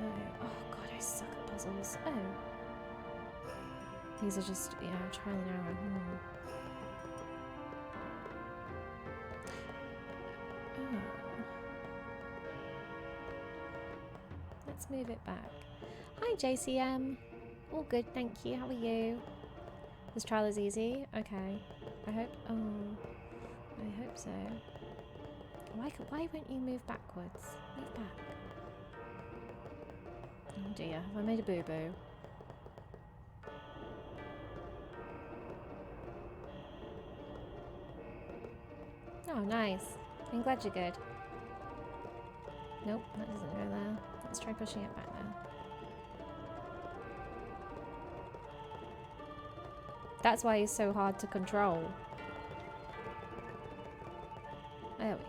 [SPEAKER 1] No. Oh god, I suck at puzzles. Oh. These are just, yeah, trial and error. Oh. Let's move it back. Hi JCM. All good, thank you. How are you? This trial is easy? Okay. I hope, I hope so. Why won't you move backwards? Move back. Oh dear, have I made a boo-boo? Oh, nice. I'm glad you're good. Nope, that doesn't go there. Let's try pushing it back there. That's why he's so hard to control. There we go.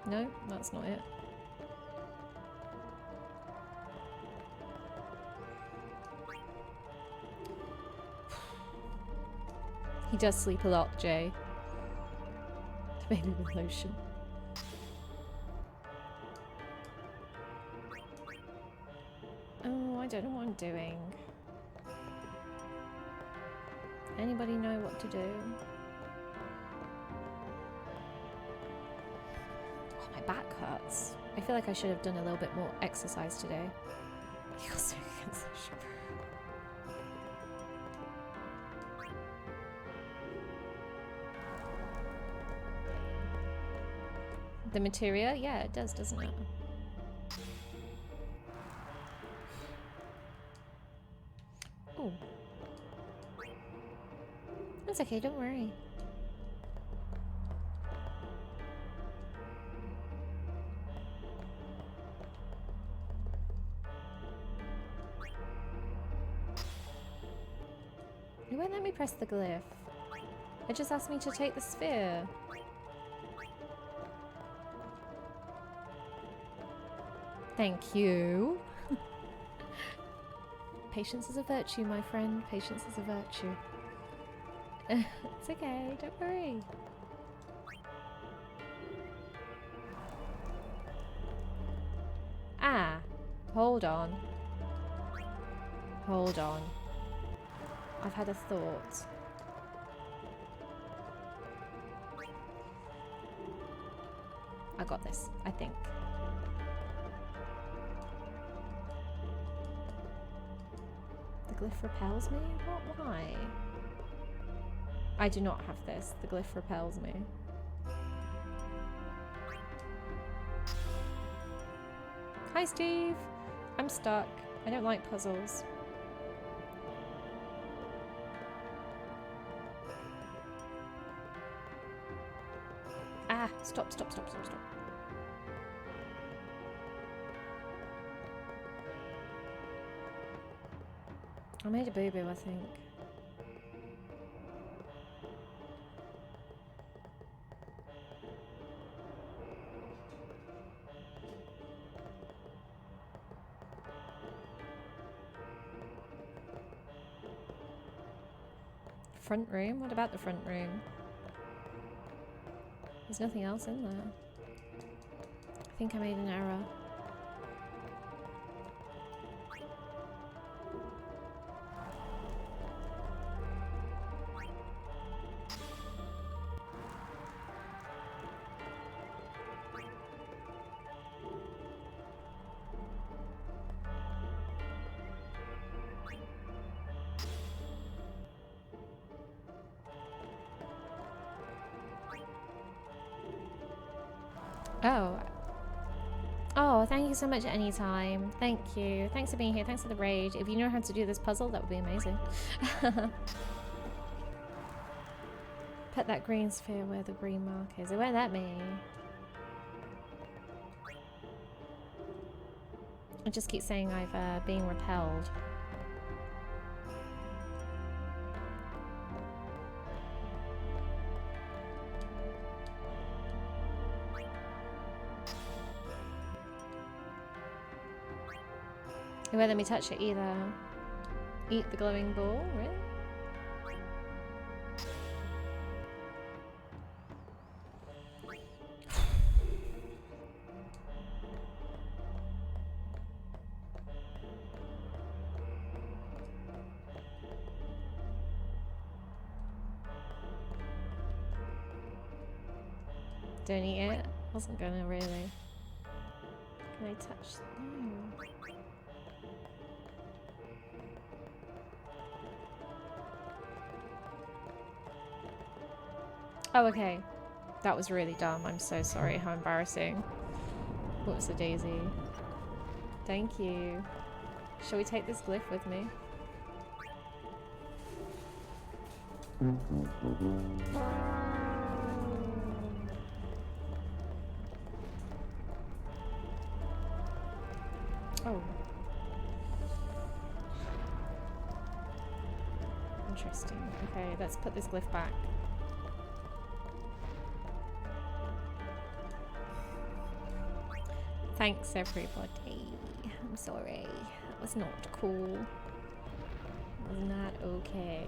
[SPEAKER 1] No, that's not it. He does sleep a lot, Jay. Maybe with lotion. Oh, I don't know what I'm doing. Anybody know what to do? Oh, my back hurts. I feel like I should have done a little bit more exercise today. You're so against the sugar. The materia? Yeah, it does, doesn't it? Oh. That's okay, don't worry. It won't let me press the glyph. It just asked me to take the sphere. Thank you. Patience is a virtue, my friend. Patience is a virtue. It's okay, don't worry. Ah, hold on. Hold on. I've had a thought. I got this, I think. The glyph repels me? What? Why? I do not have this. The glyph repels me. Hi, Steve! I'm stuck. I don't like puzzles. Ah! Stop, stop, stop, stop, stop. I made a boo-boo, I think. Front room? What about the front room? There's nothing else in there. I think I made an error. Oh. Oh, thank you so much, Anytime. Thank you. Thanks for being here. Thanks for the raid. If you know how to do this puzzle, that would be amazing. Put that green sphere where the green mark is. It won't let me. It just keeps saying I've been repelled. It won't let me touch it either. Eat the glowing ball, really? Don't eat it? Wasn't gonna really. Can I touch? No. Oh, okay. That was really dumb. I'm so sorry. How embarrassing. Whoops a daisy. Thank you. Shall we take this glyph with me? Oh. Interesting. Okay, let's put this glyph back. Thanks, everybody. I'm sorry. That was not cool. It was not okay.